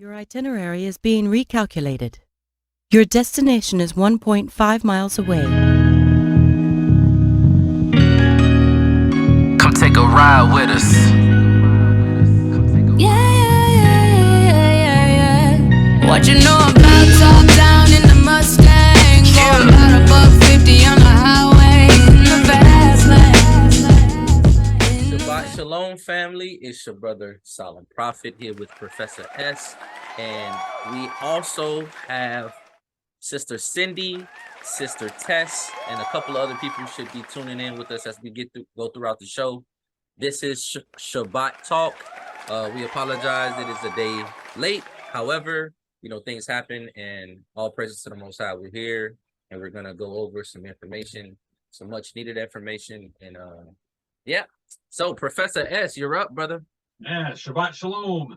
Your itinerary is being recalculated. Your destination is 1.5 miles away. Come take a ride with us. Yeah. What you know about top down in the Mustang? Going about $150 on the highway in the fast lane. Shabbat Shalom, family. It's your brother Solemn Prophet here with Professor S. And we also have Sister Cindy, Sister Tess, and a couple of other people should be tuning in with us as we go throughout the show. This is Shabbat Talk. We apologize. It is a day late. However, things happen, and all praises to the Most High. We're here, and we're going to go over some information, some much needed information. And yeah. So, Professor S, you're up, brother. Yeah, Shabbat Shalom.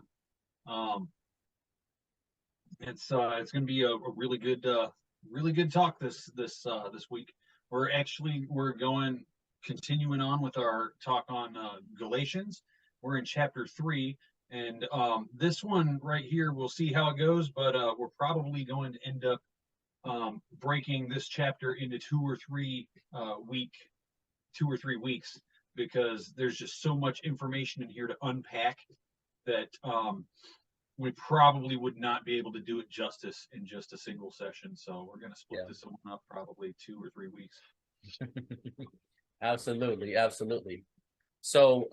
It's going to be a really good talk this week. We're continuing on with our talk on Galatians. We're in chapter 3, and this one right here, we'll see how it goes, but we're probably going to end up breaking this chapter into 2 or 3 weeks, because there's just so much information in here to unpack that we probably would not be able to do it justice in just a single session. So we're going to split this one up probably 2 or 3 weeks. Absolutely. So,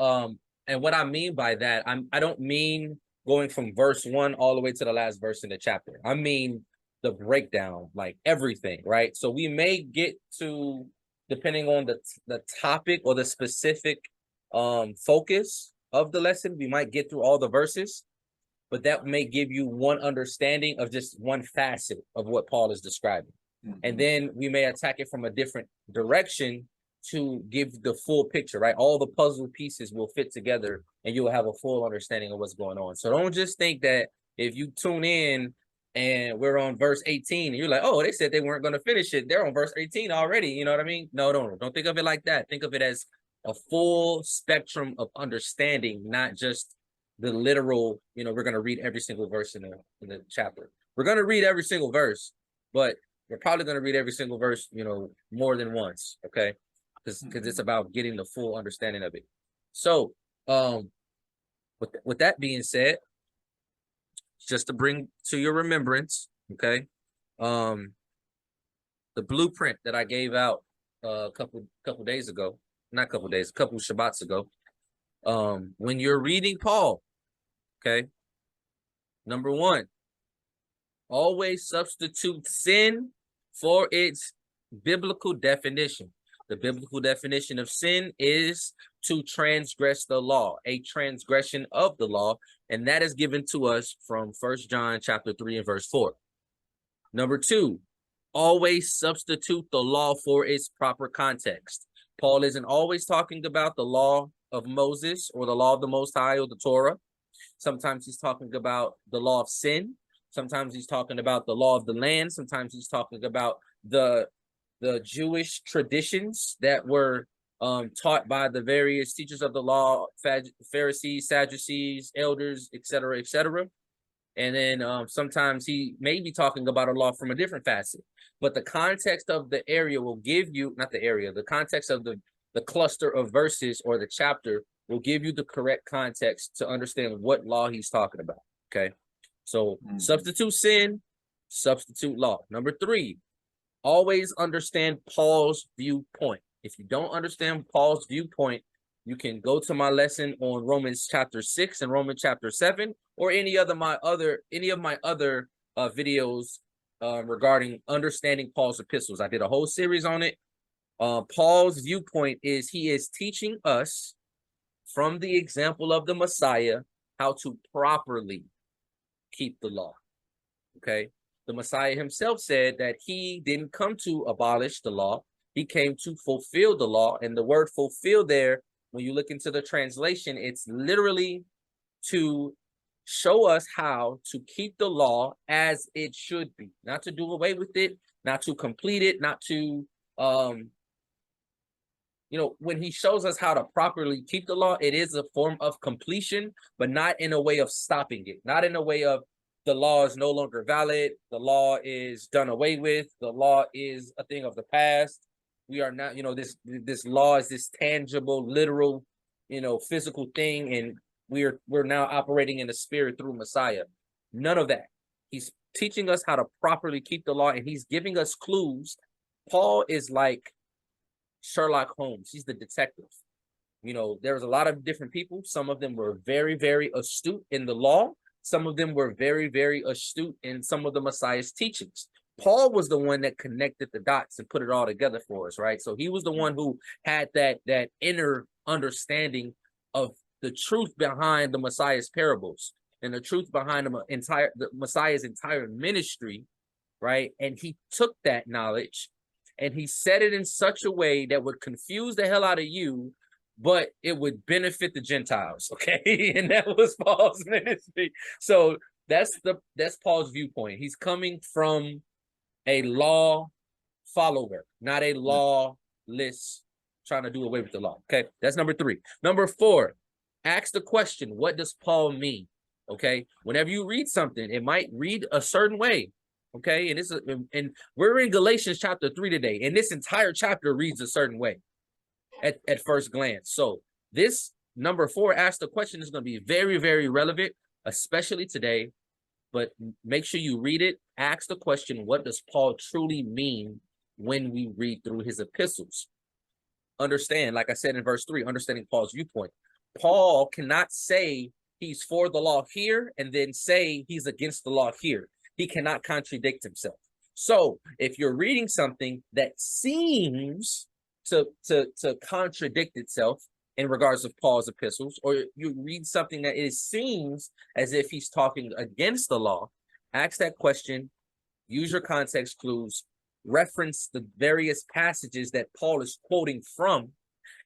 and what I mean by that, I don't mean going from verse 1 all the way to the last verse in the chapter. I mean the breakdown, like everything, right? So we may get to, depending on the topic or the specific focus of the lesson, we might get through all the verses, but that may give you one understanding of just one facet of what Paul is describing. Mm-hmm. And then we may attack it from a different direction to give the full picture, right? All the puzzle pieces will fit together and you'll have a full understanding of what's going on. So don't just think that if you tune in and we're on verse 18 and you're like, oh, they said they weren't going to finish it, they're on verse 18 already. You know what I mean? No. Don't think of it like that. Think of it as a full spectrum of understanding, not just the literal, we're going to read every single verse in the chapter. We're going to read every single verse, but we're probably going to read every single verse, more than once, okay? Because it's about getting the full understanding of it. So, with that being said, just to bring to your remembrance, okay, the blueprint that I gave out a couple days ago, a couple Shabbats ago, when you're reading Paul, okay, number 1, always substitute sin for its biblical definition. The biblical definition of sin is to transgress the law, a transgression of the law, and that is given to us from 1 John chapter 3 and verse 4. Number 2, always substitute the law for its proper context. Paul isn't always talking about the law of Moses or the law of the Most High or the Torah. Sometimes he's talking about the law of sin. Sometimes he's talking about the law of the land. Sometimes he's talking about the Jewish traditions that were taught by the various teachers of the law, Pharisees, Sadducees, elders, etc. And then sometimes he may be talking about a law from a different facet. But the context of the area will give you, the context of the cluster of verses or the chapter will give you the correct context to understand what law he's talking about, okay? So substitute sin, substitute law. Number 3, always understand Paul's viewpoint. If you don't understand Paul's viewpoint, you can go to my lesson on Romans chapter 6 and Romans chapter 7, or any of my other videos regarding understanding Paul's epistles. I did a whole series on it. Paul's viewpoint is he is teaching us from the example of the Messiah how to properly keep the law, okay? The Messiah himself said that he didn't come to abolish the law. He came to fulfill the law. And the word fulfill there, when you look into the translation, it's literally to show us how to keep the law as it should be. Not to do away with it, not to complete it, not to, when he shows us how to properly keep the law, it is a form of completion, but not in a way of stopping it, not in a way of the law is no longer valid. The law is done away with. The law is a thing of the past. We are not, this law is this tangible, literal, physical thing, and we're now operating in the spirit through Messiah. None of that. He's teaching us how to properly keep the law, and he's giving us clues. Paul is like Sherlock Holmes. He's the detective. There's a lot of different people. Some of them were very, very astute in the law. Some of them were very, very astute in some of the Messiah's teachings. Paul was the one that connected the dots and put it all together for us, right? So he was the one who had that inner understanding of the truth behind the Messiah's parables and the truth behind the Messiah's entire ministry, right? And he took that knowledge and he said it in such a way that would confuse the hell out of you, but it would benefit the Gentiles, okay? And that was Paul's ministry. So that's Paul's viewpoint. He's coming from a law follower, not a lawless trying to do away with the law, okay? That's number 3. Number 4, ask the question, what does Paul mean, okay? Whenever you read something, it might read a certain way, okay? And we're in Galatians chapter 3 today, and this entire chapter reads a certain way at first glance. So this number 4, ask the question, is going to be very, very relevant, especially today. But make sure you read it. Ask the question, what does Paul truly mean when we read through his epistles? Understand, like I said in verse 3, understanding Paul's viewpoint. Paul cannot say he's for the law here and then say he's against the law here. He cannot contradict himself. So if you're reading something that seems to contradict itself in regards of Paul's epistles, or you read something that it seems as if he's talking against the law, ask that question, use your context clues, reference the various passages that Paul is quoting from,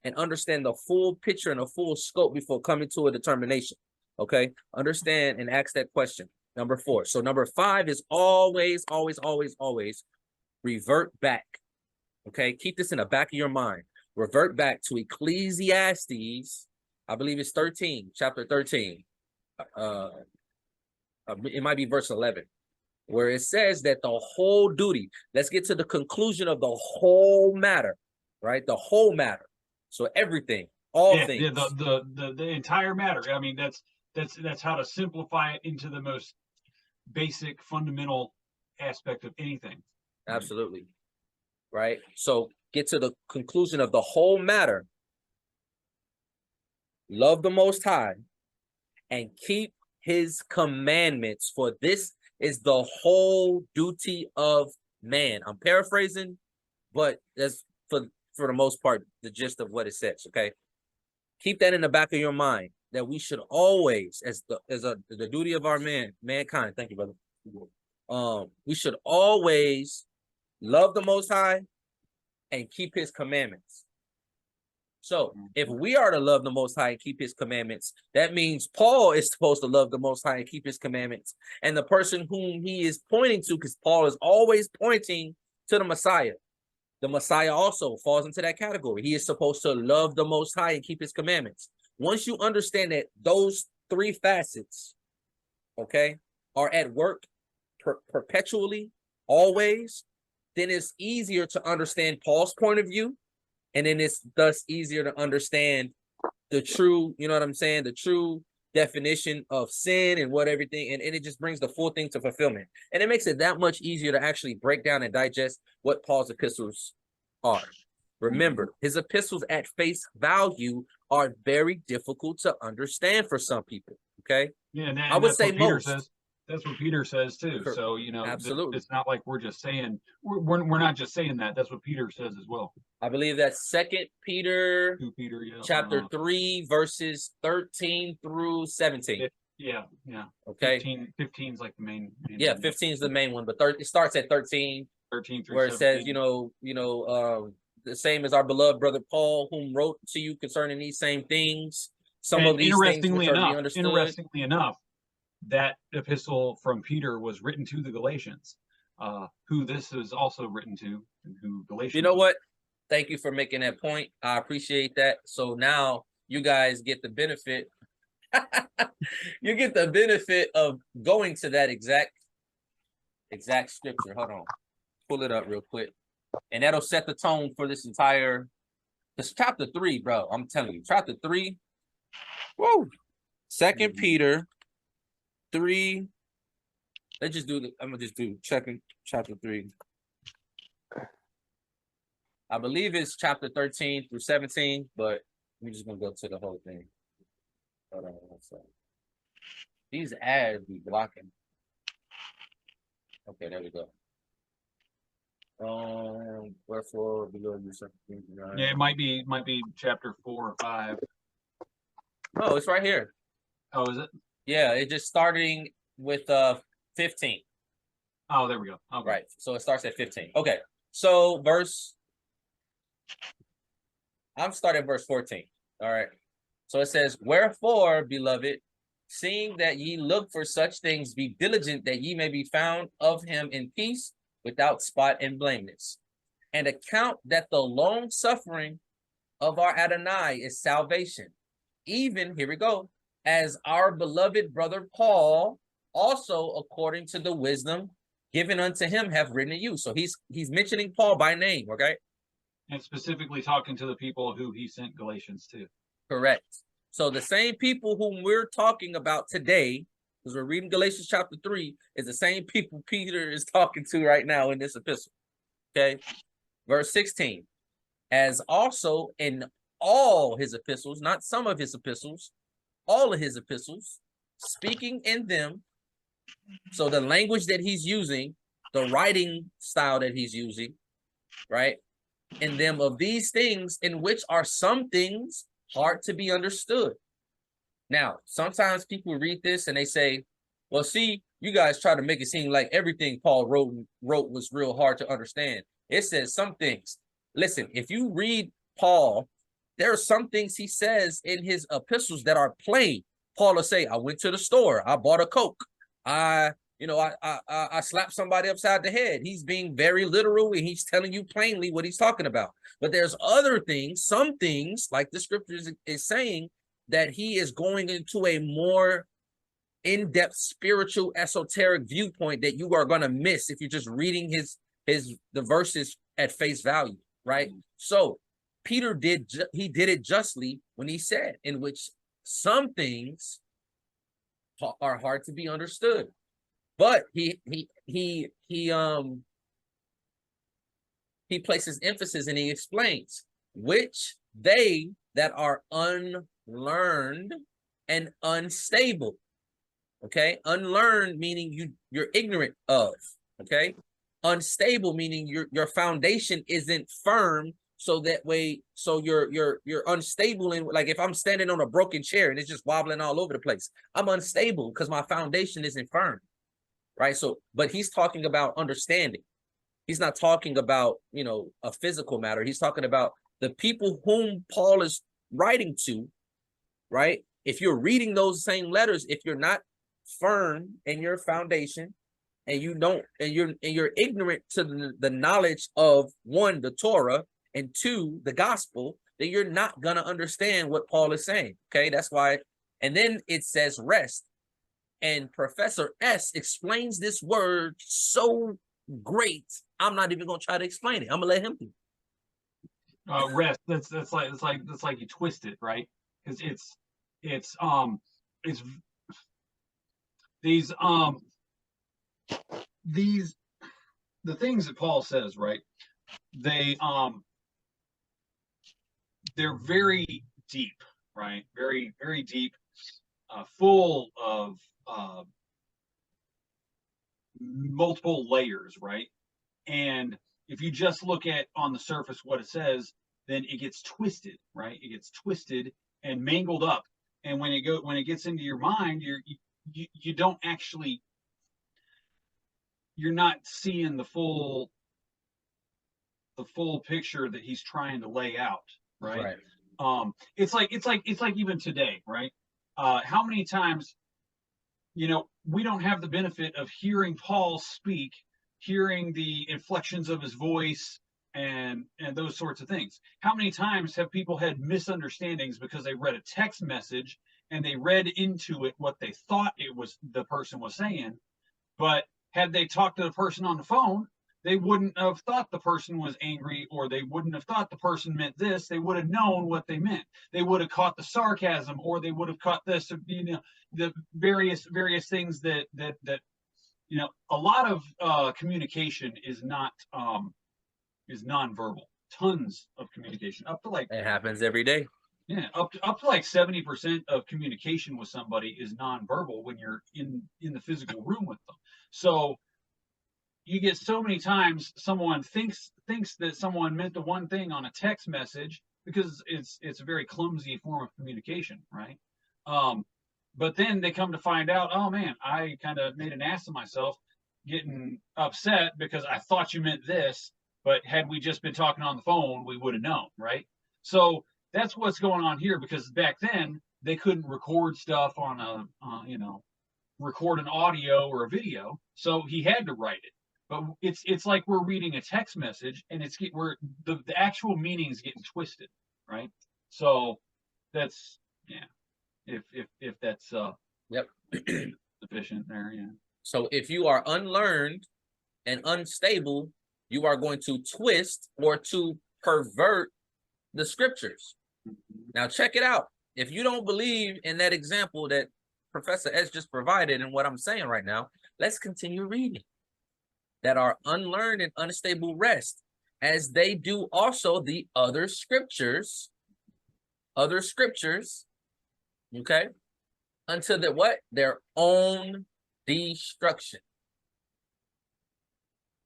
and understand the full picture and the full scope before coming to a determination, okay? Understand and ask that question, number 4. So number 5 is always, always, always, always revert back, okay? Keep this in the back of your mind. Revert back to Ecclesiastes, I believe it's 13, chapter 13. It might be verse 11, where it says that the whole duty, let's get to the conclusion of the whole matter, right? The whole matter. So everything, all things. Yeah, the entire matter. I mean, that's how to simplify it into the most basic, fundamental aspect of anything. Absolutely. Right? So get to the conclusion of the whole matter. Love the Most High and keep his commandments, for this is the whole duty of man. I'm paraphrasing, but that's for the most part the gist of what it says, okay? Keep that in the back of your mind, that we should always, as the duty of our mankind, thank you, brother. We should always love the Most High and keep his commandments. So if we are to love the Most High and keep his commandments, that means Paul is supposed to love the Most High and keep his commandments. And the person whom he is pointing to, because Paul is always pointing to the Messiah. The Messiah also falls into that category. He is supposed to love the Most High and keep his commandments. Once you understand that those 3 facets, okay, are at work perpetually, always, then it's easier to understand Paul's point of view. And then it's thus easier to understand the true, you know what I'm saying? The true definition of sin and what everything, and it just brings the full thing to fulfillment. And it makes it that much easier to actually break down and digest what Paul's epistles are. Remember, his epistles at face value are very difficult to understand for some people, okay? Yeah, and I would say most. That's what Peter says too. Correct. So, Absolutely. It's not like we're just saying, we're not just saying that. That's what Peter says as well. I believe that's 2 Peter, yeah, chapter 3, verses 13 through 17. Yeah. Okay. 15 is like the main. Yeah, 15 is the main one, but it starts at 13. 13 through where it 17. says, the same as our beloved brother Paul, whom wrote to you concerning these same things. Some of these things which are to be understood. Interestingly enough, that epistle from Peter was written to the Galatians, who this is also written to, and who Galatians. You know what? Thank you for making that point. I appreciate that. So now you guys get the benefit You get the benefit of going to that exact scripture. Hold on. Pull it up real quick. And that'll set the tone for this chapter 3, bro. I'm telling you, chapter 3. Whoa. 2 Peter 3. Let's just do I'm gonna just do chapter 3. I believe it's chapter 13 through 17, but we're just gonna go to the whole thing. Hold on one second. These ads be blocking. Okay, there we go. Wherefore below you something. Yeah, it might be chapter 4 or 5. Oh, it's right here. Oh, is it? Yeah, it just starting with 15. Oh, there we go. Okay. Right. So it starts at 15. Okay. So I'm starting at verse 14. All right. So it says, wherefore, beloved, seeing that ye look for such things, be diligent that ye may be found of him in peace, without spot and blameless. And account that the long suffering of our Adonai is salvation. Even, here we go, as our beloved brother Paul, also according to the wisdom given unto him, have written to you. So he's mentioning Paul by name, okay? And specifically talking to the people who he sent Galatians to. Correct. So the same people whom we're talking about today, because we're reading Galatians chapter 3, is the same people Peter is talking to right now in this epistle. Okay. Verse 16. As also in all his epistles, not some of his epistles, all of his epistles, speaking in them. So the language that he's using, the writing style that he's using, right? In them of these things, in which are some things hard to be understood. Now, sometimes people read this and they say, well, see, you guys try to make it seem like everything Paul wrote was real hard to understand. It says some things. Listen, if you read Paul, there are some things he says in his epistles that are plain. Paul will say, I went to the store, I bought a Coke, I slapped somebody upside the head. He's being very literal and he's telling you plainly what he's talking about. But there's other things, some things, like the scriptures is saying, that he is going into a more in-depth spiritual esoteric viewpoint that you are going to miss if you're just reading the verses at face value, right? So Peter did it justly when he said, in which some things are hard to be understood. But he places emphasis and he explains, which they that are unlearned and unstable. Okay, unlearned meaning you're ignorant of. Okay, unstable meaning your foundation isn't firm. So that way, so you're unstable. And like if I'm standing on a broken chair and it's just wobbling all over the place, I'm unstable because my foundation isn't firm. Right. So, but he's talking about understanding. He's not talking about, a physical matter. He's talking about the people whom Paul is writing to. Right. If you're reading those same letters, if you're not firm in your foundation and you're ignorant to the knowledge of, one, the Torah, and two, the gospel, then you're not going to understand what Paul is saying. Okay. That's why. And then it says rest. And Professor S explains this word so great, I'm not even gonna try to explain it. I'm gonna let him do it. Rest. That's like you twist it, right? Because it's the things that Paul says, right? They're very deep, right? Very, very deep, full of multiple layers, right? And if you just look at on the surface what it says, then it gets twisted, right? It gets twisted and mangled up. And when it gets into your mind, you don't actually, you're not seeing the full picture that he's trying to lay out, right? It's like even today, right? How many times, we don't have the benefit of hearing Paul speak, hearing the inflections of his voice and those sorts of things. How many times have people had misunderstandings because they read a text message and they read into it what they thought it was the person was saying. But had they talked to the person on the phone, they wouldn't have thought the person was angry, or they wouldn't have thought the person meant this. They would have known what they meant. They would have caught the sarcasm, or they would have caught this, the various things that a lot of communication is nonverbal. Tons of communication, up to like It happens every day. yeah, up to like 70% of communication with somebody is nonverbal when you're in the physical room with them. So you get so many times someone thinks that someone meant the one thing on a text message, because it's a very clumsy form of communication, right? But then they come to find out, oh man, I kind of made an ass of myself getting upset because I thought you meant this, but had we just been talking on the phone, we would have known, right? So that's what's going on here, because back then they couldn't record stuff on record an audio or a video, so he had to write it. But it's like we're reading a text message, and the actual meaning is getting twisted, right? So that's if that's Yep. sufficient there, yeah. So if you are unlearned and unstable, you are going to twist or to pervert the scriptures. Now check it out. If you don't believe in that example that Professor S just provided and what I'm saying right now, let's continue reading. That are unlearned and unstable rest, as they do also the other scriptures, okay, until their own destruction.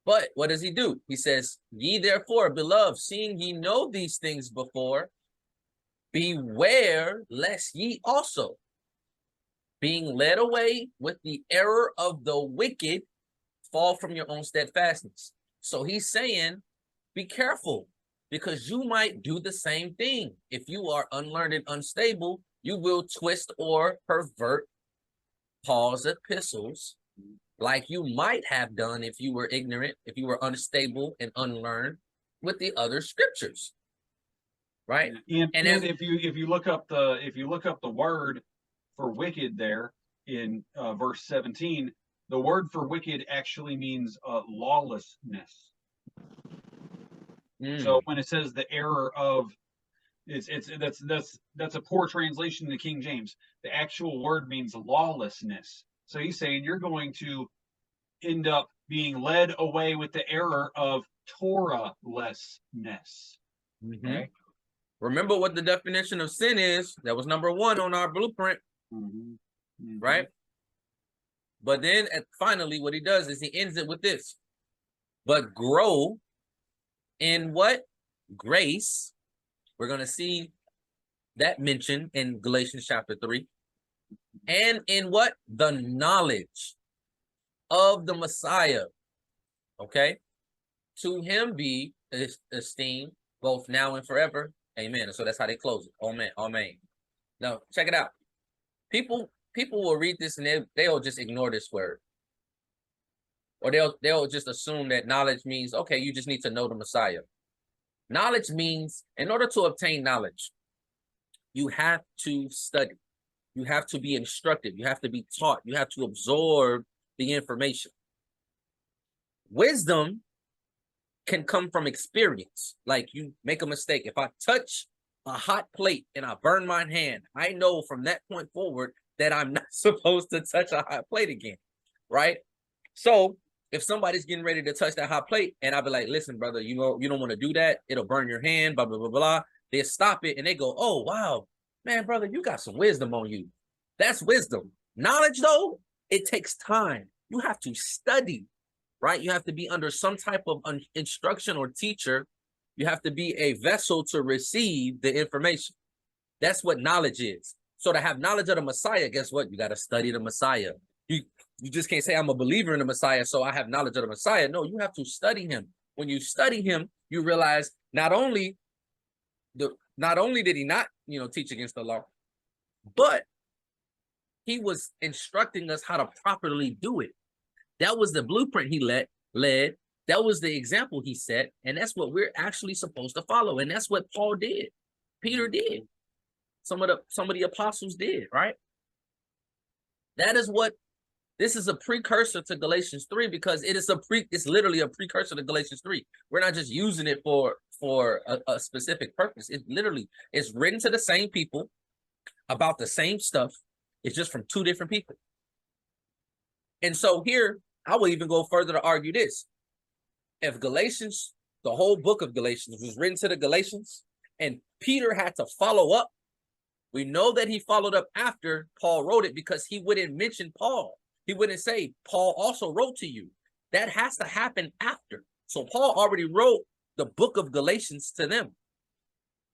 But what does he do? He says, ye therefore, beloved, seeing ye know these things before, beware lest ye also, being led away with the error of the wicked, fall from your own steadfastness. So he's saying, be careful, because you might do the same thing. If you are unlearned and unstable, you will twist or pervert Paul's epistles, like you might have done if you were ignorant, if you were unstable and unlearned with the other scriptures, right? And if you look up the word for wicked there in verse 17, the word for wicked actually means lawlessness. So when it says the error of, that's a poor translation in the King James. The actual word means lawlessness. So he's saying you're going to end up being led away with the error of Torah-lessness. Right? Remember what the definition of sin is. That was number 1 on our blueprint, right? But then finally, what he does is he ends it with this. But grow in what? Grace. We're going to see that mentioned in Galatians chapter 3. And in what? The knowledge of the Messiah. Okay? To him be esteemed both now and forever. Amen. So that's how they close it. Amen. Amen. Now, check it out. People will read this and they'll just ignore this word. Or they'll just assume that knowledge means, okay, you just need to know the Messiah. Knowledge means, in order to obtain knowledge, you have to study. You have to be instructed. You have to be taught. You have to absorb the information. Wisdom can come from experience. Like you make a mistake. If I touch a hot plate and I burn my hand, I know from that point forward that I'm not supposed to touch a hot plate again, right? So if somebody's getting ready to touch that hot plate and I'll be like, listen, brother, you don't want to do that. It'll burn your hand, blah, blah, blah, blah. They stop it and they go, oh, wow, man, brother, you got some wisdom on you. That's wisdom. Knowledge, though, it takes time. You have to study, right? You have to be under some type of instruction or teacher. You have to be a vessel to receive the information. That's what knowledge is. So to have knowledge of the Messiah, guess what? You got to study the Messiah. You just can't say I'm a believer in the Messiah, so I have knowledge of the Messiah. No, you have to study him. When you study him, you realize not only did he not, teach against the law, but he was instructing us how to properly do it. That was the blueprint he led. That was the example he set, and that's what we're actually supposed to follow. And that's what Paul did. Peter did. some of the apostles did, right? That is what this is, a precursor to Galatians 3, because it's literally a precursor to Galatians 3. We're not just using it for a specific purpose. It literally is written to the same people about the same stuff. It's just from two different people. And so here, I will even go further to argue this. If Galatians, the whole book of Galatians was written to the Galatians, and Peter had to follow up, we know that he followed up after Paul wrote it, because he wouldn't mention Paul. He wouldn't say, Paul also wrote to you. That has to happen after. So Paul already wrote the book of Galatians to them.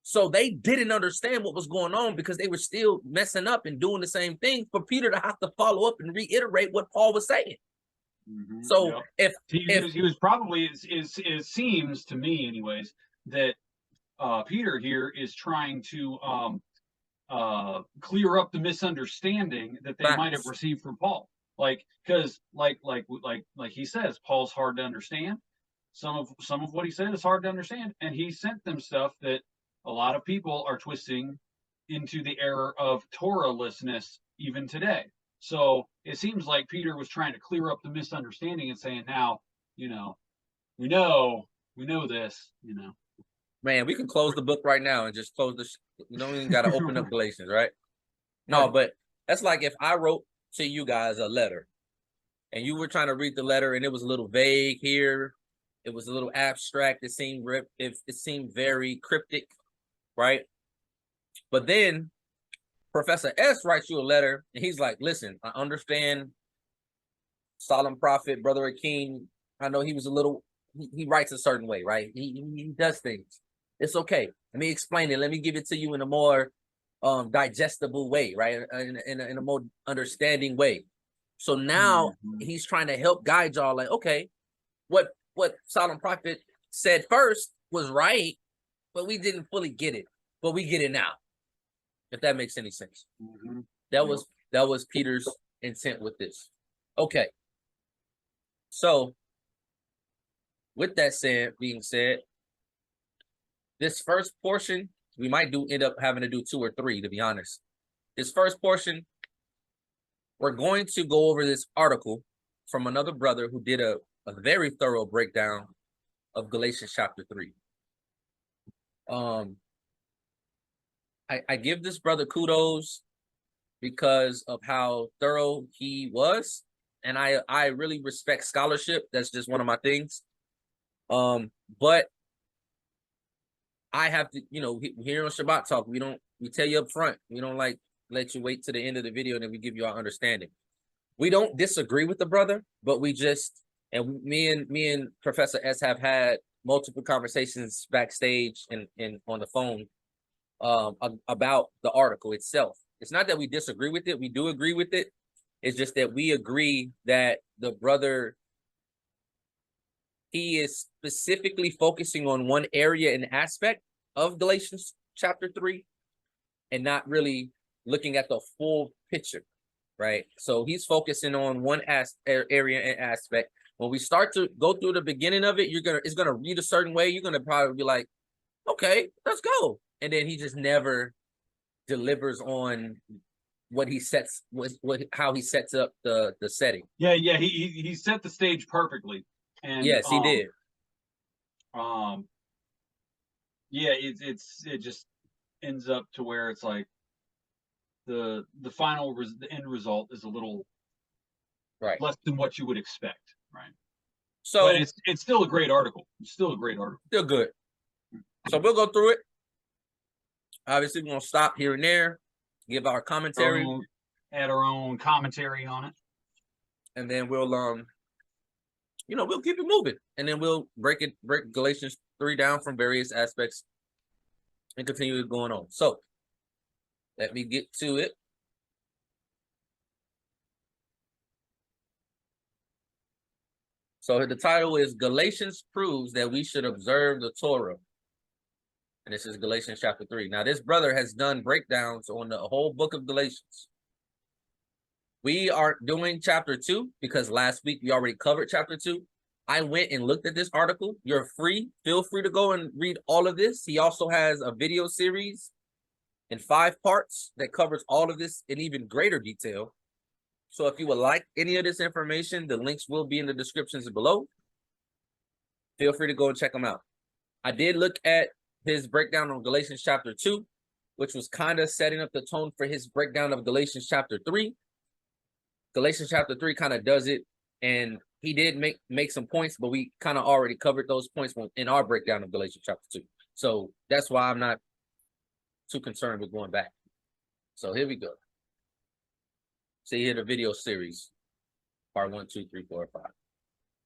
So they didn't understand what was going on, because they were still messing up and doing the same thing, for Peter to have to follow up and reiterate what Paul was saying. So if he was probably, it seems to me anyways, that Peter here is trying to clear up the misunderstanding that they might have received from Paul. Like, because like he says, Paul's hard to understand. Some of what he said is hard to understand, and he sent them stuff that a lot of people are twisting into the error of Torahlessness even today. So it seems like Peter was trying to clear up the misunderstanding and saying, now, we know this, Man, we can close the book right now and just close this. You don't even got to open up Galatians, right? No, but that's like if I wrote to you guys a letter and you were trying to read the letter and it was a little vague here. It was a little abstract. It seemed very cryptic, right? But then Professor S writes you a letter and he's like, listen, I understand solemn prophet, Brother Akeem. I know he was he writes a certain way, right? He does things. It's okay. Let me explain it. Let me give it to you in a more digestible way, right? In a more understanding way. So now he's trying to help guide y'all, like, okay, what solemn prophet said first was right, but we didn't fully get it, but we get it now. If that makes any sense. That was Peter's intent with this. Okay. So with that being said, this first portion, we might end up having to do 2 or 3, to be honest. This first portion, we're going to go over this article from another brother who did a very thorough breakdown of Galatians chapter 3. I give this brother kudos because of how thorough he was, and I really respect scholarship. That's just one of my things. But I have to, here on Shabbat Talk, we tell you up front, we don't like let you wait to the end of the video and then we give you our understanding. We don't disagree with the brother, but we just, and me and Professor S have had multiple conversations backstage and on the phone about the article itself. It's not that we disagree with it. We do agree with it. It's just that we agree that the brother, he is specifically focusing on one area and aspect of Galatians chapter 3 and not really looking at the full picture, right? So he's focusing on one area and aspect. When we start to go through the beginning of it, it's gonna read a certain way. You're gonna probably be like, okay, let's go. And then he just never delivers on what he sets, how he sets up the setting. Yeah, he set the stage perfectly. And yes, he did. Yeah, it just ends up to where it's like the end result is a little less than what you would expect, right? So but it's still a great article. Still good. So we'll go through it. Obviously, we're gonna stop here and there, give our commentary, add our own commentary on it, and then we'll we'll keep it moving, and then we'll break Galatians 3 down from various aspects and continue it going on. So let me get to it. So the title is Galatians proves that we should observe the Torah. And this is Galatians chapter 3. Now, this brother has done breakdowns on the whole book of Galatians. We are doing chapter 2 because last week we already covered chapter 2. I went and looked at this article. You're free. Feel free to go and read all of this. He also has a video series in 5 parts that covers all of this in even greater detail. So if you would like any of this information, the links will be in the descriptions below. Feel free to go and check them out. I did look at his breakdown on Galatians chapter 2, which was kind of setting up the tone for his breakdown of Galatians chapter 3. Galatians chapter 3 kind of does it, and he did make some points, but we kind of already covered those points in our breakdown of Galatians chapter 2. So that's why I'm not too concerned with going back. So here we go. See here the video series, part 1, 2, 3, 4, 5.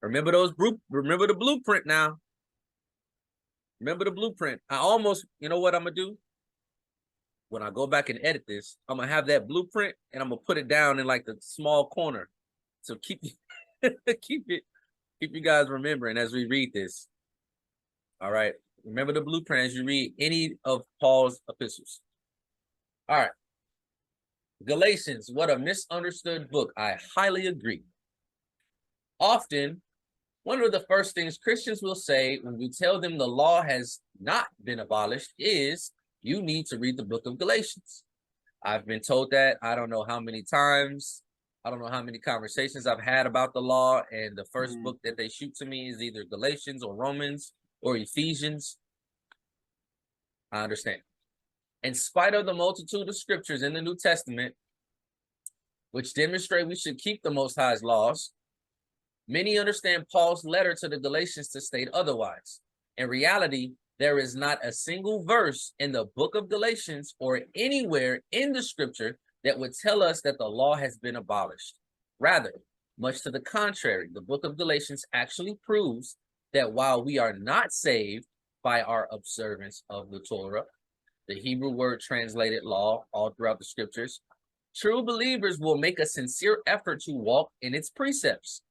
Remember the blueprint now. Remember the blueprint. I almost, you know what I'm gonna do? When I go back and edit this, I'm gonna have that blueprint and I'm gonna put it down in like the small corner. So keep keep you guys remembering as we read this. All right. Remember the blueprint as you read any of Paul's epistles. All right. Galatians, what a misunderstood book. I highly agree. Often, one of the first things Christians will say when we tell them the law has not been abolished is, you need to read the book of Galatians. I've been told that I don't know how many times. I don't know how many conversations I've had about the law, and the first book that they shoot to me is either Galatians or Romans or Ephesians. I understand. In spite of the multitude of scriptures in the New Testament, which demonstrate we should keep the Most High's laws, many understand Paul's letter to the Galatians to state otherwise. In reality, there is not a single verse in the book of Galatians or anywhere in the scripture that would tell us that the law has been abolished. Rather, much to the contrary, the book of Galatians actually proves that while we are not saved by our observance of the Torah, the Hebrew word translated law all throughout the scriptures, true believers will make a sincere effort to walk in its precepts.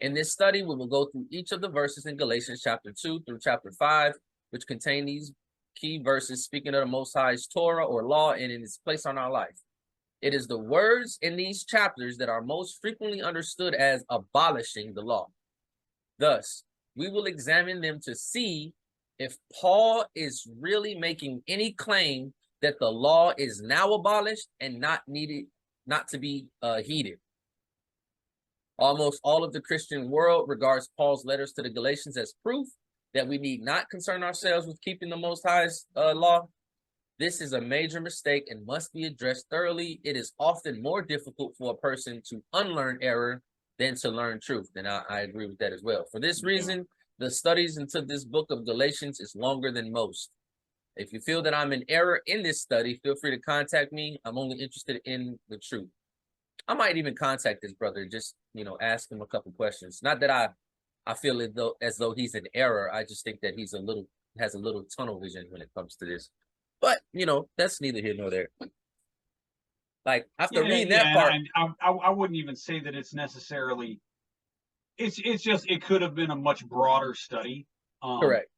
In this study, we will go through each of the verses in Galatians chapter 2 through chapter 5, which contain these key verses speaking of the Most High's Torah or law and in its place on our life. It is the words in these chapters that are most frequently understood as abolishing the law. Thus, we will examine them to see if Paul is really making any claim that the law is now abolished and not to be heeded. Almost all of the Christian world regards Paul's letters to the Galatians as proof that we need not concern ourselves with keeping the Most High's law. This is a major mistake and must be addressed thoroughly. It is often more difficult for a person to unlearn error than to learn truth. And I agree with that as well. For this reason, the studies into this book of Galatians is longer than most. If you feel that I'm in error in this study, feel free to contact me. I'm only interested in the truth. I might even contact this brother, just, ask him a couple questions. Not that I feel as though he's in error. I just think that he's has a little tunnel vision when it comes to this. But, that's neither here nor there. Like, after reading that part. I wouldn't even say that it's necessarily, it's just, it could have been a much broader study. Correct.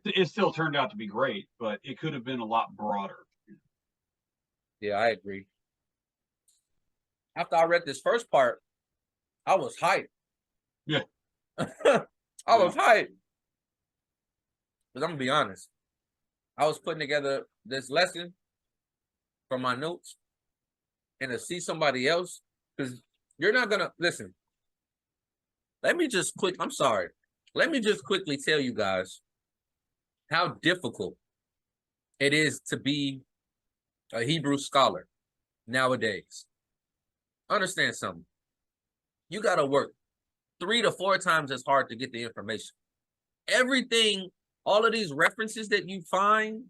It still turned out to be great, but it could have been a lot broader. Yeah, I agree. After I read this first part, I was hyped. Yeah. I was hyped. But I'm going to be honest. I was putting together this lesson from my notes, and to see somebody else, because you're not going to, listen, let me just quickly tell you guys how difficult it is to be a Hebrew scholar nowadays. Understand something. You got to work 3 to 4 times as hard to get the information. Everything, all of these references that you find,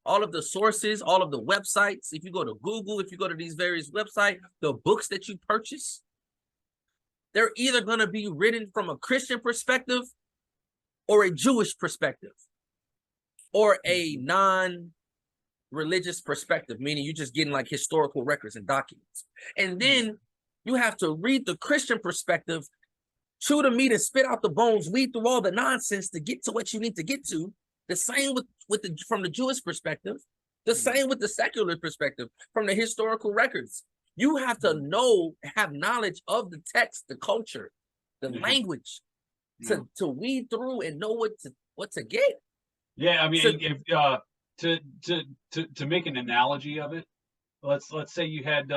all of the sources, all of the websites, if you go to Google, if you go to these various websites, the books that you purchase, they're either going to be written from a Christian perspective or a Jewish perspective or a non-religious perspective, meaning you're just getting like historical records and documents. And then you have to read the Christian perspective, chew the meat and spit out the bones, weed through all the nonsense to get to what you need to get to. The same from the Jewish perspective, the same with the secular perspective from the historical records. You have to have knowledge of the text, the culture, the language to weed through and know what to get. Yeah, I mean, to make an analogy of it, let's say you had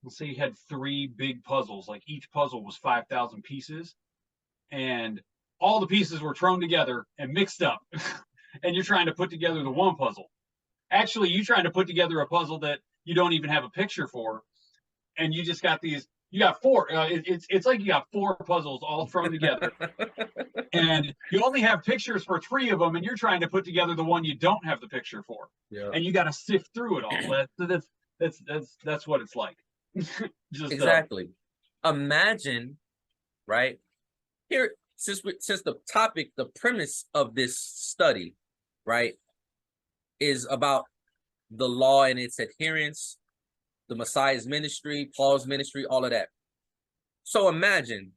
let's say you had 3 big puzzles, like each puzzle was 5,000 pieces, and all the pieces were thrown together and mixed up, and you're trying to put together the one puzzle. Actually, you're trying to put together a puzzle that you don't even have a picture for, and you just got these. You got 4. It's like you got 4 puzzles all thrown together, and you only have pictures for 3 of them, and you're trying to put together the one you don't have the picture for, Yeah. and you got to sift through it all. That's what it's like. Just Exactly. Imagine, right? Here, since the topic, the premise of this study, right, is about the law and its adherence, the Messiah's ministry, Paul's ministry, all of that. So imagine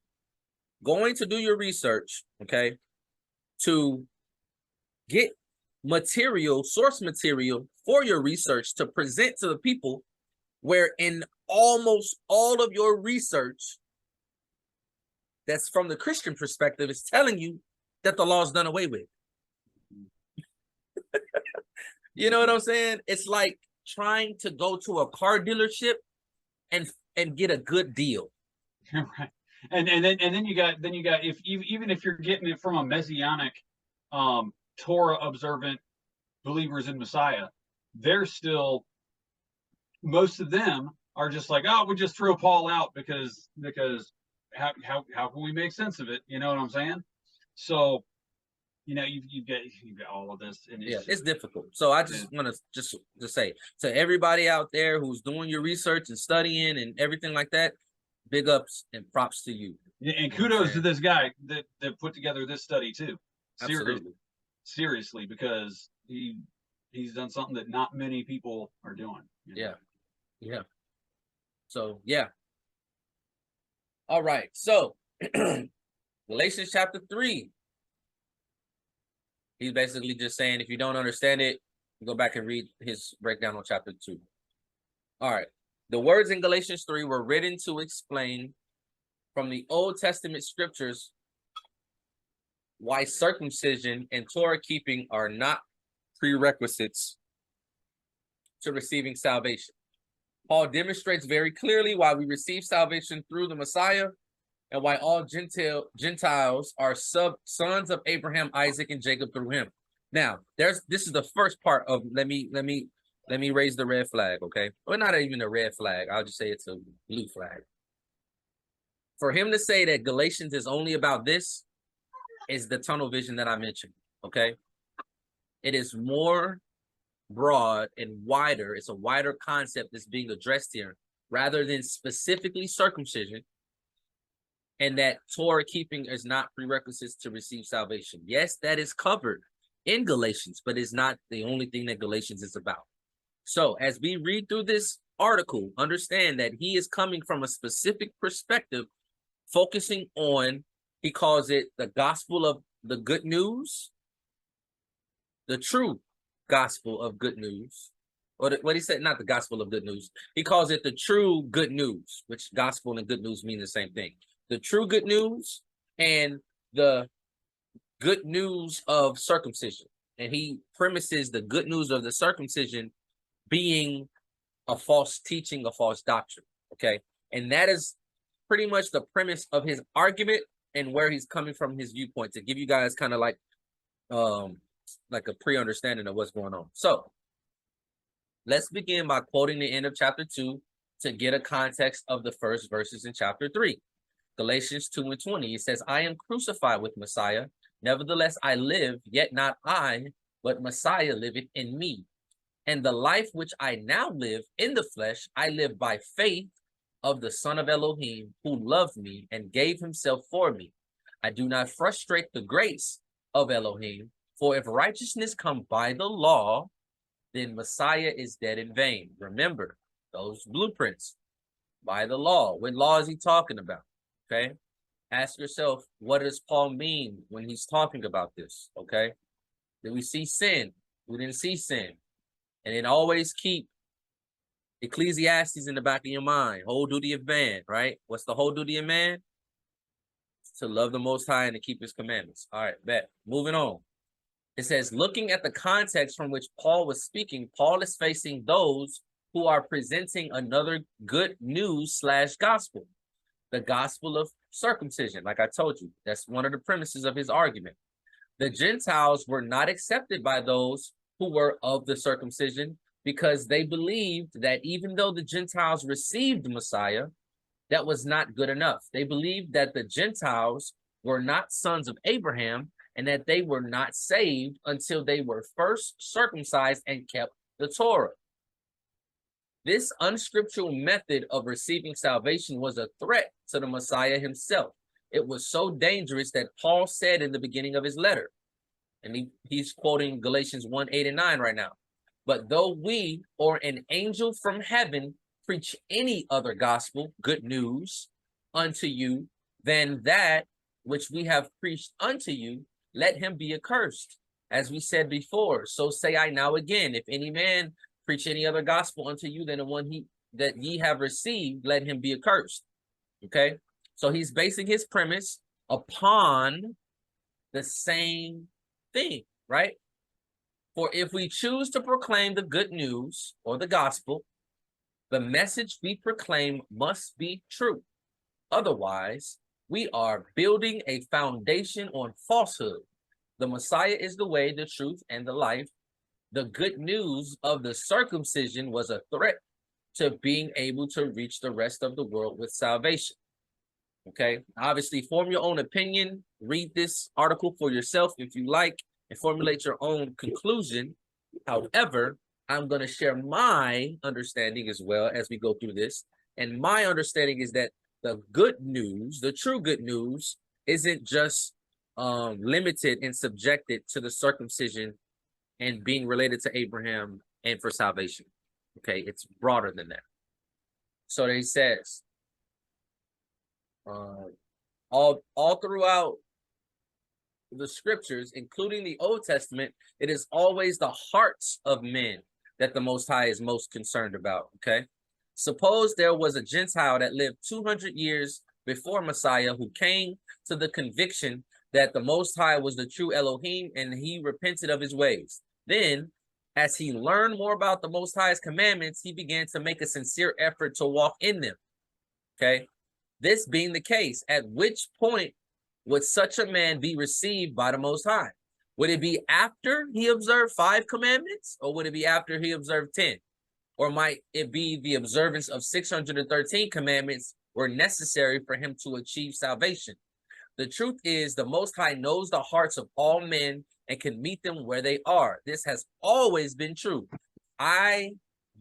going to do your research, okay, to get material, source material for your research to present to the people, where in almost all of your research that's from the Christian perspective is telling you that the law is done away with. You know what I'm saying? It's like trying to go to a car dealership and get a good deal. right. And then you got if even if you're getting it from a messianic Torah observant believers in Messiah, they're still, most of them are just like, oh, we just throw Paul out because how can we make sense of it? You know what I'm saying? So, you know, you've got all of this, and it's difficult. So I just want to just say to everybody out there who's doing your research and studying and everything like that, big ups and props to you. Yeah, and kudos to this guy that put together this study too. Absolutely. Seriously, because he's done something that not many people are doing. You know? Yeah. So yeah. All right. So Galatians chapter 3. He's basically just saying, if you don't understand it, go back and read his breakdown on chapter 2. All right. The words in Galatians 3 were written to explain from the Old Testament scriptures why circumcision and Torah keeping are not prerequisites to receiving salvation. Paul demonstrates very clearly why we receive salvation through the Messiah and why all Gentiles are sons of Abraham, Isaac, and Jacob through him. Now, this is the first part of let me raise the red flag, okay? Well, not even a red flag. I'll just say it's a blue flag. For him to say that Galatians is only about this is the tunnel vision that I mentioned, okay? It is more broad and wider. It's a wider concept that's being addressed here rather than specifically circumcision, and that Torah keeping is not prerequisites to receive salvation. Yes, that is covered in Galatians, but it's not the only thing that Galatians is about. So as we read through this article, understand that he is coming from a specific perspective, focusing on, he calls it the gospel of the good news, the true gospel of good news. Or what he said, not the gospel of good news. He calls it the true good news, which gospel and good news mean the same thing. The true good news and the good news of circumcision. And he premises the good news of the circumcision being a false teaching, a false doctrine. Okay. And that is pretty much the premise of his argument and where he's coming from, his viewpoint, to give you guys kind of like a pre-understanding of what's going on. So let's begin by quoting the end of chapter 2 to get a context of the first verses in chapter 3. Galatians 2:20, it says, I am crucified with Messiah. Nevertheless, I live, yet not I, but Messiah liveth in me. And the life which I now live in the flesh, I live by faith of the Son of Elohim, who loved me and gave himself for me. I do not frustrate the grace of Elohim, for if righteousness come by the law, then Messiah is dead in vain. Remember those blueprints. By the law. What law is he talking about? Okay. Ask yourself, what does Paul mean when he's talking about this? Okay. Did we see sin? We didn't see sin. And then always keep Ecclesiastes in the back of your mind. Whole duty of man, right? What's the whole duty of man? To love the Most High and to keep his commandments. All right, bet. Moving on. It says, looking at the context from which Paul was speaking, Paul is facing those who are presenting another good news slash gospel, the gospel of circumcision. Like I told you, that's one of the premises of his argument. The Gentiles were not accepted by those who were of the circumcision because they believed that even though the Gentiles received the Messiah, that was not good enough. They believed that the Gentiles were not sons of Abraham and that they were not saved until they were first circumcised and kept the Torah. This unscriptural method of receiving salvation was a threat to the Messiah himself. It was so dangerous that Paul said in the beginning of his letter, and he's quoting Galatians 1:8-9 right now, but though we or an angel from heaven preach any other gospel, good news, unto you than that which we have preached unto you, let him be accursed. As we said before, so say I now again, if any man preach any other gospel unto you than the one that ye have received, let him be accursed. Okay, so he's basing his premise upon the same thing, right? For if we choose to proclaim the good news or the gospel, the message we proclaim must be true. Otherwise, we are building a foundation on falsehood. The Messiah is the way, the truth, and the life. The good news of the circumcision was a threat to being able to reach the rest of the world with salvation. Okay, obviously, form your own opinion. Read this article for yourself if you like and formulate your own conclusion. However, I'm going to share my understanding as well as we go through this. And my understanding is that the good news, the true good news, isn't just limited and subjected to the circumcision and being related to Abraham and for salvation. Okay, it's broader than that. So he says, all throughout the scriptures, including the Old Testament, it is always the hearts of men that the Most High is most concerned about. Okay, suppose there was a Gentile that lived 200 years before Messiah who came to the conviction that the Most High was the true Elohim and he repented of his ways. Then, as he learned more about the Most High's commandments, he began to make a sincere effort to walk in them. Okay, this being the case, at which point would such a man be received by the Most High? Would it be after he observed 5 commandments, or would it be after he observed 10? Or might it be the observance of 613 commandments were necessary for him to achieve salvation? The truth is, the Most High knows the hearts of all men and can meet them where they are. This has always been true. I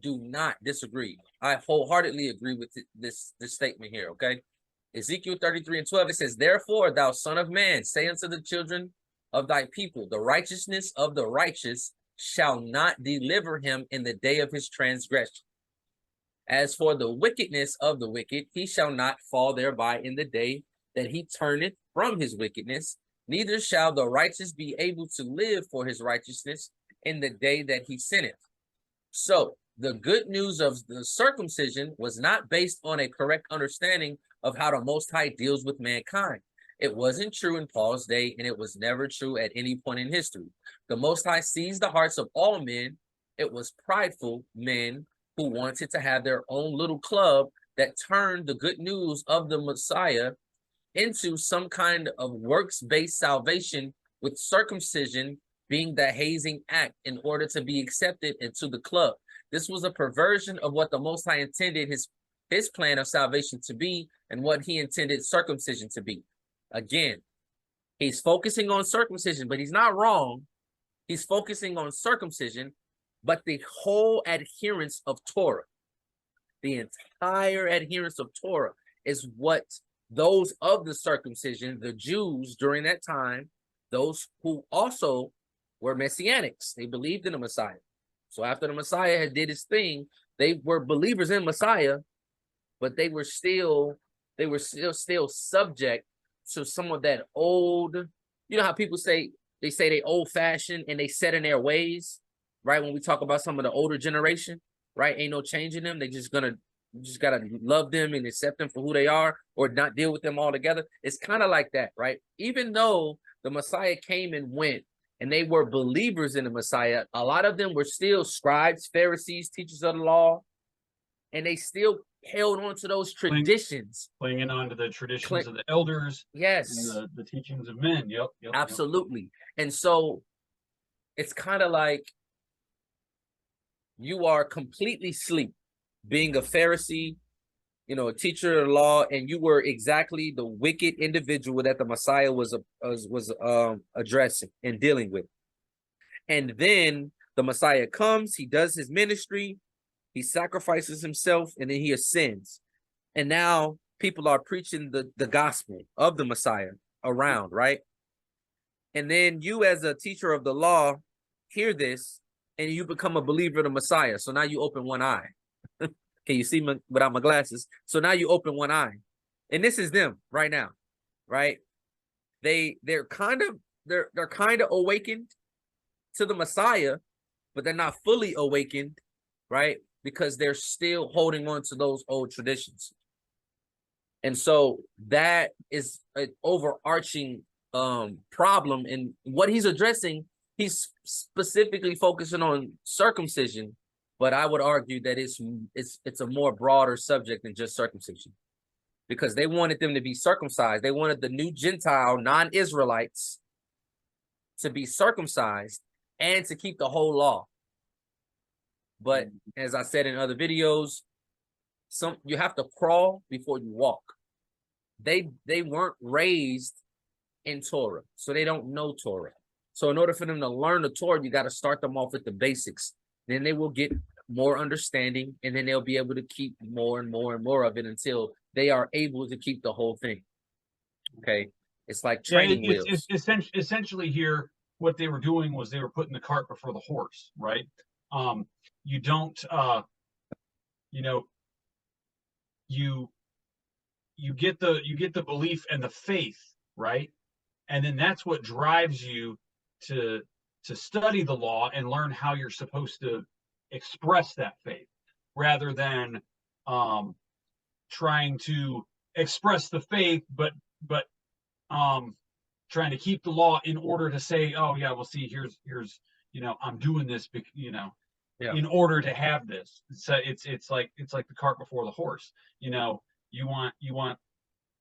do not disagree. I wholeheartedly agree with this statement here, okay? Ezekiel 33:12, it says, therefore, thou son of man, say unto the children of thy people, the righteousness of the righteous shall not deliver him in the day of his transgression. As for the wickedness of the wicked, he shall not fall thereby in the day that he turneth from his wickedness, neither shall the righteous be able to live for his righteousness in the day that he sinneth. So, the good news of the circumcision was not based on a correct understanding of how the Most High deals with mankind. It wasn't true in Paul's day, and it was never true at any point in history. The Most High sees the hearts of all men. It was prideful men who wanted to have their own little club that turned the good news of the Messiah into some kind of works-based salvation, with circumcision being the hazing act in order to be accepted into the club. This was a perversion of what the Most High intended his plan of salvation to be and what he intended circumcision to be. Again, he's focusing on circumcision, but he's not wrong. He's focusing on circumcision, but the whole adherence of Torah, the entire adherence of Torah is what those of the circumcision, the Jews during that time, those who also were messianics, they believed in the Messiah. So after the Messiah had did his thing, they were believers in Messiah, but they were still subject to some of that old, you know how people say they old fashioned and they set in their ways, right? When we talk about some of the older generation, right? Ain't no changing them. You just gotta love them and accept them for who they are, or not deal with them altogether. It's kind of like that, right? Even though the Messiah came and went and they were believers in the Messiah. A lot of them were still scribes, Pharisees, teachers of the law, and they still held on to those traditions. Clinging on to the traditions of the elders. Yes. And the teachings of men. Yep. Absolutely. And so it's kind of like you are completely asleep being a Pharisee, you know, a teacher of the law, and you were exactly the wicked individual that the Messiah was addressing and dealing with. And then the Messiah comes, he does his ministry, he sacrifices himself, and then he ascends. And now people are preaching the gospel of the Messiah around, right? And then you, as a teacher of the law, hear this, and you become a believer of the Messiah. So now you open one eye. Can you see me without my glasses? So now you open one eye. And this is them right now, right? They're kind of awakened to the Messiah, but they're not fully awakened, right? Because they're still holding on to those old traditions. And so that is an overarching problem. And what he's addressing, he's specifically focusing on circumcision, but I would argue that it's a more broader subject than just circumcision, because they wanted them to be circumcised. They wanted the new Gentile non-Israelites to be circumcised and to keep the whole law. But as I said in other videos, you have to crawl before you walk. They weren't raised in Torah, so they don't know Torah. So in order for them to learn the Torah, you got to start them off with the basics. Then they will get more understanding, and then they'll be able to keep more and more and more of it until they are able to keep the whole thing. Okay, it's like training wheels. It's essentially here, what they were doing was they were putting the cart before the horse, right? You don't, you get the belief and the faith, right? And then that's what drives you to study the law and learn how you're supposed to express that faith, rather than trying to express the faith, but trying to keep the law in order to say, oh yeah, well, see, here's I'm doing this, in order to have this. So it's like the cart before the horse. You want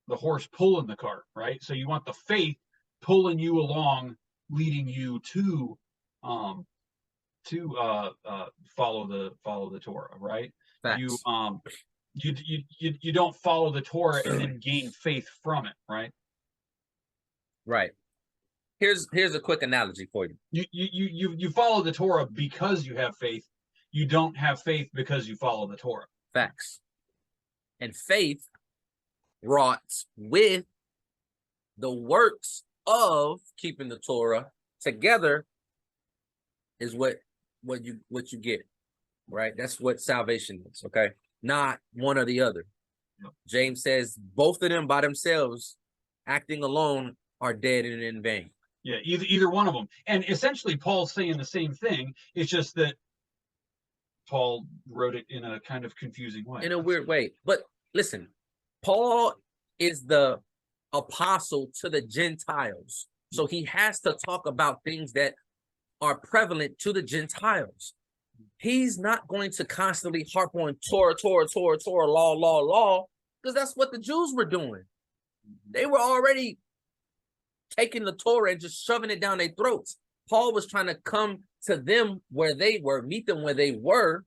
the horse pulling the cart, right? So you want the faith pulling you along, leading you to follow the Torah, right? Facts. You don't follow the Torah and then gain faith from it, right? Right. Here's a quick analogy for you. You follow the Torah because you have faith. You don't have faith because you follow the Torah. Facts. And faith wrought with the works of keeping the Torah together is what you get, right? That's what salvation is, okay? Not one or the other. Yep. James says both of them by themselves, acting alone, are dead and in vain. Yeah, either one of them. And essentially Paul's saying the same thing. It's just that Paul wrote it in a kind of confusing way. In a weird way. But listen, Paul is the apostle to the Gentiles. So he has to talk about things that are prevalent to the Gentiles. He's not going to constantly harp on Torah, law, because that's what the Jews were doing. They were already taking the Torah and just shoving it down their throats. Paul was trying to come to them where they were, meet them where they were,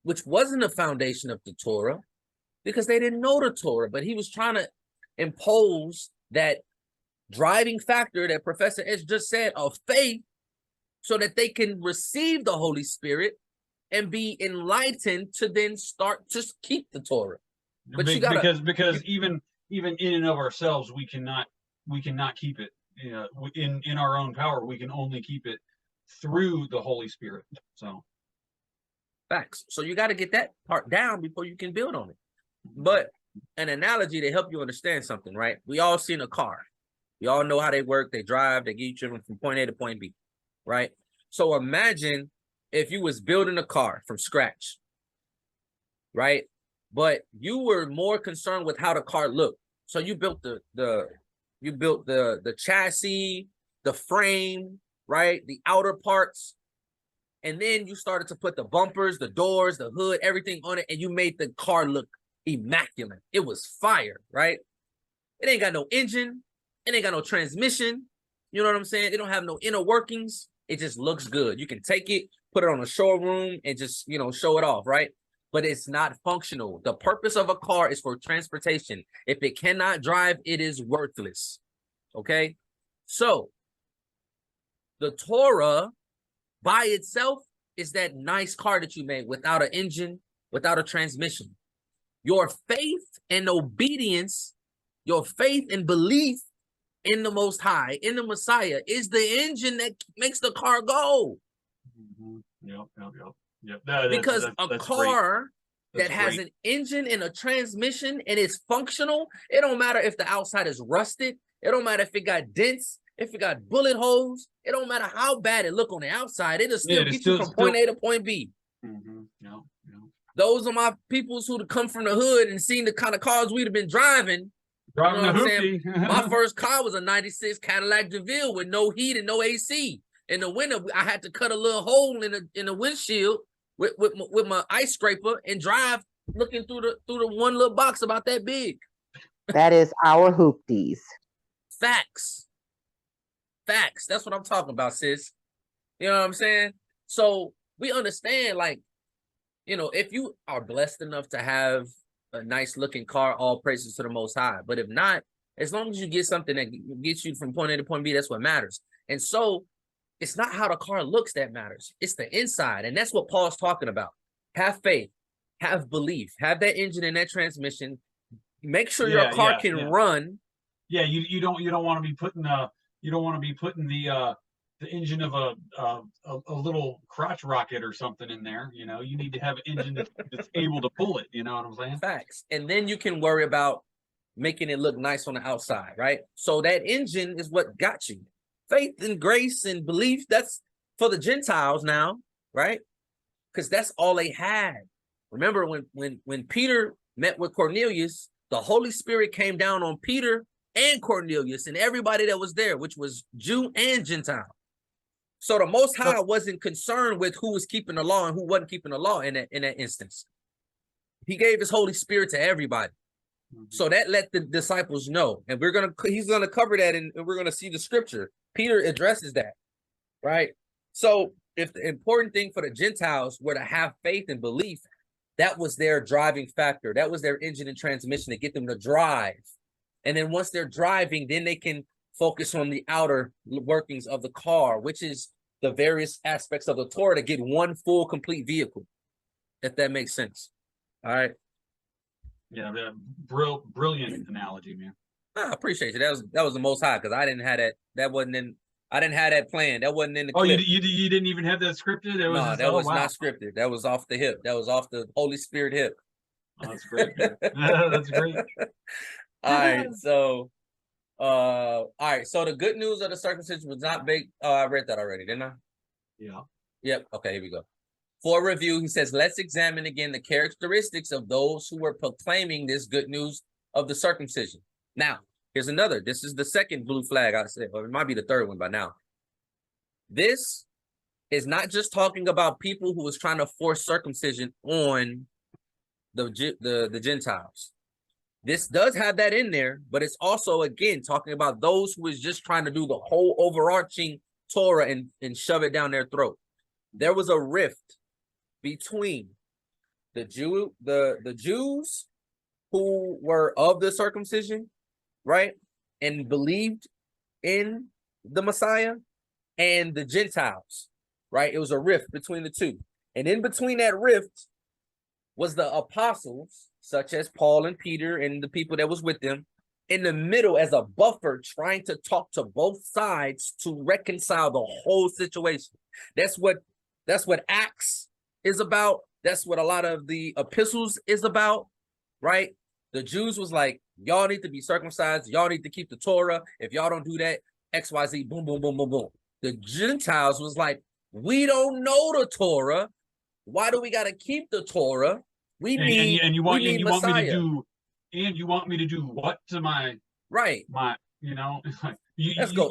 which wasn't the foundation of the Torah, because they didn't know the Torah. But he was trying to impose that driving factor that Professor S just said of faith, so that they can receive the Holy Spirit and be enlightened to then start to keep the Torah. But you gotta, because even in and of ourselves, we cannot keep it. In our own power, we can only keep it through the Holy Spirit. So facts. So you got to get that part down before you can build on it. But an analogy to help you understand something, right? We all seen a car. We all know how they work. They drive. They get you driven from point A to point B, right? So imagine if you was building a car from scratch, right? But you were more concerned with how the car looked. So you built the chassis, the frame, right? The outer parts. And then you started to put the bumpers, the doors, the hood, everything on it, and you made the car look immaculate. It was fire, right? It ain't got no engine. It ain't got no transmission. You know what I'm saying? It don't have no inner workings. It just looks good. You can take it, put it on a showroom, and just, you know, show it off, right? But it's not functional. The purpose of a car is for transportation. If it cannot drive, it is worthless. Okay? So, the Torah by itself is that nice car that you made without an engine, without a transmission. Your faith and obedience, your faith and belief in the Most High, in the Messiah, is the engine that makes the car go. Yep. Because a car that has an engine and a transmission and it's functional, it don't matter if the outside is rusted. It don't matter if it got dents, if it got bullet holes. It don't matter how bad it look on the outside. It'll still get you from point A to point B. Those are my peoples who'd come from the hood and seen the kind of cars we'd have been driving. You know what I'm saying? My first car was a 96 Cadillac DeVille with no heat and no AC. In the winter, I had to cut a little hole in the windshield with my ice scraper and drive looking through the one little box about that big. That is our hoopties. Facts. That's what I'm talking about, sis. You know what I'm saying? So we understand, like, you know, if you are blessed enough to have a nice looking car, all praises to the Most High. But if not, as long as you get something that gets you from point A to point B, that's what matters. And so it's not how the car looks that matters. It's the inside. And that's what Paul's talking about. Have faith, have belief, have that engine and that transmission. Make sure your car can run. Yeah, you don't want to be putting the engine of a little crotch rocket or something in there. You know, you need to have an engine that's able to pull it. You know what I'm saying? Facts. And then you can worry about making it look nice on the outside, right? So that engine is what got you. Faith and grace and belief, that's for the Gentiles now, right? Because that's all they had. Remember when Peter met with Cornelius, the Holy Spirit came down on Peter and Cornelius and everybody that was there, which was Jew and Gentile. So the Most High wasn't concerned with who was keeping the law and who wasn't keeping the law in that instance. He gave his Holy Spirit to everybody. So that let the disciples know. And he's gonna cover that, and we're gonna see the scripture. Peter addresses that, right? So if the important thing for the Gentiles were to have faith and belief, that was their driving factor. That was their engine and transmission to get them to drive. And then once they're driving, then they can focus on the outer workings of the car, which is the various aspects of the Torah to get one full, complete vehicle, if that makes sense. All right. Yeah, brilliant analogy, man. I appreciate you. That was the Most High, because I didn't have that. That wasn't in. I didn't have that plan. That wasn't in the clip. You didn't even have that scripted? No, that was not scripted. That was off the hip. That was off the Holy Spirit hip. Oh, that's great. That's great. All right, so so the good news of the circumcision was not baked. Oh, I read that already, didn't I? Yeah. Yep. Okay, here we go. For review, he says, let's examine again the characteristics of those who were proclaiming this good news of the circumcision. Now, here's another. This is the second blue flag I said, or it might be the third one by now. This is not just talking about people who was trying to force circumcision on the Gentiles. This does have that in there, but it's also, again, talking about those who is just trying to do the whole overarching Torah and shove it down their throat. There was a rift between the Jews who were of the circumcision, right, and believed in the Messiah, and the Gentiles, right? It was a rift between the two. And in between that rift was the apostles, such as Paul and Peter and the people that was with them, in the middle as a buffer, trying to talk to both sides to reconcile the whole situation. That's what Acts is about. That's what a lot of the epistles is about, right? The Jews was like, y'all need to be circumcised. Y'all need to keep the Torah. If y'all don't do that, XYZ, boom, boom, boom, boom, boom. The Gentiles was like, we don't know the Torah. Why do we got to keep the Torah? You want me to do what to my right? My, you know, Let's go.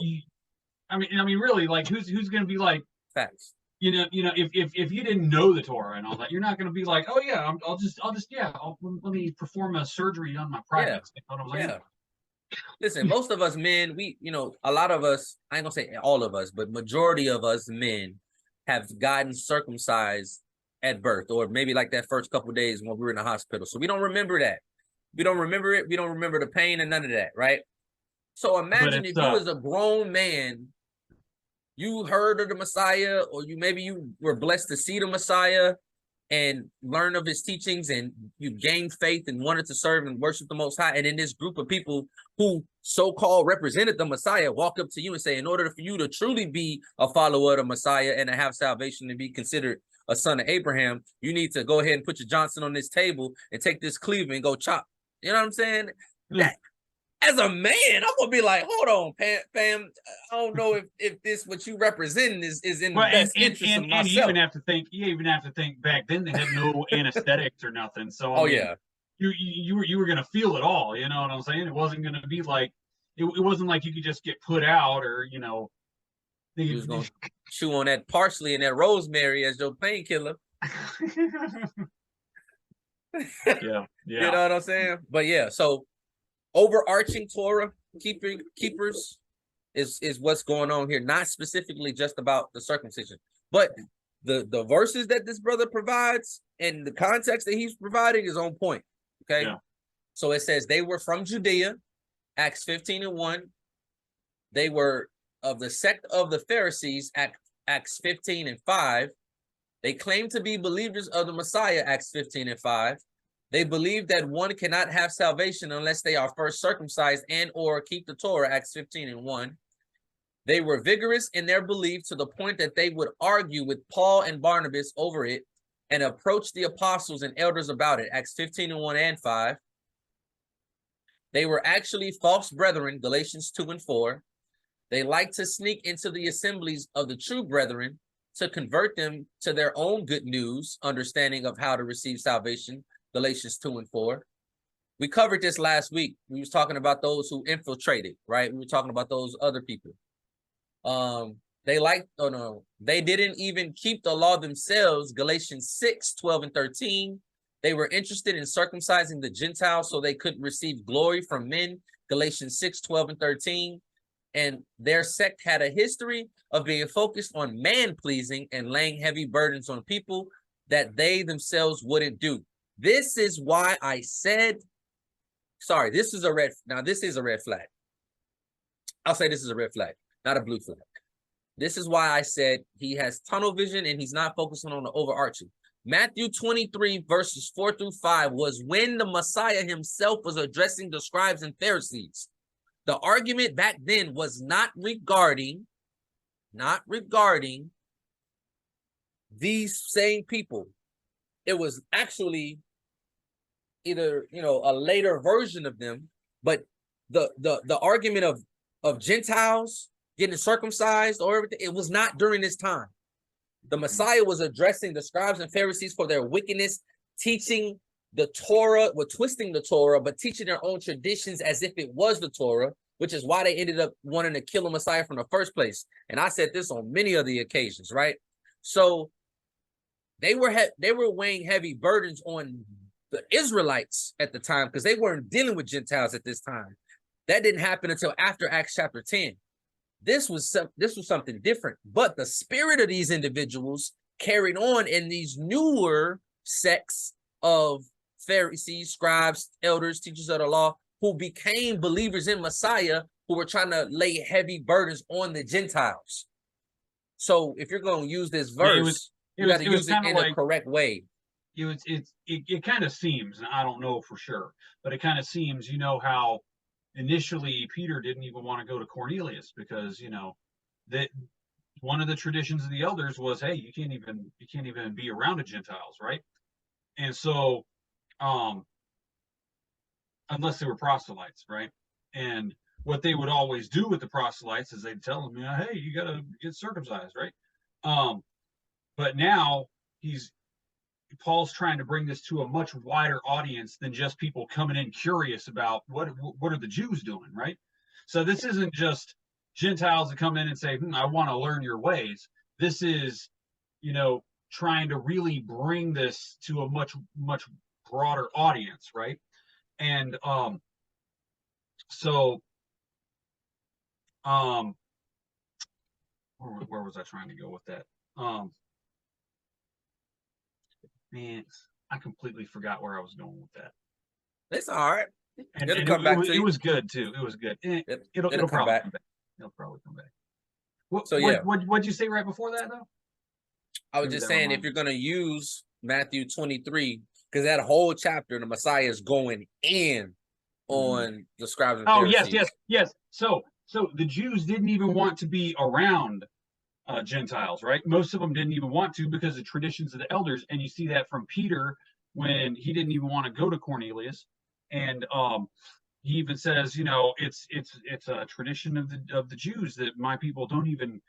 I mean, really, like, who's going to be like, Facts. if you didn't know the Torah and all that, you're not going to be like, oh yeah, let me perform a surgery on my privates. You know what I'm saying? Yeah. Listen, most of us men, a lot of us, I ain't gonna say all of us, but majority of us men have gotten circumcised at birth, or maybe like that first couple of days when we were in the hospital. So we don't remember that. We don't remember it. We don't remember the pain and none of that, right? So imagine if you was a grown man, you heard of the Messiah, or maybe you were blessed to see the Messiah and learn of his teachings, and you gained faith and wanted to serve and worship the Most High. And then this group of people who so-called represented the Messiah walk up to you and say, in order for you to truly be a follower of the Messiah and to have salvation and be considered a son of Abraham, you need to go ahead and put your Johnson on this table and take this cleaver and go chop. You know what I'm saying? That, as a man, I'm gonna be like, hold on, fam. I don't know if this what you representing is in the best interest of myself. And you even have to think back then they had no anesthetics or nothing. So I mean, you were gonna feel it all. You know what I'm saying? It wasn't gonna be like it wasn't like you could just get put out, or you was gonna chew on that parsley and that rosemary as your painkiller. Yeah. You know what I'm saying? But yeah, so overarching Torah keepers is what's going on here, not specifically just about the circumcision, but the verses that this brother provides and the context that he's providing is on point. Okay. Yeah. So it says they were from Judea, Acts 15:1. They were of the sect of the Pharisees, Acts 15:5. They claimed to be believers of the Messiah, Acts 15:5. They believe that one cannot have salvation unless they are first circumcised and or keep the Torah, Acts 15:1. They were vigorous in their belief to the point that they would argue with Paul and Barnabas over it and approach the apostles and elders about it, Acts 15:1 and 5. They were actually false brethren, Galatians 2:4. They like to sneak into the assemblies of the true brethren to convert them to their own good news, understanding of how to receive salvation, Galatians 2:4. We covered this last week. We was talking about those who infiltrated, right? We were talking about those other people. They didn't even keep the law themselves, Galatians 6:12-13. They were interested in circumcising the Gentiles so they could receive glory from men, Galatians 6:12-13. And their sect had a history of being focused on man-pleasing and laying heavy burdens on people that they themselves wouldn't do. This is why I said, sorry, this is a red flag. I'll say this is a red flag, not a blue flag. This is why I said he has tunnel vision and he's not focusing on the overarching. Matthew 23 verses 4-5 was when the Messiah himself was addressing the scribes and Pharisees. The argument back then was not regarding these same people. It was actually either, a later version of them, but the argument of Gentiles getting circumcised or everything, it was not during this time. The Messiah was addressing the scribes and Pharisees for their wickedness, teaching the Torah, twisting the Torah, but teaching their own traditions as if it was the Torah, which is why they ended up wanting to kill the Messiah from the first place. And I said this on many of the occasions, right? So they were weighing heavy burdens on the Israelites at the time because they weren't dealing with Gentiles at this time. That didn't happen until after Acts chapter 10. This was something different, but the spirit of these individuals carried on in these newer sects of Pharisees, scribes, elders, teachers of the law, who became believers in Messiah, who were trying to lay heavy burdens on the Gentiles. So if you're going to use this verse, you got to use it in a correct way. It kind of seems, and I don't know for sure, but it kind of seems, how initially Peter didn't even want to go to Cornelius because that one of the traditions of the elders was, hey, you can't even be around the Gentiles, right? And so unless they were proselytes, right? And what they would always do with the proselytes is they'd tell them, hey, you got to get circumcised, right? But now Paul's trying to bring this to a much wider audience than just people coming in curious about what are the Jews doing, right? So this isn't just Gentiles to come in and say, I want to learn your ways. This is, trying to really bring this to a much, much broader audience, right? And so where was I trying to go with that? Man, I completely forgot where I was going with that. It's all right. And, It'll come back to you. It was good too. It was good. It'll come probably back. come back. It'll probably come back. So, yeah. What'd you say right before that though? I was just saying, if you're going to use Matthew 23, because that whole chapter, the Messiah is going in on the scribes and Pharisees. Yes. So the Jews didn't even want to be around Gentiles, right? Most of them didn't even want to because of traditions of the elders, and you see that from Peter when he didn't even want to go to Cornelius, and he even says, it's a tradition of the Jews that my people don't even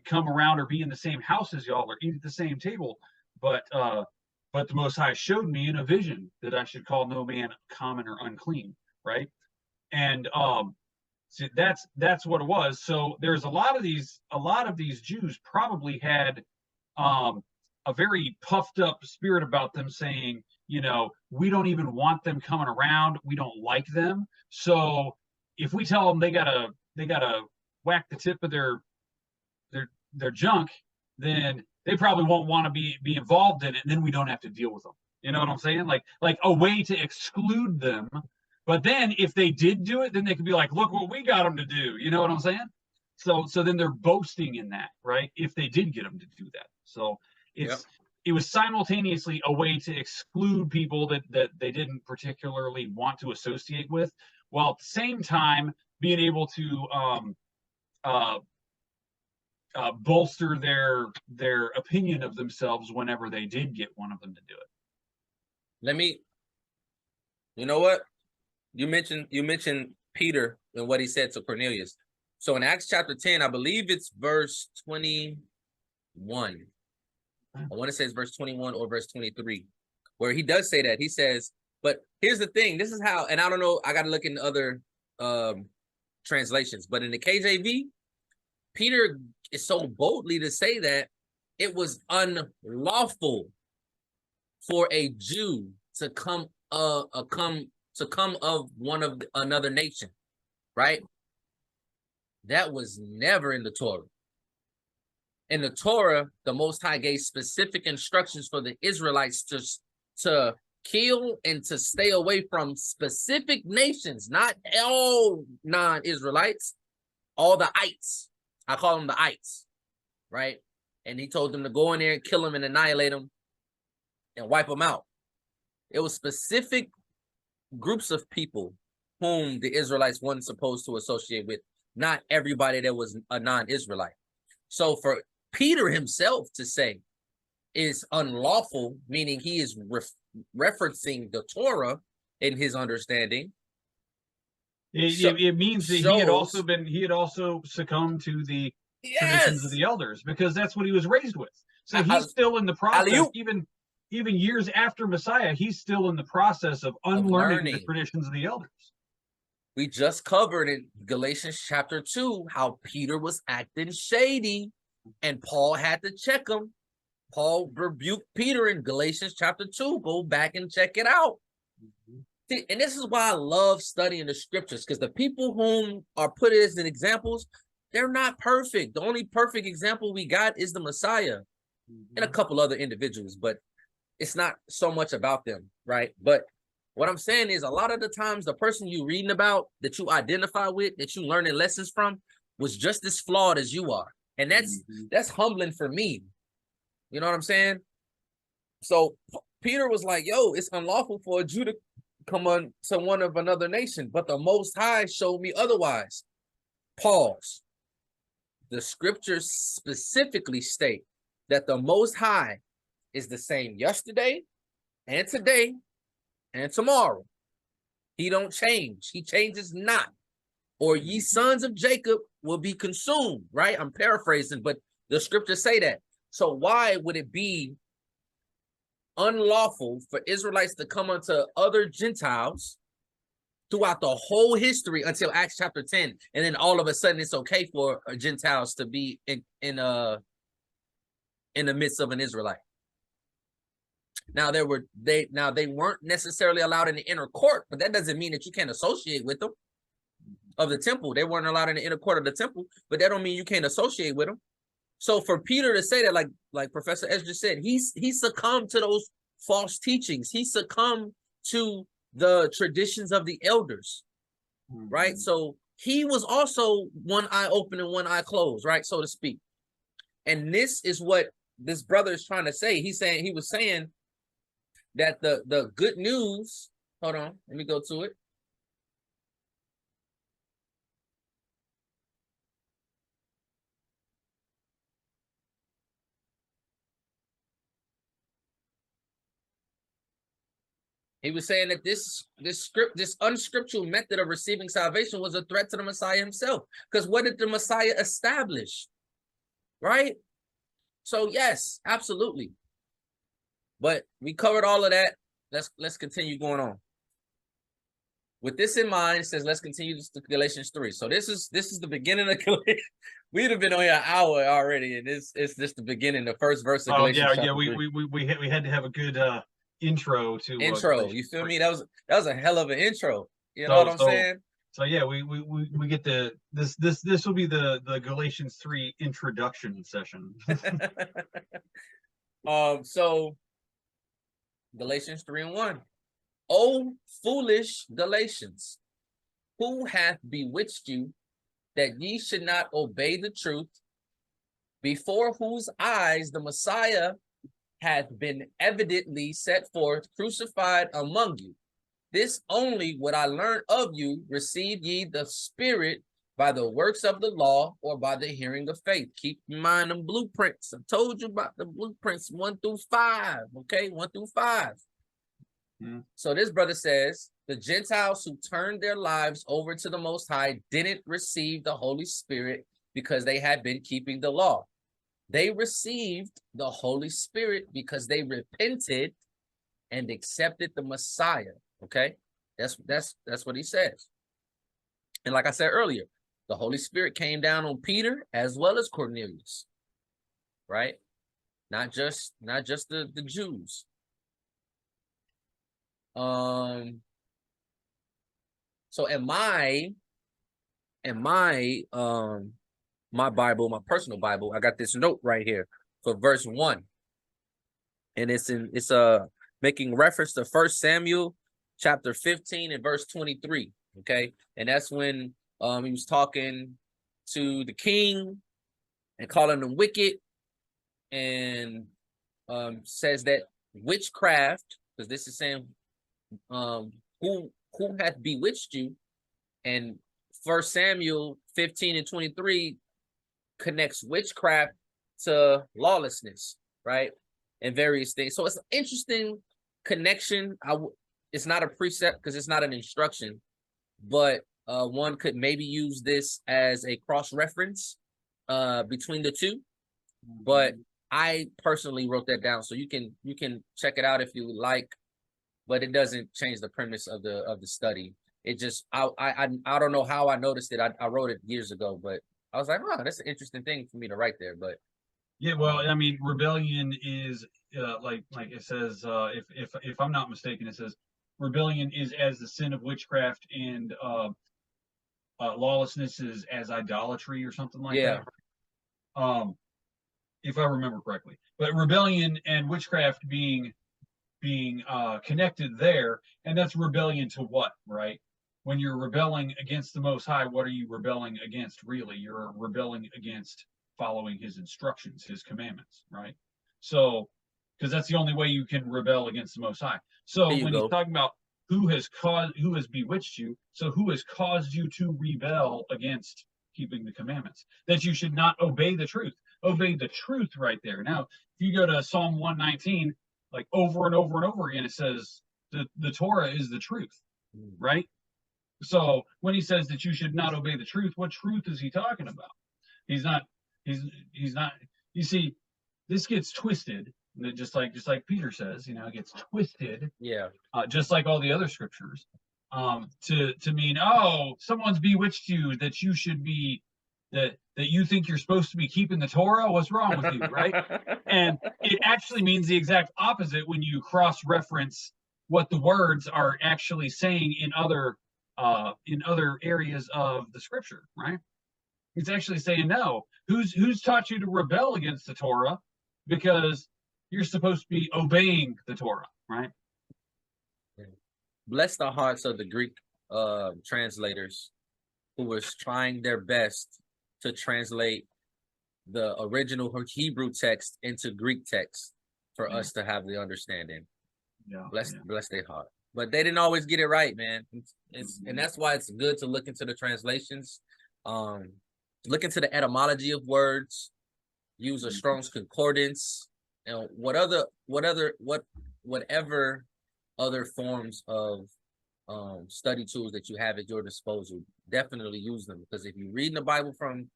come around or be in the same house as y'all or eat at the same table, but the Most High showed me in a vision that I should call no man common or unclean, right? And so that's what it was. So there's a lot of these Jews probably had a very puffed up spirit about them, saying, we don't even want them coming around. We don't like them. So if we tell them they gotta whack the tip of their junk, then they probably won't want to be involved in it, and then we don't have to deal with them. You know what I'm saying? Like a way to exclude them. But then if they did do it, then they could be like, look what we got them to do. You know what I'm saying? So then they're boasting in that, right? If they did get them to do that. So it was simultaneously a way to exclude people that they didn't particularly want to associate with, while at the same time being able to bolster their opinion of themselves whenever they did get one of them to do it. You know what? You mentioned Peter and what he said to Cornelius. So in Acts chapter 10, I believe it's verse 21. I want to say it's verse 21 or verse 23, where he does say that. He says, but here's the thing. This is how, and I don't know, I got to look in other translations, but in the KJV, Peter is so boldly to say that it was unlawful for a Jew to come of another nation, right? That was never in the Torah. In the Torah, the Most High gave specific instructions for the Israelites to kill and to stay away from specific nations, not all non-Israelites, all the ites. I call them the ites, right? And he told them to go in there and kill them and annihilate them and wipe them out. It was specific groups of people whom the Israelites weren't supposed to associate with, not everybody that was a non-Israelite. So for Peter himself to say is unlawful, meaning he is referencing the Torah in his understanding. It means that he had also succumbed to the traditions of the elders, because that's what he was raised with. So he's still in the process, even years after Messiah, he's still in the process of unlearning the traditions of the elders. We just covered in Galatians chapter 2 how Peter was acting shady and Paul had to check him. Paul rebuked Peter in Galatians chapter 2. Go back and check it out. See, and this is why I love studying the scriptures, because the people whom are put as an examples, they're not perfect. The only perfect example we got is the Messiah and a couple other individuals, but it's not so much about them, right? But what I'm saying is, a lot of the times the person you reading about, that you identify with, that you learning lessons from, was just as flawed as you are. And that's humbling for me. You know what I'm saying? So Peter was like, yo, it's unlawful for a Jew to come on to one of another nation, but the Most High showed me otherwise. Pause. The scriptures specifically state that the Most High is the same yesterday and today and tomorrow. He don't change. He changes not. Or ye sons of Jacob will be consumed, right? I'm paraphrasing, but the scriptures say that. So why would it be unlawful for Israelites to come unto other Gentiles throughout the whole history until Acts chapter 10, and then all of a sudden it's okay for Gentiles to be in the midst of an Israelite. Now they weren't necessarily allowed in the inner court, but that doesn't mean that you can't associate with them of the temple. They weren't allowed in the inner court of the temple, but that don't mean you can't associate with them. So for Peter to say that, like Professor Ezra said, he succumbed to those false teachings. He succumbed to the traditions of the elders, right? So he was also one eye open and one eye closed, right, so to speak. And this is what this brother is trying to say. He was saying that the good news. Hold on, let me go to it. He was saying that this unscriptural method of receiving salvation was a threat to the Messiah himself. Because what did the Messiah establish? Right? So yes, absolutely. But we covered all of that. Let's continue going on. With this in mind, it says let's continue to Galatians 3. So this is the beginning of Galatians. We'd have been on here an hour already, and it's just the beginning, the first verse of Galatians. Yeah. We had to have a good intro to you feel me? That was a hell of an intro. You know what I'm saying? So yeah, we get this will be the Galatians 3 introduction session. So Galatians 3:1. O foolish Galatians, who hath bewitched you that ye should not obey the truth, before whose eyes the Messiah hath been evidently set forth, crucified among you? This only would I learn of you, receive ye the Spirit by the works of the law or by the hearing of faith. Keep in mind them blueprints. I told you about the blueprints 1 through 5, okay? 1 through 5. So this brother says, the Gentiles who turned their lives over to the Most High didn't receive the Holy Spirit because they had been keeping the law. They received the Holy Spirit because they repented and accepted the Messiah. Okay, that's what he says. And like I said earlier, the Holy Spirit came down on Peter as well as Cornelius, right? Not just the Jews. So in my Bible, my personal Bible, I got this note right here for verse 1. And it's making reference to 1 Samuel chapter 15 and verse 23. Okay. And that's when he was talking to the king and calling him wicked, and says that witchcraft, because this is saying who hath bewitched you, and 1 Samuel 15 and 23 connects witchcraft to lawlessness, right? And various things. So it's an interesting connection. It's not a precept because it's not an instruction, but one could maybe use this as a cross-reference between the two. But I personally wrote that down, so you can check it out if you like, but it doesn't change the premise of the study. It just I don't know how I noticed it. I wrote it years ago, but I was like, oh, that's an interesting thing for me to write there. But yeah, well, I mean, rebellion is like it says, if I'm not mistaken, it says rebellion is as the sin of witchcraft, and lawlessness is as idolatry or something like that. If I remember correctly. But rebellion and witchcraft being connected there, and that's rebellion to what, right? When you're rebelling against the Most High, what are you rebelling against really? You're rebelling against following his instructions, his commandments, right? So, because that's the only way you can rebel against the Most High. So when he's talking about who has bewitched you, so who has caused you to rebel against keeping the commandments, that you should not obey the truth. Obey the truth right there. Now, if you go to Psalm 119, like over and over and over again, it says the Torah is the truth, right? So when he says that you should not obey the truth, what truth is he talking about? He's not, you see, this gets twisted, just like Peter says, it gets twisted. Yeah. Just like all the other scriptures. to mean, oh, someone's bewitched you, that you should be, that you think you're supposed to be keeping the Torah. What's wrong with you, right? And it actually means the exact opposite when you cross-reference what the words are actually saying in other areas of the scripture, right? It's actually saying, no, who's taught you to rebel against the Torah, because you're supposed to be obeying the Torah, right? Bless the hearts of the Greek translators who was trying their best to translate the original Hebrew text into Greek text for us to have the understanding. Yeah. Bless their heart. But they didn't always get it right, man. And that's why it's good to look into the translations. Look into the etymology of words, use a Strong's concordance, and whatever other forms of study tools that you have at your disposal. Definitely use them, because if you're reading the Bible from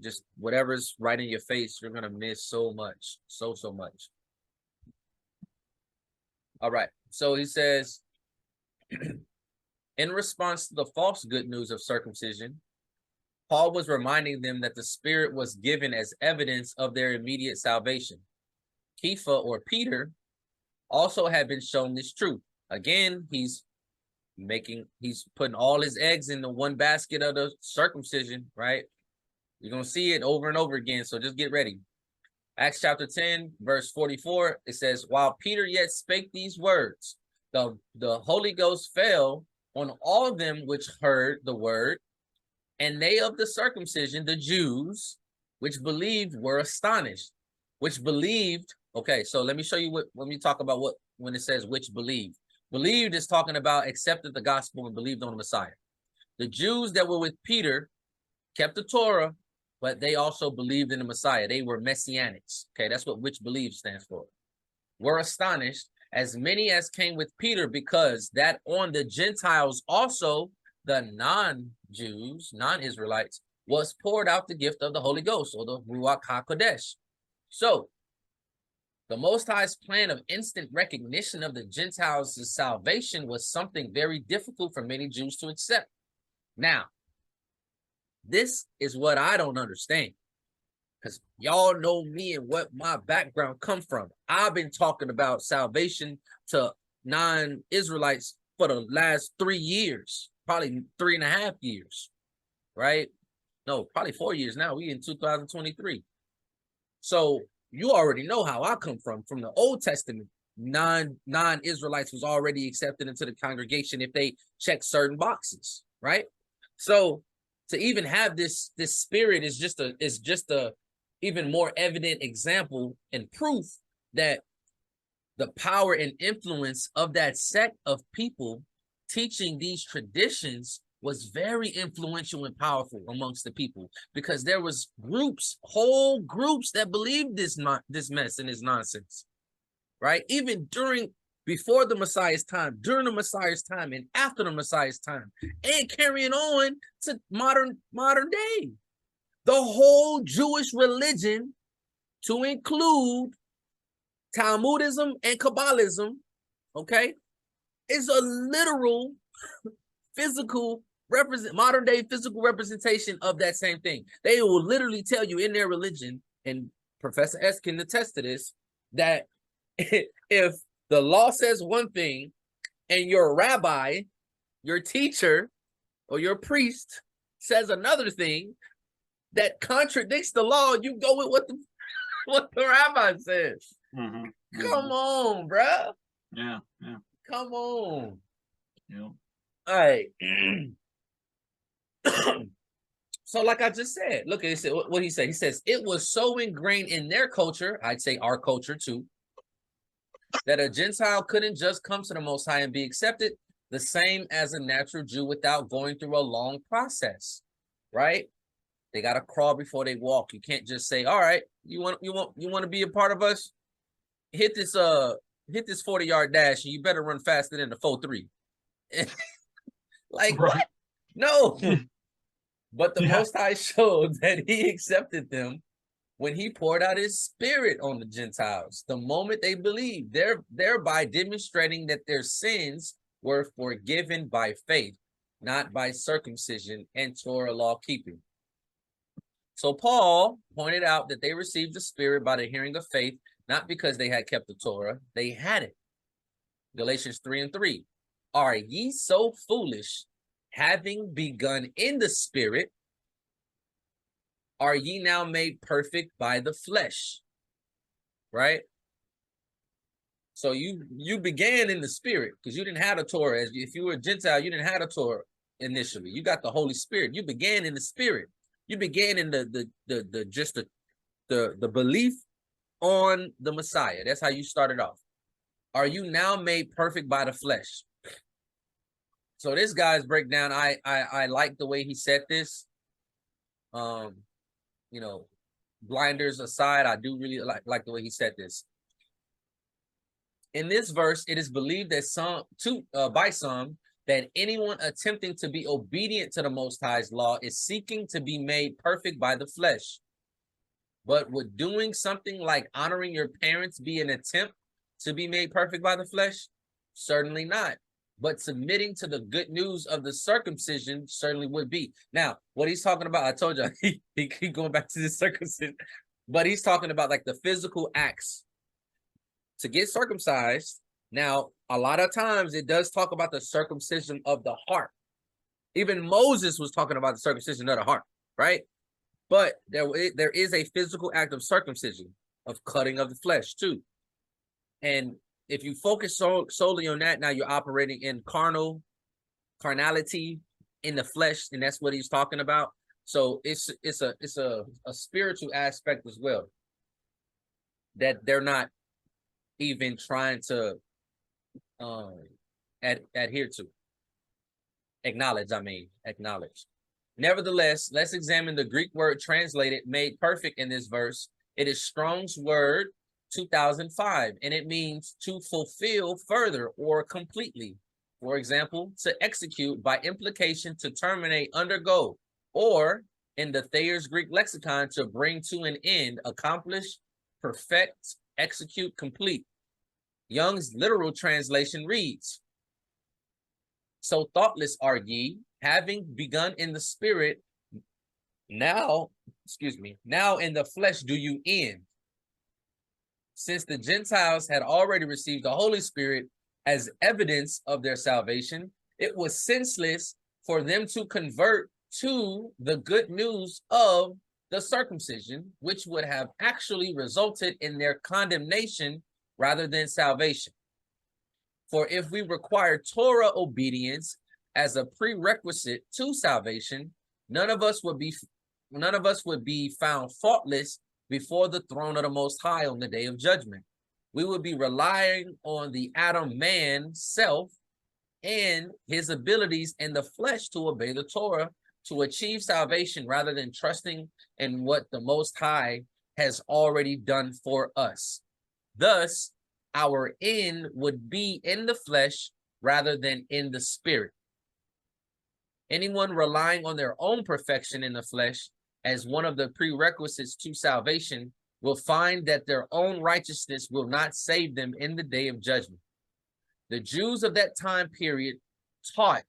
just whatever's right in your face, you're gonna miss so much, so much. All right, so he says, in response to the false good news of circumcision, Paul was reminding them that the Spirit was given as evidence of their immediate salvation. Kepha, or Peter, also had been shown this truth. Again, he's putting all his eggs in the one basket of the circumcision, right? You're going to see it over and over again, so just get ready. Acts chapter 10, verse 44, it says, while Peter yet spake these words, the Holy Ghost fell on all them which heard the word, and they of the circumcision, the Jews, which believed, were astonished. Which believed, okay, so let me show you when we talk about when it says which believed. Believed is talking about accepted the gospel and believed on the Messiah. The Jews that were with Peter kept the Torah, but they also believed in the Messiah. They were messianics. Okay, that's what which believed stands for. Were astonished, as many as came with Peter, because that on the Gentiles also, the non-Jews, non-Israelites, was poured out the gift of the Holy Ghost, or the Ruach HaKodesh. So, the Most High's plan of instant recognition of the Gentiles' salvation was something very difficult for many Jews to accept. Now, this is what I don't understand, because y'all know me and what my background come from. I've been talking about salvation to non-Israelites for the last 3 years, probably 3.5 years, right? No, probably 4 years now. We in 2023. So you already know how I come from the Old Testament. Non-Israelites was already accepted into the congregation if they check certain boxes, right? So to even have this spirit is just a even more evident example and proof that the power and influence of that sect of people teaching these traditions was very influential and powerful amongst the people, because there was whole groups that believed this mess and this nonsense, right? Even before the Messiah's time, during the Messiah's time, and after the Messiah's time, and carrying on to modern day. The whole Jewish religion, to include Talmudism and Kabbalism, okay, is a literal modern day physical representation of that same thing. They will literally tell you in their religion, and Professor S can attest to this, that if the law says one thing and your rabbi, your teacher, or your priest says another thing that contradicts the law, you go with what the rabbi says. Mm-hmm. Come on, bruh. Yeah. Come on. Yeah. All right. So like I just said, look at what he said. He says, it was so ingrained in their culture, I'd say our culture too, that a Gentile couldn't just come to the Most High and be accepted the same as a natural Jew without going through a long process, right? They got to crawl before they walk. You can't just say, all right, you want to be a part of us? Hit this 40-yard dash, and you better run faster than the 4.3. Like, right. what? No. But the Most High showed that he accepted them when he poured out his spirit on the Gentiles the moment they believed, thereby demonstrating that their sins were forgiven by faith, not by circumcision and Torah law keeping. So Paul pointed out that they received the Spirit by the hearing of faith, not because they had kept the Torah, they had it. Galatians 3:3. Are ye so foolish, having begun in the Spirit, are ye now made perfect by the flesh? Right? So you began in the Spirit because you didn't have the Torah. If you were a Gentile, you didn't have the Torah initially. You got the Holy Spirit. You began in the Spirit. You began in the belief on the Messiah. That's how you started off. Are you now made perfect by the flesh? So this guy's breakdown, I like the way he said this. You know, blinders aside, I do really like the way he said this. In this verse, it is believed that by some that anyone attempting to be obedient to the Most High's law is seeking to be made perfect by the flesh. But would doing something like honoring your parents be an attempt to be made perfect by the flesh? Certainly not. But submitting to the good news of the circumcision certainly would be. Now, what he's talking about, I told you, he keep going back to the circumcision, but he's talking about like the physical acts to get circumcised. Now, a lot of times it does talk about the circumcision of the heart. Even Moses was talking about the circumcision of the heart, right? But there is a physical act of circumcision, of cutting of the flesh too. And if you focus solely on that, now you're operating in carnality in the flesh, and that's what he's talking about. So it's a spiritual aspect as well that they're not even trying to adhere to. Acknowledge. Nevertheless, let's examine the Greek word translated made perfect in this verse. It is Strong's word 2005, and it means to fulfill further or completely. For example, to execute, by implication, to terminate, undergo, or in the Thayer's Greek lexicon, to bring to an end, accomplish, perfect, execute, complete. Young's literal translation reads, so thoughtless are ye, having begun in the Spirit, now in the flesh do you end. Since the Gentiles had already received the Holy Spirit as evidence of their salvation, it was senseless for them to convert to the good news of the circumcision, which would have actually resulted in their condemnation rather than salvation. For if we require Torah obedience as a prerequisite to salvation, none of us would be found faultless before the throne of the Most High on the day of judgment. We would be relying on the Adam man self and his abilities in the flesh to obey the Torah to achieve salvation rather than trusting in what the Most High has already done for us. Thus, our end would be in the flesh rather than in the Spirit. Anyone relying on their own perfection in the flesh as one of the prerequisites to salvation will find that their own righteousness will not save them in the day of judgment. The Jews of that time period taught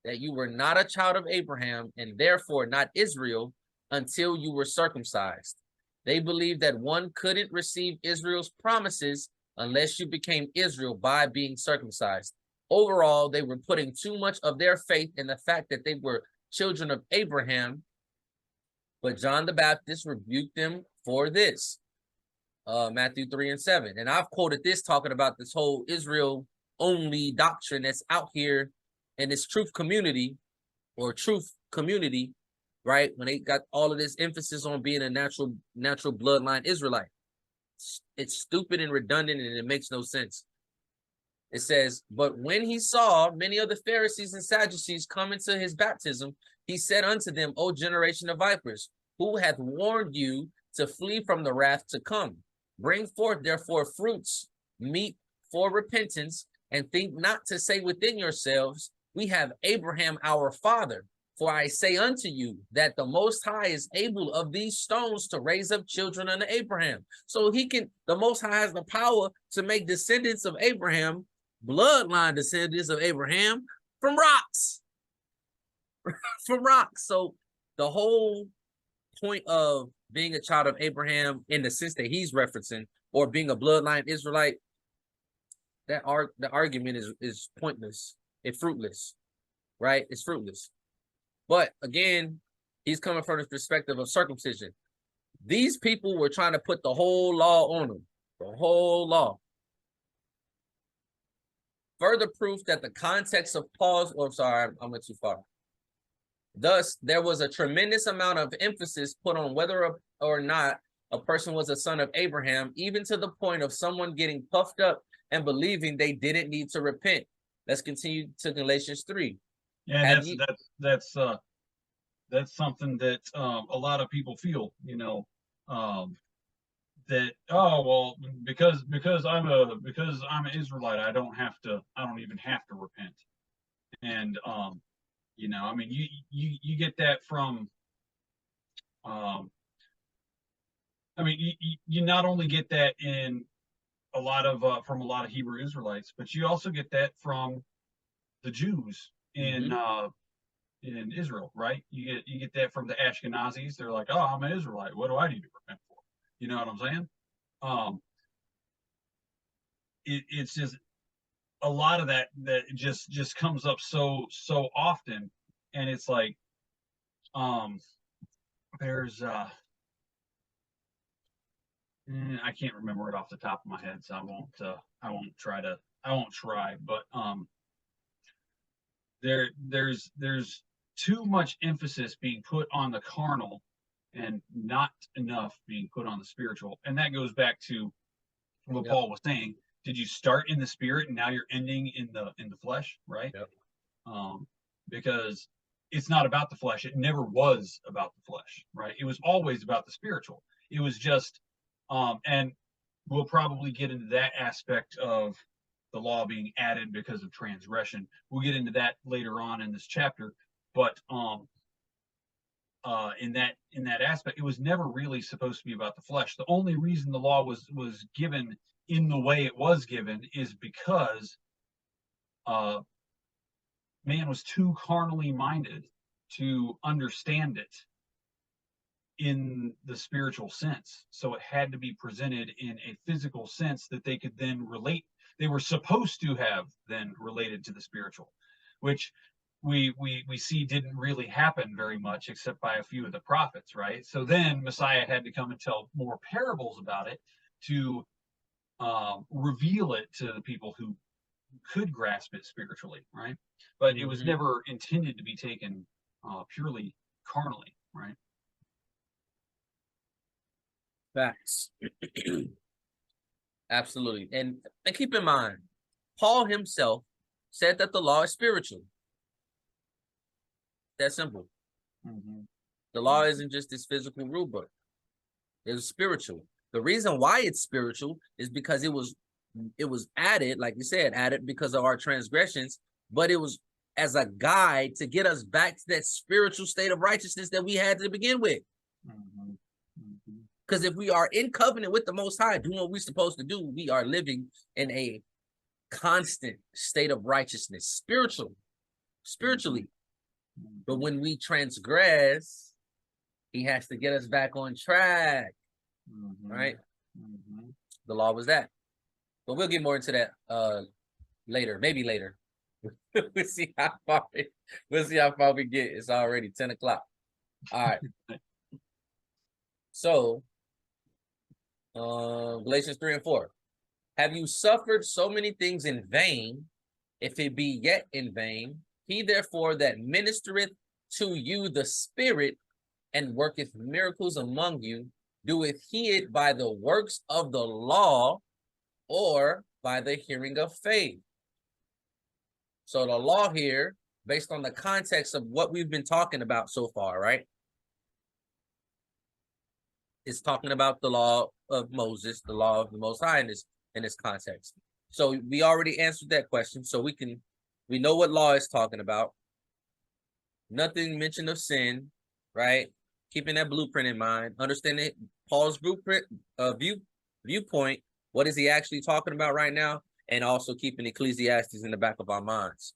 that you were not a child of Abraham and therefore not Israel until you were circumcised. They believed that one couldn't receive Israel's promises unless you became Israel by being circumcised. Overall, they were putting too much of their faith in the fact that they were children of Abraham, but John the Baptist rebuked them for this. Matthew 3:7. And I've quoted this talking about this whole Israel-only doctrine that's out here in this truth community, right? When they got all of this emphasis on being a natural bloodline Israelite. It's stupid and redundant, and it makes no sense. It says, but when he saw many of the Pharisees and Sadducees come into his baptism, he said unto them, O generation of vipers, who hath warned you to flee from the wrath to come? Bring forth therefore fruits, meet for repentance, and think not to say within yourselves, we have Abraham our father. For I say unto you that the Most High is able of these stones to raise up children unto Abraham. So the Most High has the power to make descendants of Abraham bloodline descendants of Abraham from rocks. From rocks. So the whole point of being a child of Abraham in the sense that he's referencing, or being a bloodline Israelite, the argument is pointless. It's fruitless, right? It's fruitless. But again, he's coming from the perspective of circumcision. These people were trying to put the whole law on them, the whole law. Further proof that the context of Paul's, I went too far. Thus, there was a tremendous amount of emphasis put on whether or not a person was a son of Abraham, even to the point of someone getting puffed up and believing they didn't need to repent. Let's continue to Galatians 3. Yeah, that's something that a lot of people feel, that, oh well, because I'm an Israelite, I don't even have to repent. And I mean, you get that from I mean, you not only get that in a lot of from a lot of Hebrew Israelites, but you also get that from the Jews in Israel, right? You get that from the Ashkenazis. They're like, oh, I'm an Israelite. What do I need to repent for? You know what I'm saying? It's just a lot of that just comes up so often, and it's like, there's I can't remember it off the top of my head, so I won't try, but there's too much emphasis being put on the carnal and not enough being put on the spiritual. And that goes back to what Paul was saying. Did you start in the spirit and now you're ending in the flesh, right? Yep. Because it's not about the flesh. It never was about the flesh, right? It was always about the spiritual. It was just and we'll probably get into that aspect of the law being added because of transgression. We'll get into that later on in this chapter, but in that aspect, it was never really supposed to be about the flesh. The only reason the law was given in the way it was given is because man was too carnally minded to understand it in the spiritual sense. So it had to be presented in a physical sense that they could then relate. They were supposed to have then related to the spiritual, which we see didn't really happen very much except by a few of the prophets, right? So then Messiah had to come and tell more parables about it to reveal it to the people who could grasp it spiritually, right? But it was never intended to be taken purely carnally, right? Facts. Absolutely. And keep in mind, Paul himself said that the law is spiritual. That simple. The law isn't just this physical rule book. It's spiritual. The reason why it's spiritual is because it was added, like you said, added because of our transgressions, but it was as a guide to get us back to that spiritual state of righteousness that we had to begin with. Because if we are in covenant with the Most High, doing what we're supposed to do, we are living in a constant state of righteousness, spiritually. But when we transgress, he has to get us back on track, right? The law was that. But we'll get more into that later, maybe later. We'll see how far we get. It's already 10 o'clock. All right. So, Galatians 3 and 4. Have you suffered so many things in vain, if it be yet in vain? He therefore that ministereth to you the Spirit and worketh miracles among you, doeth he it by the works of the law or by the hearing of faith? So the law here, based on the context of what we've been talking about so far, right? It's talking about the law of Moses, the law of the Most High in this context. So we already answered that question. So we know what law is talking about. Nothing mentioned of sin, right? Keeping that blueprint in mind, understanding Paul's blueprint viewpoint. What is he actually talking about right now? and also keeping Ecclesiastes in the back of our minds.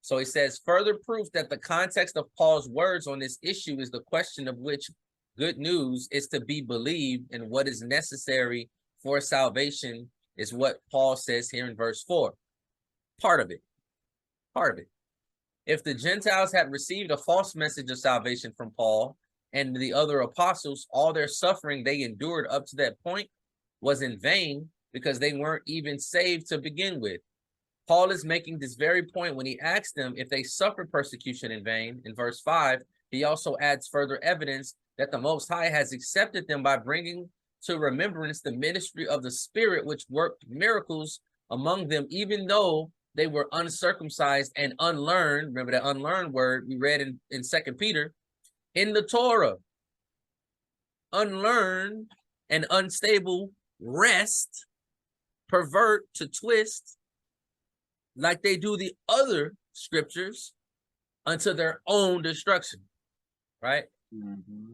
So he says, further proof that the context of Paul's words on this issue is the question of which good news is to be believed and what is necessary for salvation is what Paul says here in verse 4. Part of it. If the Gentiles had received a false message of salvation from Paul and the other apostles, all their suffering they endured up to that point was in vain because they weren't even saved to begin with. Paul is making this very point when he asks them if they suffered persecution in vain. In verse 5, he also adds further evidence that the Most High has accepted them by bringing to remembrance the ministry of the Spirit, which worked miracles among them, even though they were uncircumcised and unlearned. Remember that unlearned word we read in 2 Peter, in the Torah. Unlearned and unstable, wrest, pervert, to twist, like they do the other scriptures, unto their own destruction, right? Mm-hmm.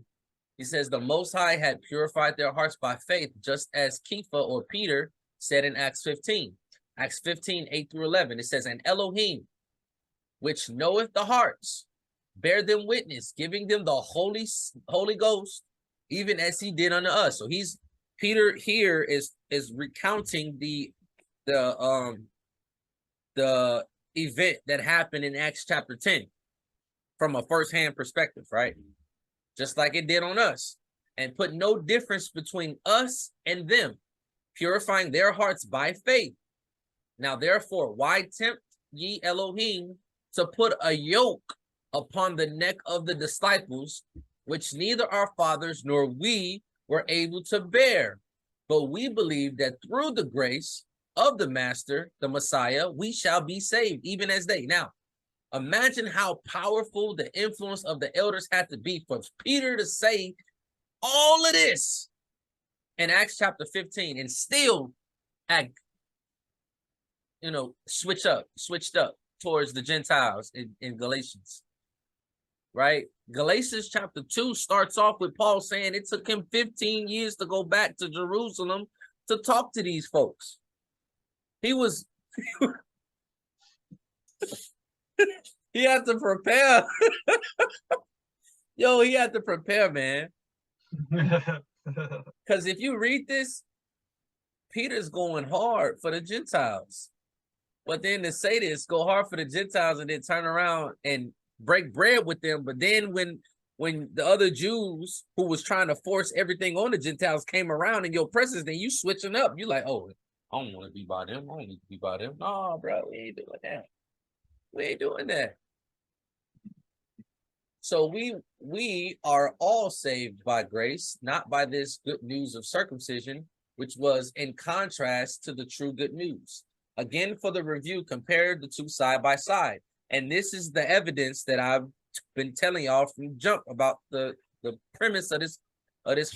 He says the Most High had purified their hearts by faith, just as Kepha or Peter said in Acts 15. Acts 15, 8 through 11, it says, and Elohim, which knoweth the hearts, bear them witness, giving them the Holy Ghost, even as he did unto us. So Peter here is recounting the event that happened in Acts chapter 10 from a first-hand perspective, right? Just like it did on us, and put no difference between us and them, purifying their hearts by faith. Now, therefore, why tempt ye Elohim to put a yoke upon the neck of the disciples, which neither our fathers nor we were able to bear? But we believe that through the grace of the Master, the Messiah, we shall be saved, even as they. Now, imagine how powerful the influence of the elders had to be for Peter to say all of this in Acts chapter 15 and still act, switched up towards the Gentiles in Galatians, right? Galatians chapter 2 starts off with Paul saying it took him 15 years to go back to Jerusalem to talk to these folks. He had to prepare. He had to prepare, man. Because if you read this, Peter's going hard for the Gentiles. But then to say this, go hard for the Gentiles and then turn around and break bread with them. But then when the other Jews who was trying to force everything on the Gentiles came around in your presence, then you switching up. You like, oh, I don't want to be by them. I don't need to be by them. No, bro, we ain't doing that. We ain't doing that. So we are all saved by grace, not by this good news of circumcision, which was in contrast to the true good news. Again, for the review, compare the two side by side. And this is the evidence that I've been telling y'all from jump about the premise of this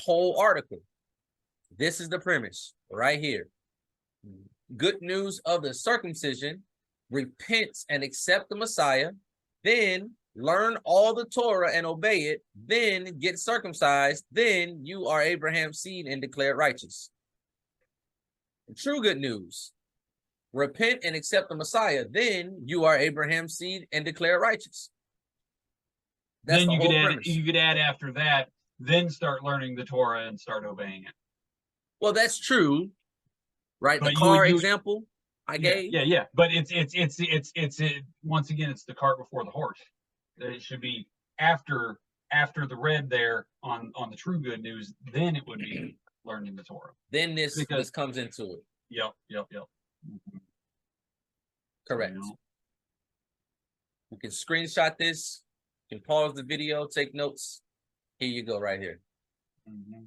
whole article. This is the premise right here. Good news of the circumcision, repent and accept the Messiah, then learn all the Torah and obey it, then get circumcised, then you are Abraham's seed and declared righteous. The true good news, repent and accept the Messiah, then you are Abraham's seed and declared righteous. That's then you could add after that, then start learning the Torah and start obeying it. Well, that's true, right? But the car example I gave. Yeah. But it's once again, it's the cart before the horse. It should be after the red there on the true good news. Then it would be learning the Torah. Then this comes into it. Yep. Mm-hmm. Correct. You can screenshot this. You can pause the video, take notes. Here you go, right here. Mm-hmm.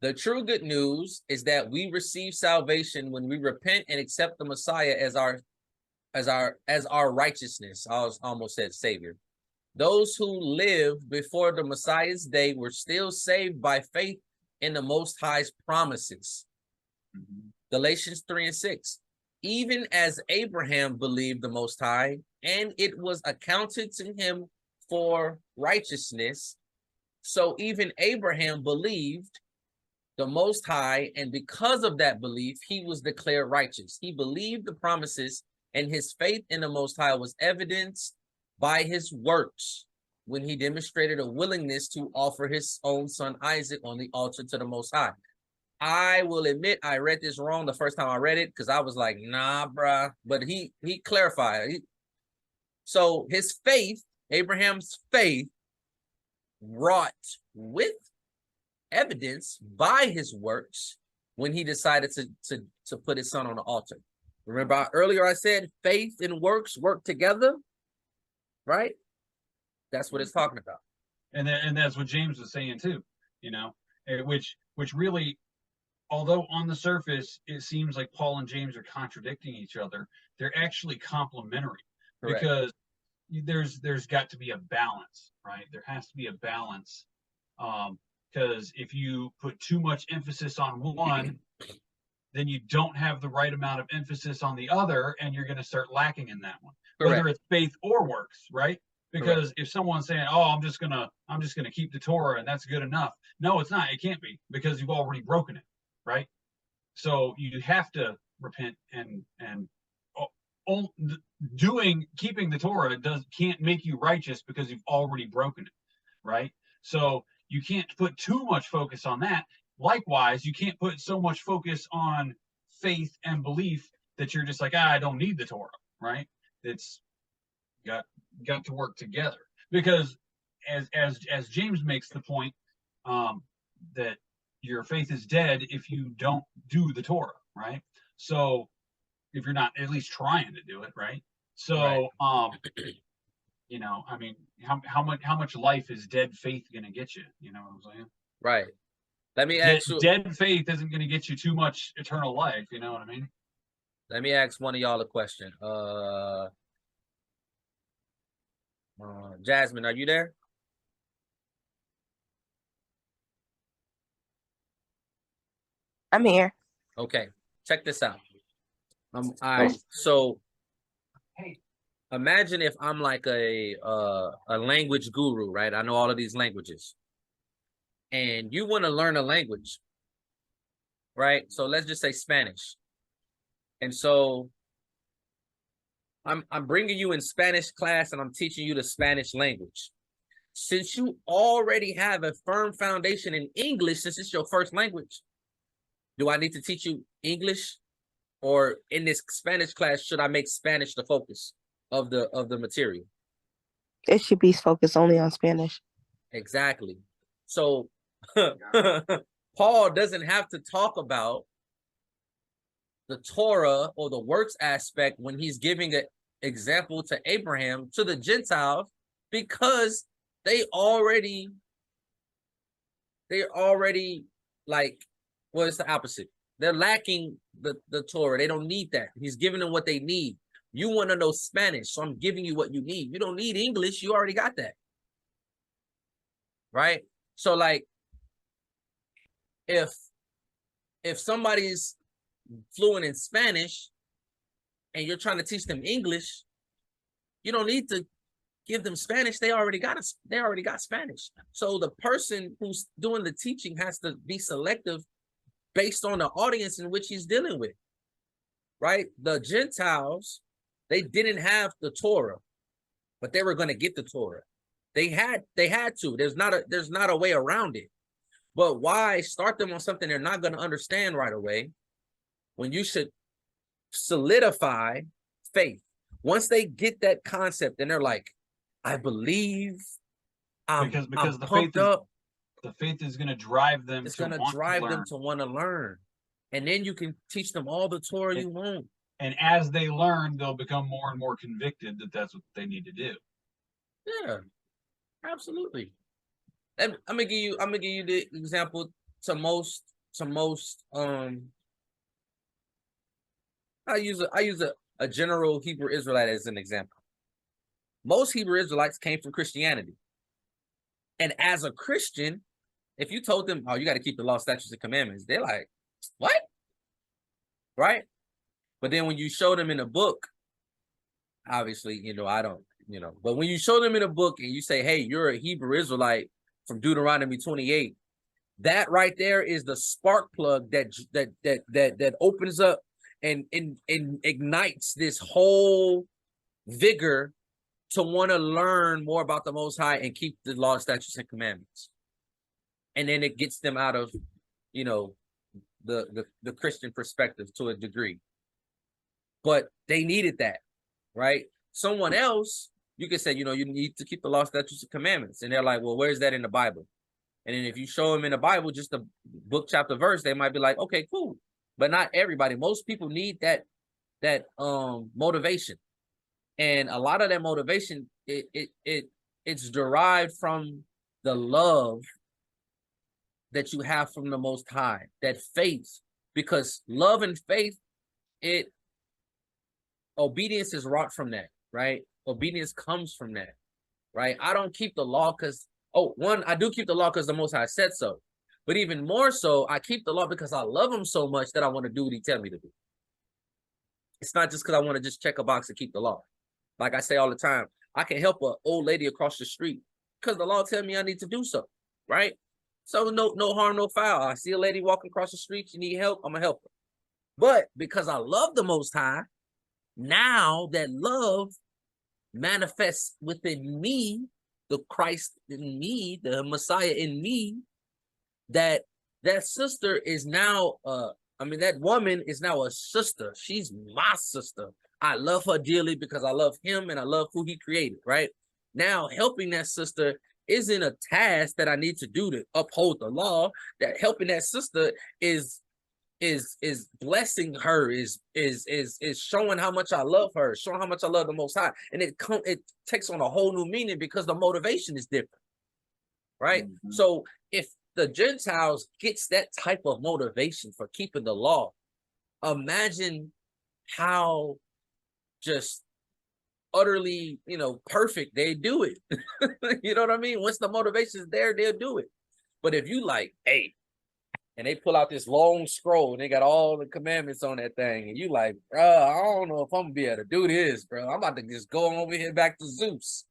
The true good news is that we receive salvation when we repent and accept the Messiah as our righteousness. I almost said Savior. Those who lived before the Messiah's day were still saved by faith in the Most High's promises. Mm-hmm. Galatians 3 and 6. Even as Abraham believed the Most High, and it was accounted to him for righteousness, so even Abraham believed the Most High, and because of that belief, he was declared righteous. He believed the promises, and his faith in the Most High was evidenced by his works when he demonstrated a willingness to offer his own son Isaac on the altar to the Most High. I will admit I read this wrong the first time I read it because I was like, nah, bruh. But he clarified. So his faith, Abraham's faith, wrought with evidence by his works when he decided to put his son on the altar. Remember earlier I said faith and works work together, right? That's what it's talking about. And that's what James was saying too, you know, which really, although on the surface it seems like Paul and James are contradicting each other, they're actually complementary. Correct. Because there's got to be a balance, right? There has to be a balance. Because if you put too much emphasis on one, then you don't have the right amount of emphasis on the other, and you're going to start lacking in that one. Correct. Whether it's faith or works, right? Because correct. If someone's saying, "Oh, I'm just gonna keep the Torah and that's good enough," no, it's not. It can't be, because you've already broken it, right? So you have to repent, and keeping the Torah can't make you righteous because you've already broken it, right? So you can't put too much focus on that. Likewise, you can't put so much focus on faith and belief that you're just like, I don't need the Torah, right? It's got to work together, because as James makes the point, that your faith is dead if you don't do the Torah, right? So if you're not at least trying to do it, right? So right. You know, I mean, how much life is dead faith going to get you? You know what I'm saying? Right. Let me ask you. Dead faith isn't going to get you too much eternal life. You know what I mean? Let me ask one of y'all a question. Jasmine, are you there? I'm here. Okay, check this out. All right. So, imagine if I'm like a language guru, right? I know all of these languages, and you want to learn a language, right? So let's just say Spanish, and so I'm bringing you in Spanish class, and I'm teaching you the Spanish language. Since you already have a firm foundation in English, since it's your first language, do I need to teach you English? Or in this Spanish class, should I make Spanish the focus of the material? It should be focused only on Spanish. Exactly. So Paul doesn't have to talk about the Torah or the works aspect when he's giving an example to Abraham, to the Gentiles, because they're already like, well, it's the opposite. They're lacking the Torah. They don't need that. He's giving them what they need. You want to know Spanish, so I'm giving you what you need. You don't need English. You already got that. Right? So, like, if somebody's fluent in Spanish and you're trying to teach them English, you don't need to give them Spanish. They already got Spanish. So the person who's doing the teaching has to be selective based on the audience in which he's dealing with, right? The Gentiles, they didn't have the Torah, but they were going to get the Torah. They had to. There's not a way around it. But why start them on something they're not going to understand right away when you should solidify faith? Once they get that concept and they're like, I believe, because the faith is going to drive them. It's going to drive them to want to learn, and then you can teach them all the Torah you want. And as they learn, they'll become more and more convicted that that's what they need to do. Yeah, absolutely. And I'm gonna give you the example to most. I use a general Hebrew Israelite as an example. Most Hebrew Israelites came from Christianity, and as a Christian, if you told them, "Oh, you got to keep the law, statutes, and commandments," they're like, "What?" Right? But then when you show them in a book, obviously, I don't, but when you show them in a book and you say, "Hey, you're a Hebrew Israelite from Deuteronomy 28, That right there is the spark plug that opens up and ignites this whole vigor to want to learn more about the Most High and keep the law, statutes, and commandments. And then it gets them out of, you know, the Christian perspective to a degree. But they needed that, right? Someone else, you could say, you know, you need to keep the law, statutes, and commandments. And they're like, well, where's that in the Bible? And then if you show them in the Bible, just a book, chapter, verse, they might be like, okay, cool. But not everybody. Most people need that motivation. And a lot of that motivation, it's derived from the love that you have from the Most High, that faith, because love and faith, obedience is wrought from that, right? Obedience comes from that, right? I don't keep the law because, I do keep the law because the Most High said so. But even more so, I keep the law because I love him so much that I want to do what he tells me to do. It's not just because I want to just check a box and keep the law. Like I say all the time, I can help an old lady across the street because the law tells me I need to do so, right? So no harm, no foul. I see a lady walking across the street, she need help, I'm gonna help her. But because I love the Most High, now that love manifests within me, the Christ in me, the Messiah in me, that sister is now, that woman is now a sister. She's my sister. I love her dearly because I love him and I love who he created, right? Now, helping that sister isn't a task that I need to do to uphold the law. That helping that sister is blessing her, is showing how much I love her, showing how much I love the Most High. And it takes on a whole new meaning because the motivation is different, right? Mm-hmm. So if the Gentiles gets that type of motivation for keeping the law, imagine how just utterly, perfect they do it. You know what I mean? Once the motivation is there, they'll do it. But if you like, hey, and they pull out this long scroll and they got all the commandments on that thing, and you like, bro, I don't know if I'm gonna be able to do this, bro. I'm about to just go over here back to Zeus.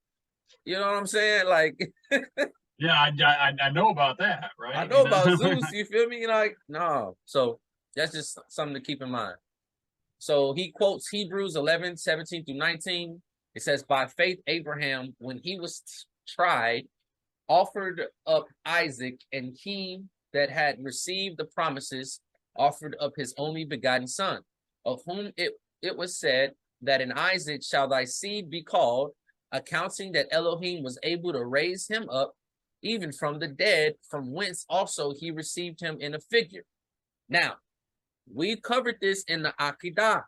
You know what I'm saying? Like, yeah, I know about that, right? I know about Zeus. You feel me? Like, no. So that's just something to keep in mind. So he quotes Hebrews 11:17-19. It says, by faith, Abraham, when he was tried, offered up Isaac, and he that had received the promises offered up his only begotten son, of whom it was said that in Isaac shall thy seed be called, accounting that Elohim was able to raise him up even from the dead, from whence also he received him in a figure. Now, we covered this in the Akedah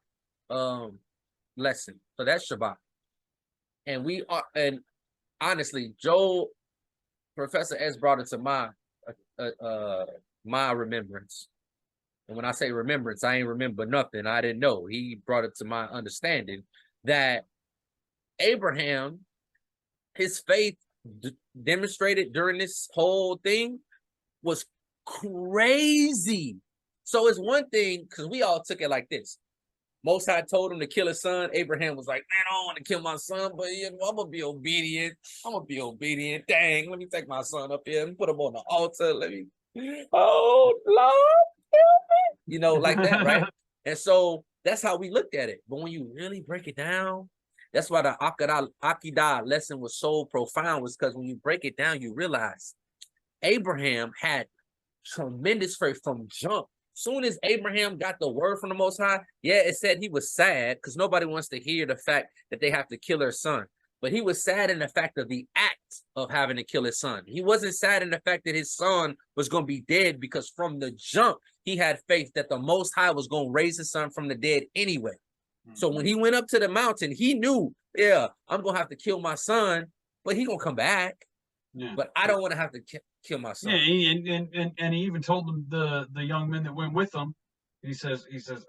lesson, so that's Shabbat. And honestly, Professor S brought it to my remembrance. And when I say remembrance, I ain't remember nothing. I didn't know. He brought it to my understanding that Abraham, his faith demonstrated during this whole thing was crazy. So it's one thing, because we all took it like this. Most High told him to kill his son. Abraham was like, man, I don't want to kill my son, but I'm going to be obedient. I'm going to be obedient. Dang, let me take my son up here and put him on the altar. Oh, Lord, help me. Like that, right? And so that's how we looked at it. But when you really break it down, that's why the Akedah lesson was so profound, was because when you break it down, you realize Abraham had tremendous faith from jump. Soon as Abraham got the word from the Most High, it said he was sad because nobody wants to hear the fact that they have to kill their son. But he was sad in the fact of the act of having to kill his son. He wasn't sad in the fact that his son was going to be dead, because from the jump, he had faith that the Most High was going to raise his son from the dead anyway. Mm-hmm. So when he went up to the mountain, he knew, I'm going to have to kill my son, but he's going to come back. Yeah. But I don't want to have to kill my son. Yeah, and he even told them, the young men that went with him, he says,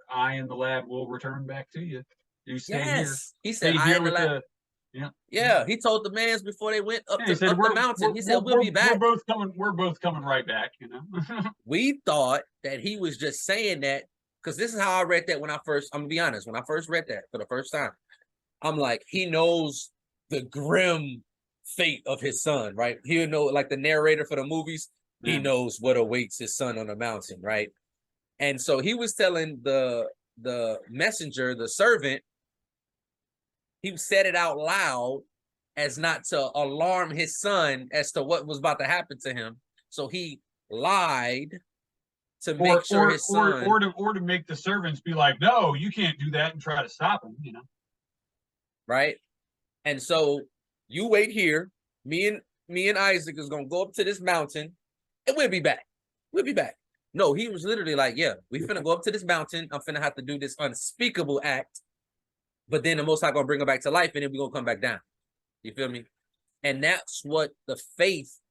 I and the lad will return back to you. You stay here. He said, I and the lad. Yeah. He told the mans before they went up the mountain. He said, we'll be back. We're both coming right back, We thought that he was just saying that, because this is how I read that I'm gonna be honest, when I first read that for the first time, I'm like, he knows the grim fate of his son, right? He'll know, like the narrator for the movies, he knows what awaits his son on the mountain, right? And so he was telling the messenger, the servant, he said it out loud as not to alarm his son as to what was about to happen to him. So he lied to make sure his son, or to make the servants be like, no, you can't do that, and try to stop him, right? And so you wait here. Me and Isaac is gonna go up to this mountain, and we'll be back. We'll be back. No, he was literally like, yeah, we finna go up to this mountain. I'm finna have to do this unspeakable act, but then the Most High gonna bring him back to life, and then we're gonna come back down. You feel me? And that's what the faith,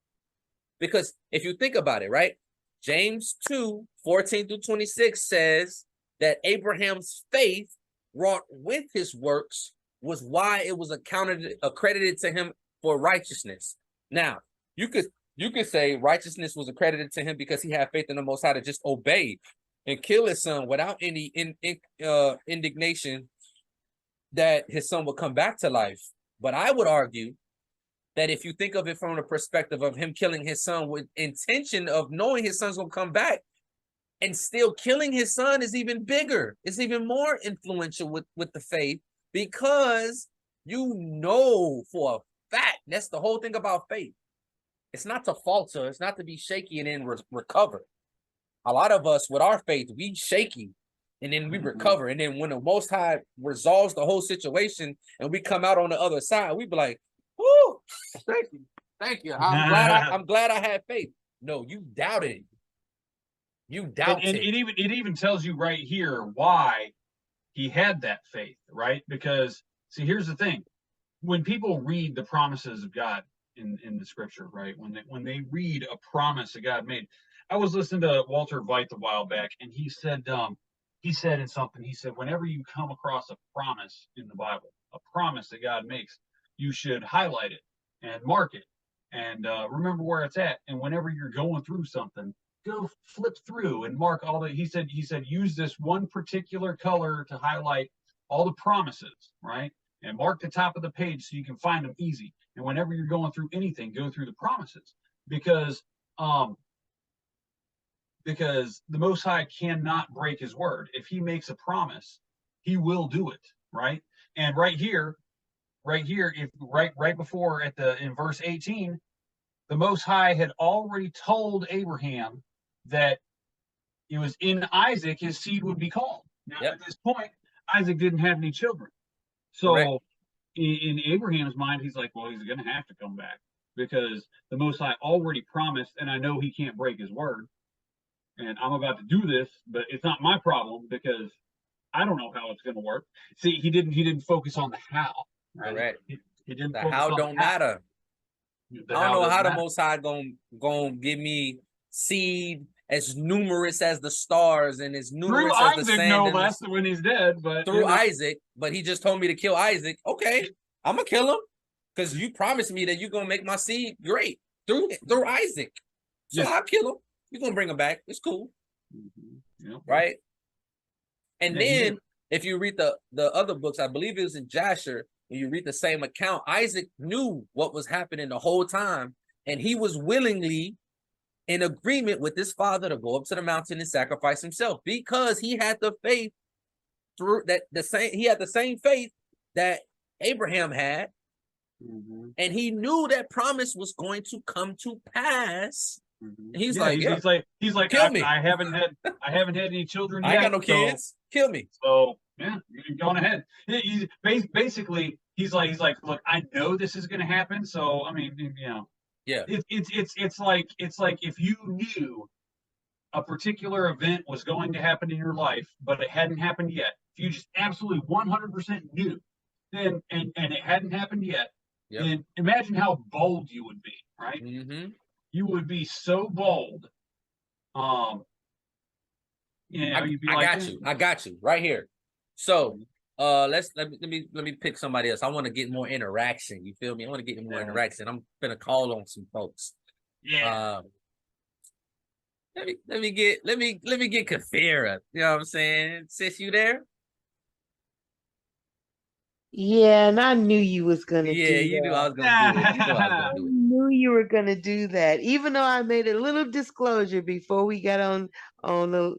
because if you think about it, right? James 2:14-26 says that Abraham's faith wrought with his works was why it was accredited to him for righteousness. Now, you could say righteousness was accredited to him because he had faith in the Most High to just obey and kill his son without any indignation that his son would come back to life. But I would argue that if you think of it from the perspective of him killing his son with intention of knowing his son's gonna come back and still killing his son is even bigger. It's even more influential with the faith, because you know for a fact, that's the whole thing about faith. It's not to falter, it's not to be shaky and then recover. A lot of us with our faith, we shaky and then we recover. And then when the Most High resolves the whole situation and we come out on the other side, we be like, whoo, thank you. I'm glad I had faith. No, you doubted. You doubted. And it even tells you right here why he had that faith, right? Because see, here's the thing: when people read the promises of God in the Scripture, right? When they read a promise that God made, I was listening to Walter Veit a while back, and he said in something, he said, whenever you come across a promise in the Bible, a promise that God makes, you should highlight it and mark it and remember where it's at. And whenever you're going through something, go flip through and mark all the, he said, use this one particular color to highlight all the promises, right? And mark the top of the page so you can find them easy. And whenever you're going through anything, go through the promises, because the Most High cannot break his word. If he makes a promise, he will do it, right? And right here, if right before in verse 18, the Most High had already told Abraham that it was in Isaac his seed would be called. Now, at this point, Isaac didn't have any children. So in Abraham's mind, he's like, well, he's going to have to come back because the Most High already promised, and I know he can't break his word. And I'm about to do this, but it's not my problem because I don't know how it's going to work. See, he didn't focus on the how. Right. Correct. He didn't. The how don't matter. I don't know how the Most High gonna give me seed as numerous as the stars and as numerous through as Isaac, the sand. no less when he's dead, but through Isaac. But he just told me to kill Isaac. Okay, I'm gonna kill him because you promised me that you're gonna make my seed great through Isaac. So I'll kill him. You're gonna bring him back. It's cool, right? And then if you read the other books, I believe it was in Jasher. When you read the same account, Isaac knew what was happening the whole time, and he was willingly in agreement with his father to go up to the mountain and sacrifice himself because he had the faith through that. He had the same faith that Abraham had, and he knew that promise was going to come to pass. He's like, kill me. I haven't had any children yet. I ain't got no kids. Kill me. So yeah, you're going ahead. Basically, he's like, look, I know this is going to happen. So I mean, it's like if you knew a particular event was going to happen in your life, but it hadn't happened yet. If you just absolutely 100% knew, then and it hadn't happened yet, then imagine how bold you would be, right? You would be so bold. You'd be I got you right here. So let me pick somebody else. I want to get more interaction. You feel me? I want to get more interaction. I'm gonna call on some folks. Let me get Kafira. You know what I'm saying? Sis, you there? Yeah, and I knew you was gonna do you that. knew I was gonna do it. You knew I was gonna do it. knew you were gonna do that, even though I made a little disclosure before we got on the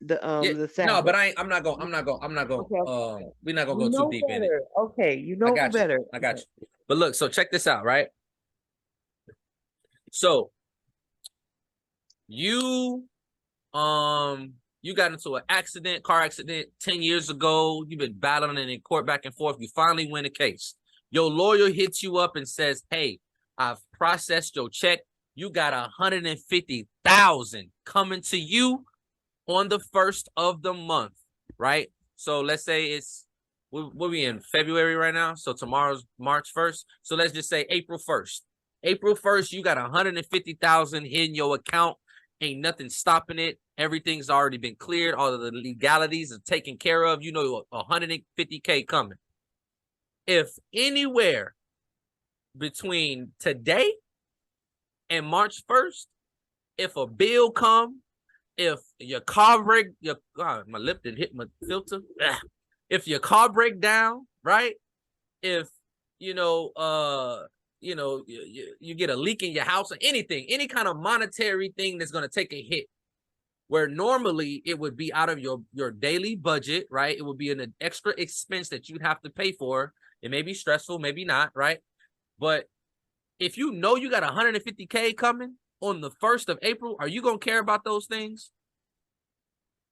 No, Sabbath. but I'm not going. Okay. We're not gonna You go too know deep in it. better. Okay, you I know got you. better. I got you. But look, so check this out, right? So you got into an car accident 10 years ago. You've been battling it in court back and forth. You finally win a case. Your lawyer hits you up and says, hey, I've processed your check. You got 150,000 coming to you on the 1st of the month, right? So let's say what we in February right now. So tomorrow's March 1st. So let's just say April 1st. April 1st, you got 150,000 in your account. Ain't nothing stopping it. Everything's already been cleared. All of the legalities are taken care of. You know, 150K coming. If anywhere between today and March 1st, if a bill come, if your car break, my lip didn't hit my filter. If your car break down, right? If you get a leak in your house or anything, any kind of monetary thing that's going to take a hit, where normally it would be out of your daily budget, right? It would be an extra expense that you'd have to pay for. It may be stressful, maybe not, right? But if you know you got 150K coming on the 1st of April, are you going to care about those things?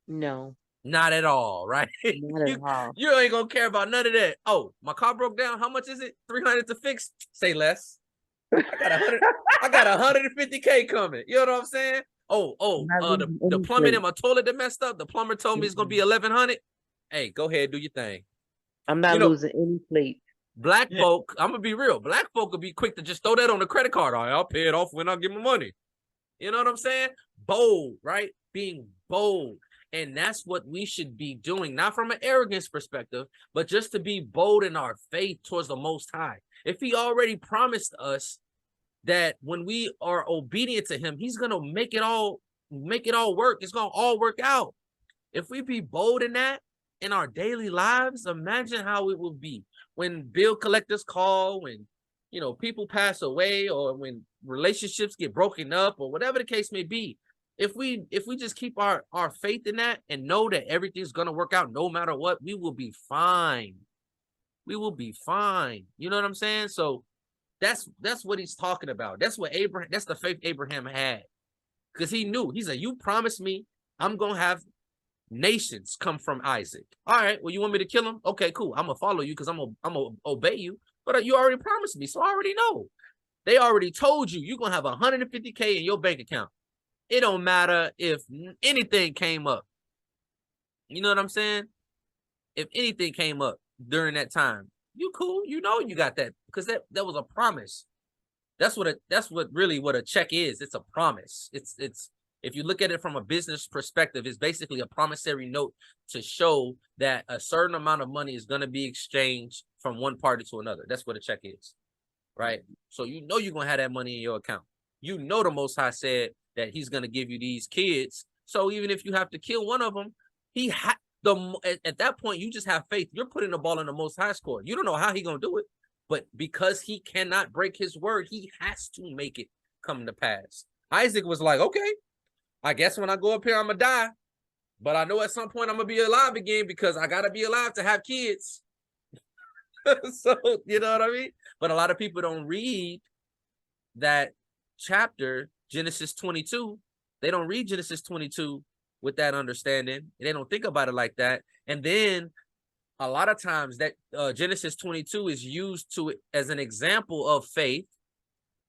No, Not at all, right? not at all. You ain't going to care about none of that. Oh, my car broke down. How much is it? 300 to fix? Say less. I got 150K coming. You know what I'm saying? The plumbing in my toilet that messed up. The plumber told me it's gonna be 1,100. Hey, go ahead, do your thing. I'm not losing any sleep. Black folk, I'm gonna be real. Black folk will be quick to just throw that on the credit card. I'll pay it off when I get my money. You know what I'm saying? Bold, right? Being bold. And that's what we should be doing, not from an arrogance perspective, but just to be bold in our faith towards the Most High. If he already promised us that when we are obedient to him, he's gonna make it all work. It's gonna all work out. If we be bold in that in our daily lives, imagine how it will be when bill collectors call, when people pass away, or when relationships get broken up, or whatever the case may be. If we just keep our faith in that and know that everything's gonna work out no matter what, we will be fine. We will be fine. You know what I'm saying? So that's what he's talking about. That's the faith Abraham had. Because he knew. He said, you promised me I'm gonna have nations come from Isaac. All right, well, you want me to kill him? Okay, cool. I'm gonna follow you because I'm gonna obey you. But you already promised me, so I already know. They already told you you're gonna have 150K in your bank account. It don't matter if anything came up. You know what I'm saying? If anything came up during that time, you cool. You know you got that because that was a promise. That's what a check is. It's a promise. It's if you look at it from a business perspective, it's basically a promissory note to show that a certain amount of money is going to be exchanged from one party to another. That's what a check is, right? So you know you're going to have that money in your account. You know the Most High said that he's going to give you these kids. So even if you have to kill one of them, at that point, you just have faith. You're putting the ball in the Most High's court. You don't know how he's going to do it, but because he cannot break his word, he has to make it come to pass. Isaac was like, okay, I guess when I go up here, I'm going to die, but I know at some point I'm going to be alive again because I got to be alive to have kids. So, you know what I mean? But a lot of people don't read that chapter, Genesis 22. They don't read Genesis 22 with that understanding. They don't think about it like that. And then a lot of times that Genesis 22 is used as an example of faith.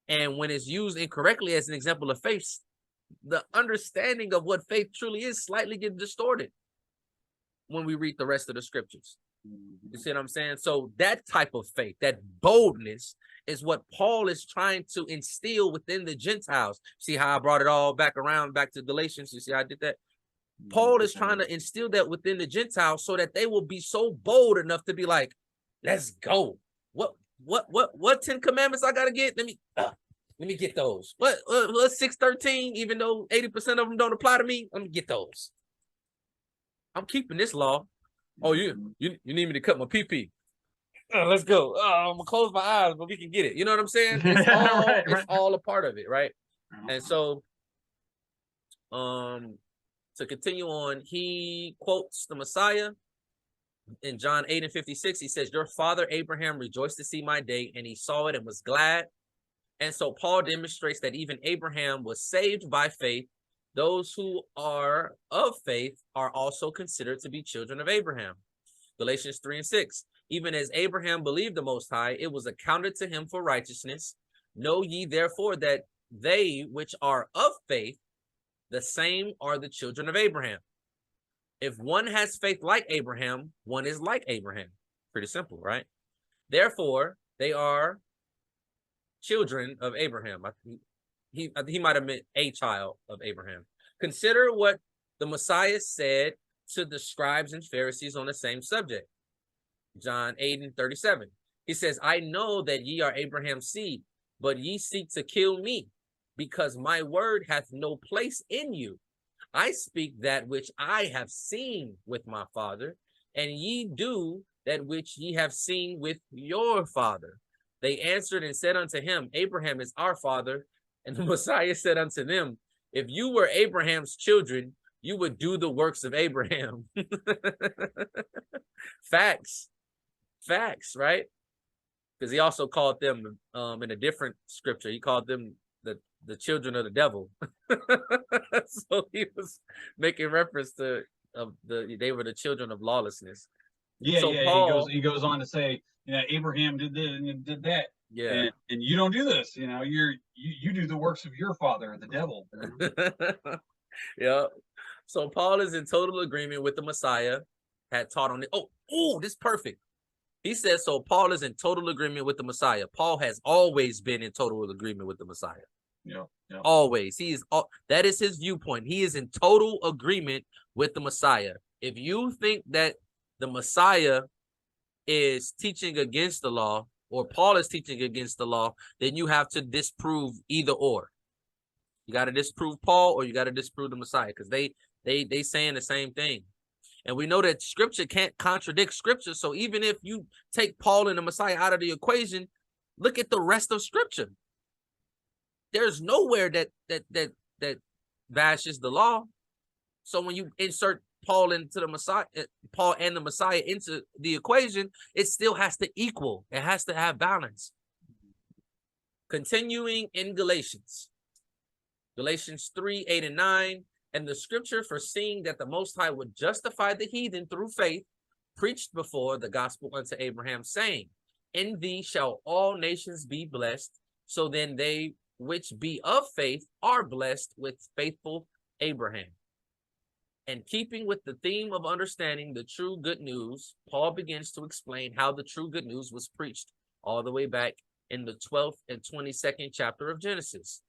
And when it's used incorrectly as an example of faith, the understanding of what faith truly is slightly gets distorted when we read the rest of the scriptures. You see what I'm saying? So that type of faith, that boldness, is what Paul is trying to instill within the Gentiles. See how I brought it all back to Galatians? You see how I did that? Paul is trying to instill that within the Gentiles so that they will be so bold enough to be like, let's go. What 10 commandments I gotta get? Let me get those. What 613, even though 80% of them don't apply to me, let me get those. I'm keeping this law. Oh, you need me to cut my pee-pee. let's go. I'm gonna close my eyes, but we can get it. You know what I'm saying? It's all Right, it's right. all a part of it, right? And so, to continue on, he quotes the Messiah in John 8:56. He says, "Your father Abraham rejoiced to see my day, and he saw it and was glad." And so Paul demonstrates that even Abraham was saved by faith. Those who are of faith are also considered to be children of Abraham. Galatians 3:6. Even as Abraham believed the Most High, it was accounted to him for righteousness. Know ye therefore that they which are of faith, the same are the children of Abraham. If one has faith like Abraham, one is like Abraham. Pretty simple, right? Therefore, they are children of Abraham. I think he might have meant a child of Abraham. Consider what the Messiah said to the scribes and Pharisees on the same subject. John 8:37. He says, "I know that ye are Abraham's seed, but ye seek to kill me, because my word hath no place in you. I speak that which I have seen with my father, and ye do that which ye have seen with your father." They answered and said unto him, "Abraham is our father." And the Messiah said unto them, "If you were Abraham's children, you would do the works of Abraham." Facts, right? Because he also called them in a different scripture, he called them the children of the devil. So he was making reference to they were the children of lawlessness. Yeah, So yeah. Paul, He goes on to say, Abraham did this and did that. yeah. And you don't do this. You do the works of your father, the devil. Yeah. So Paul is in total agreement with the Messiah had taught on it. Oh, this is perfect. He says, so Paul is in total agreement with the Messiah. Paul has always been in total agreement with the Messiah. Yeah. Always. That is his viewpoint. He is in total agreement with the Messiah. If you think that the Messiah is teaching against the law, or Paul is teaching against the law, then you have to disprove either or. You got to disprove Paul, or you got to disprove the Messiah, because they saying the same thing. And we know that scripture can't contradict scripture. So even if you take Paul and the Messiah out of the equation, look at the rest of scripture. There's nowhere that bashes the law. So when you insert Paul into the Messiah, Paul and the Messiah into the equation, it still has to equal. It has to have balance. Continuing in Galatians 3:8 and 9. And the scripture, foreseeing that the Most High would justify the heathen through faith, preached before the gospel unto Abraham, saying, in thee shall all nations be blessed. So then they which be of faith are blessed with faithful Abraham. And keeping with the theme of understanding the true good news, Paul begins to explain how the true good news was preached all the way back in the 12th and 22nd chapter of Genesis.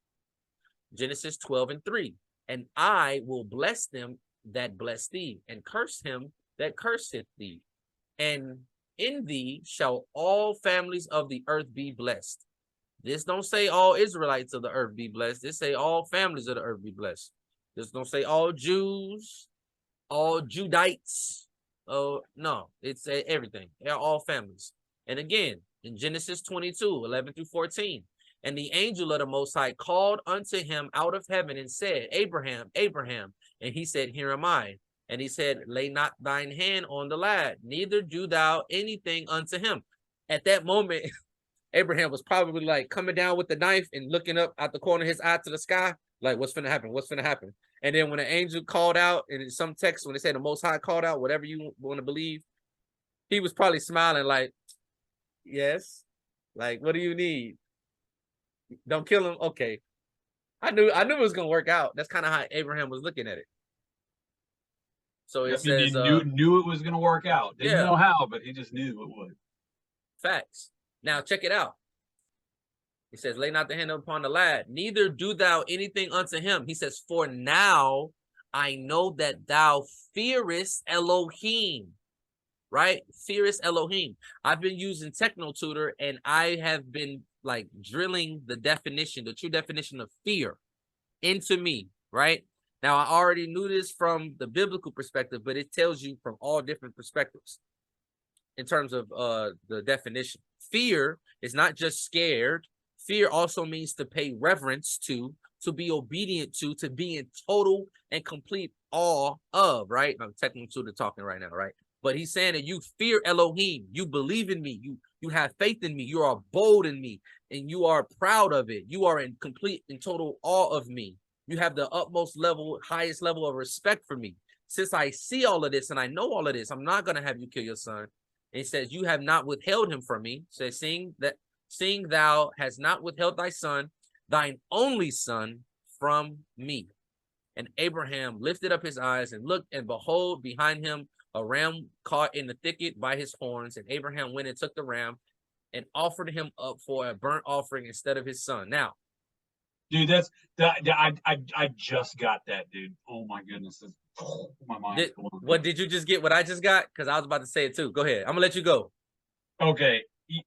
Genesis 12:3. And I will bless them that bless thee, and curse him that curseth thee. And in thee shall all families of the earth be blessed. This don't say all Israelites of the earth be blessed. This say all families of the earth be blessed. This don't say all Jews, all Judites. Oh, no, it's everything. They're all families. And again, in Genesis 22:11-14. And the angel of the Most High called unto him out of heaven and said, Abraham, Abraham. And he said, here am I. And he said, lay not thine hand on the lad, neither do thou anything unto him. At that moment, Abraham was probably like coming down with the knife and looking up out the corner of his eye to the sky, like, what's finna happen? What's finna happen? And then when the angel called out, and in some text, when they say the Most High called out, whatever you want to believe, he was probably smiling like, yes, like, what do you need? Don't kill him. Okay. I knew it was gonna work out. That's kind of how Abraham was looking at it. So it says knew it was gonna work out. Didn't know how, but he just knew it would. Facts. Now check it out. He says, lay not the hand upon the lad, neither do thou anything unto him. He says, for now I know that thou fearest Elohim. Right? Fearest Elohim. I've been using TechnoTutor, and I have been like drilling the true definition of fear into me, right? Now, I already knew this from the biblical perspective, but it tells you from all different perspectives. in terms of the definition. Fear is not just scared. Fear also means to pay reverence to be obedient to be in total and complete awe of, right? I'm technically to the talking right now, right? But he's saying that you fear Elohim, you believe in me, you have faith in me, you are bold in me, and you are proud of it. You are in complete and total awe of me. You have the utmost level, highest level of respect for me. Since I see all of this and I know all of this, I'm not going to have you kill your son. And he says, you have not withheld him from me. So seeing thou hast not withheld thy son, thine only son, from me. And Abraham lifted up his eyes and looked, and behold, behind him a ram caught in the thicket by his horns. And Abraham went and took the ram and offered him up for a burnt offering instead of his son. Now, dude, I just got that, dude. Oh my goodness, my mind. What did you just get? What I just got? Because I was about to say it too. Go ahead. I'm gonna let you go. Okay,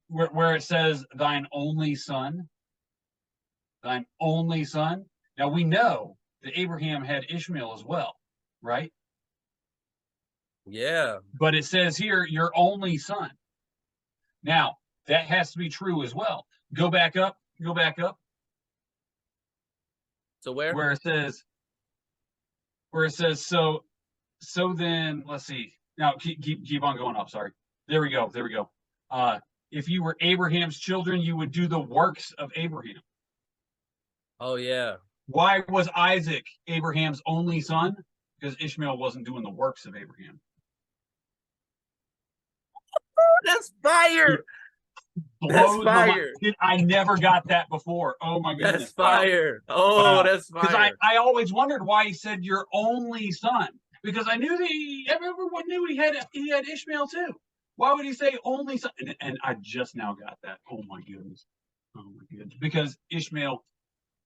where it says thine only son, thine only son. Now we know that Abraham had Ishmael as well, right? Yeah. But it says here, your only son. Now, that has to be true as well. Go back up. So where? Where it says, so then, let's see. Now, keep on going up, sorry. There we go. If you were Abraham's children, you would do the works of Abraham. Oh, yeah. Why was Isaac Abraham's only son? Because Ishmael wasn't doing the works of Abraham. That's fire. That's fire. I never got that before. Oh my goodness. That's fire. Oh, wow. That's fire. Because I always wondered why he said your only son. Because I knew that everyone knew he had Ishmael too. Why would he say only son? And I just now got that. Oh my goodness. Because Ishmael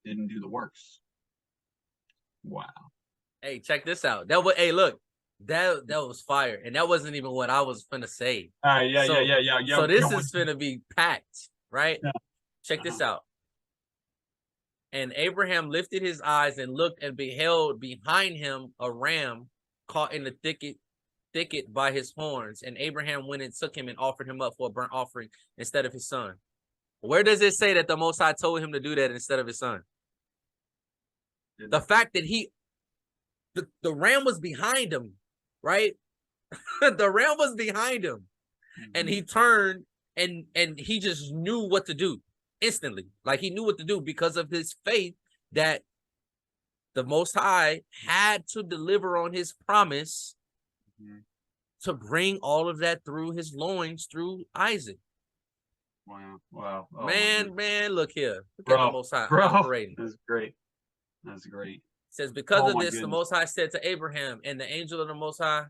didn't do the works. Wow. Hey, check this out. Hey, look. That was fire, and that wasn't even what I was finna say. Yeah. So this is finna be packed, right? Yeah. Check this out. And Abraham lifted his eyes and looked, and beheld behind him a ram caught in the thicket by his horns. And Abraham went and took him and offered him up for a burnt offering instead of his son. Where does it say that the Most High told him to do that instead of his son? The fact that the ram was behind him, right? The ram was behind him, and he turned and he just knew what to do instantly. Like he knew what to do because of his faith that the Most High had to deliver on his promise to bring all of that through his loins through Isaac. Wow. Oh, man, look here. Look at the Most High operating. That's great. It says, because of this, the Most High said to Abraham, and the angel of the Most High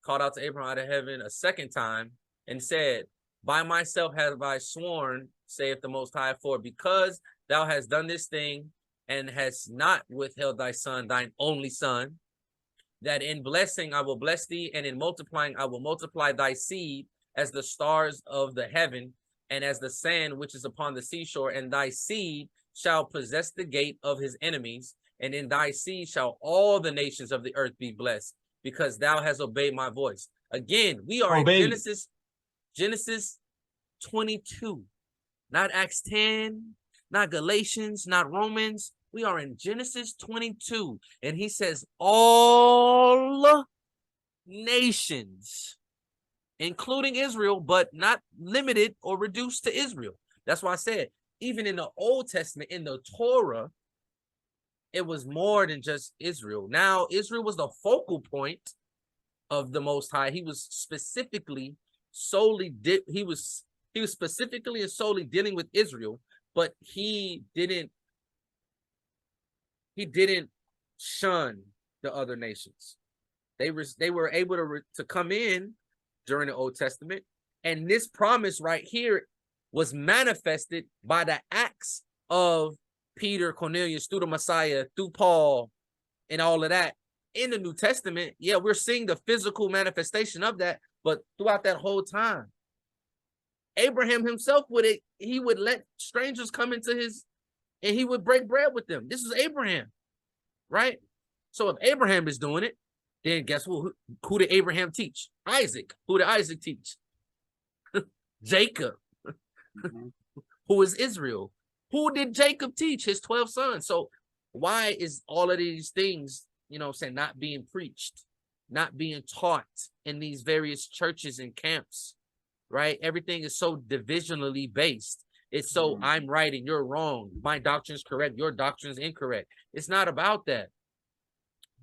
called out to Abraham out of heaven a second time and said, by myself have I sworn, saith the Most High, for because thou hast done this thing and hast not withheld thy son, thine only son, that in blessing I will bless thee, and in multiplying I will multiply thy seed as the stars of the heaven, and as the sand which is upon the seashore, and thy seed shall possess the gate of his enemies, and in thy seed shall all the nations of the earth be blessed, because thou hast obeyed my voice. Again, we are in Genesis 22, not Acts 10, not Galatians, not Romans. We are in Genesis 22, and he says all nations, including Israel, but not limited or reduced to Israel. That's why I said, even in the Old Testament, in the Torah, it was more than just Israel. Now, Israel was the focal point of the Most High. He was specifically he was specifically and solely dealing with Israel, but he didn't shun the other nations. They were able to come in during the Old Testament, and this promise right here was manifested by the acts of Peter, Cornelius, through the Messiah, through Paul, and all of that in the New Testament. Yeah, we're seeing the physical manifestation of that, but throughout that whole time, Abraham himself would let strangers come into his, and he would break bread with them. This is Abraham, right? So if Abraham is doing it, then guess who did Abraham teach? Isaac. Who did Isaac teach? Jacob, Mhm. who is Israel. Who did Jacob teach? His 12 sons. So why is all of these things, you know what I'm saying, not being preached, not being taught in these various churches and camps, right? Everything is so divisionally based. It's so I'm right and you're wrong. My doctrine's correct, your doctrine's incorrect. It's not about that.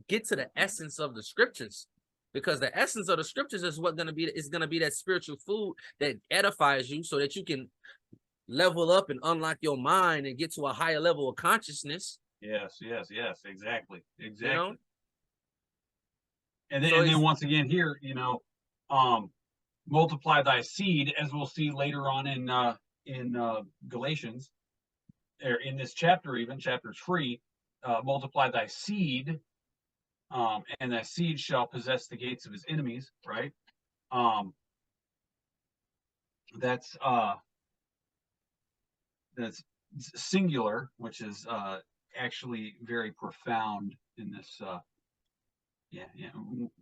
Get to the essence of the scriptures, because the essence of the scriptures is what gonna be that spiritual food that edifies you so that you can level up and unlock your mind and get to a higher level of consciousness. Yes, exactly. You know, And then, so and then once again here, multiply thy seed, as we'll see later on in Galatians, or in this chapter, even chapter 3, multiply thy seed, and thy seed shall possess the gates of his enemies, right? That's singular, which is actually very profound in this. Yeah,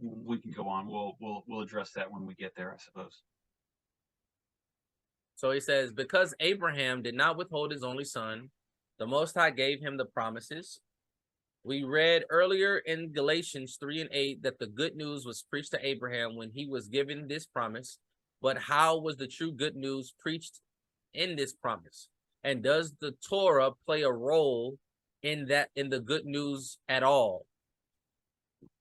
we can go on. We'll address that when we get there, I suppose. So he says, because Abraham did not withhold his only son, the Most High gave him the promises. We read earlier in Galatians 3 and 8 that the good news was preached to Abraham when he was given this promise. But how was the true good news preached in this promise? And does the Torah play a role in the good news at all?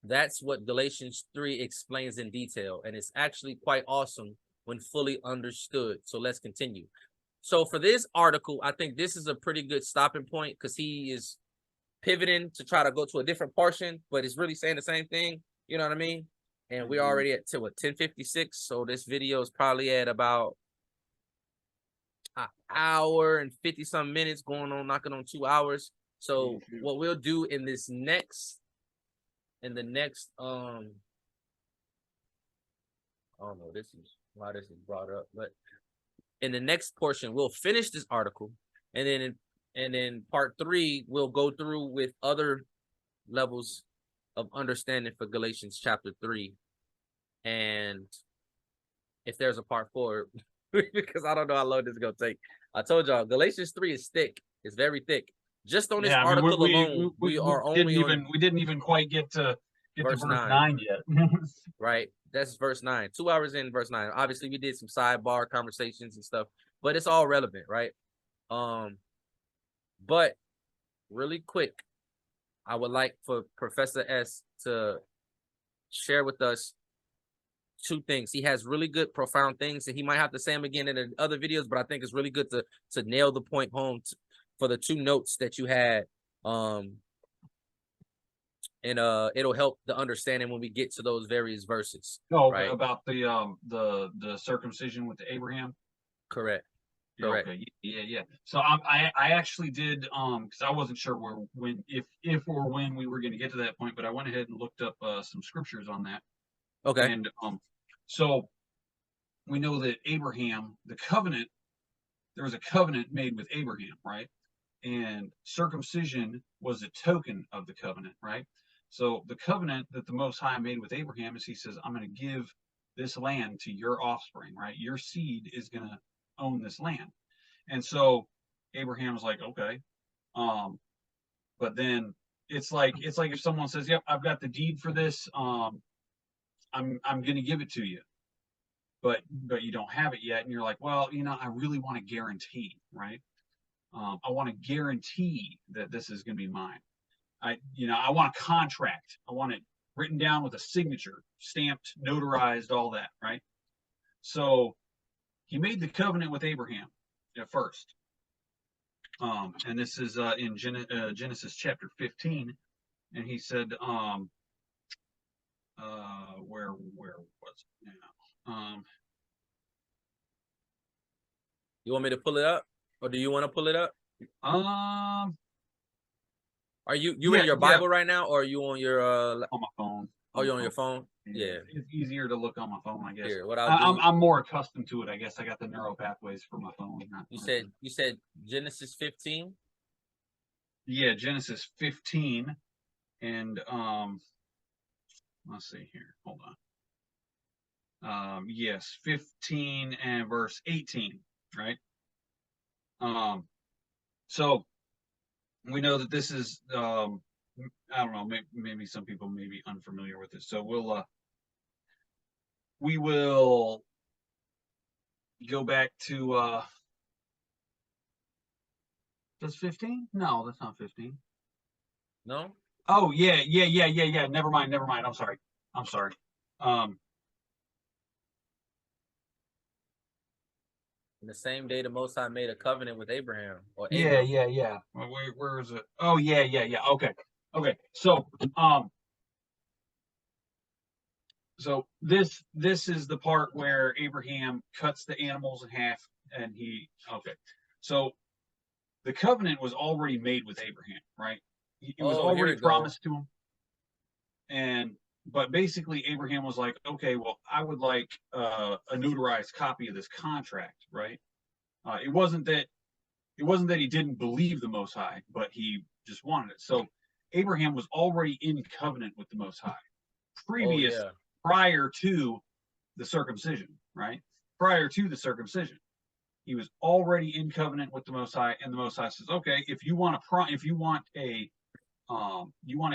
That's what Galatians 3 explains in detail, and it's actually quite awesome when fully understood. So let's continue. So for this article, I think this is a pretty good stopping point, because he is pivoting to try to go to a different portion, but it's really saying the same thing. You know what I mean? And we're already at 10:56, so this video is probably at about an hour and 50 some minutes, going on, knocking on 2 hours. So what we'll do in the next I don't know, this is why this is brought up, but in the next portion we'll finish this article, and then part 3 we'll go through with other levels of understanding for Galatians chapter 3, and if there's a part 4, because I don't know how long this is gonna take. I told y'all Galatians 3 is thick. It's very thick. Just on this article alone, we didn't even quite get to verse 9 yet. Right, that's verse 9. 2 hours in verse 9. Obviously, we did some sidebar conversations and stuff, but it's all relevant, right? But really quick, I would like for Professor S to share with us 2 things. He has really good, profound things, and he might have to say them again in the other videos, but I think it's really good to nail the point home for the 2 notes that you had. And it'll help the understanding when we get to those various verses. Right? About the circumcision with Abraham. Correct. Okay. Yeah. So I actually did, because I wasn't sure if or when we were going to get to that point, but I went ahead and looked up some scriptures on that. Okay. And so we know that Abraham, there was a covenant made with Abraham, right? And circumcision was a token of the covenant, right? So the covenant that the Most High made with Abraham is, he says, I'm going to give this land to your offspring, right? Your seed is going to own this land. And so Abraham's like, okay. But then it's like if someone says, yep, I've got the deed for this, I'm going to give it to you, but you don't have it yet. And you're like, well, I really want to guarantee, right? I want to guarantee that this is going to be mine. I want a contract. I want it written down with a signature, stamped, notarized, all that, right? So he made the covenant with Abraham at first. And this is in Genesis chapter 15. And he said, where was it now? You want me to pull it up, or do you want to pull it up? Are you in your Bible right now, or are you on your on my phone? Oh, you're on your phone? Yeah. It's easier to look on my phone, I guess. Here, what I'll do, I'm more accustomed to it, I guess. I got the neural pathways for my phone. You said Genesis 15? Yeah, Genesis 15. And let's see here. Hold Yes, 15 and verse 18, right? So we know that this is, I don't know, maybe some people may be unfamiliar with this. So we will go back to, that's 15? No, that's not 15. No? Oh, yeah. Never mind. I'm sorry. In the same day the Most High made a covenant with Abraham or Yeah. Abram. Where is it? Oh, yeah. Okay. So this is the part where Abraham cuts the animals in half, and So the covenant was already made with Abraham, right? It was Oh, here already it go. promised to him, but basically Abraham was like, okay, well, I would like a notarized copy of this contract, right? It wasn't that he didn't believe the Most High, but he just wanted it. So Abraham was already in covenant with the Most High, Oh, yeah. prior to the circumcision, right? Prior to the circumcision, he was already in covenant with the Most High, and the Most High says, okay, if you want a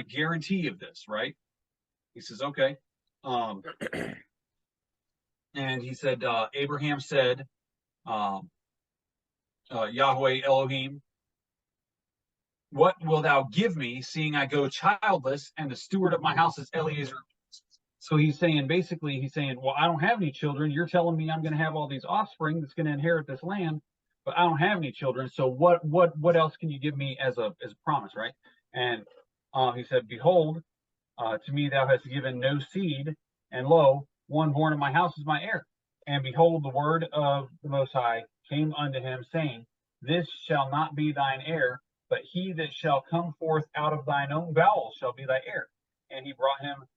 guarantee of this, right? He says, okay. And he said, Abraham said, Yahweh Elohim, what will thou give me, seeing I go childless, and the steward of my house is Eliezer? So he's saying, well, I don't have any children. You're telling me I'm going to have all these offspring that's going to inherit this land, but I don't have any children. So what else can you give me as a promise, right? And he said, behold, to me thou hast given no seed, and lo, one born of my house is my heir. And behold, the word of the Most High came unto him, saying, this shall not be thine heir, but he that shall come forth out of thine own bowels shall be thy heir. And he brought him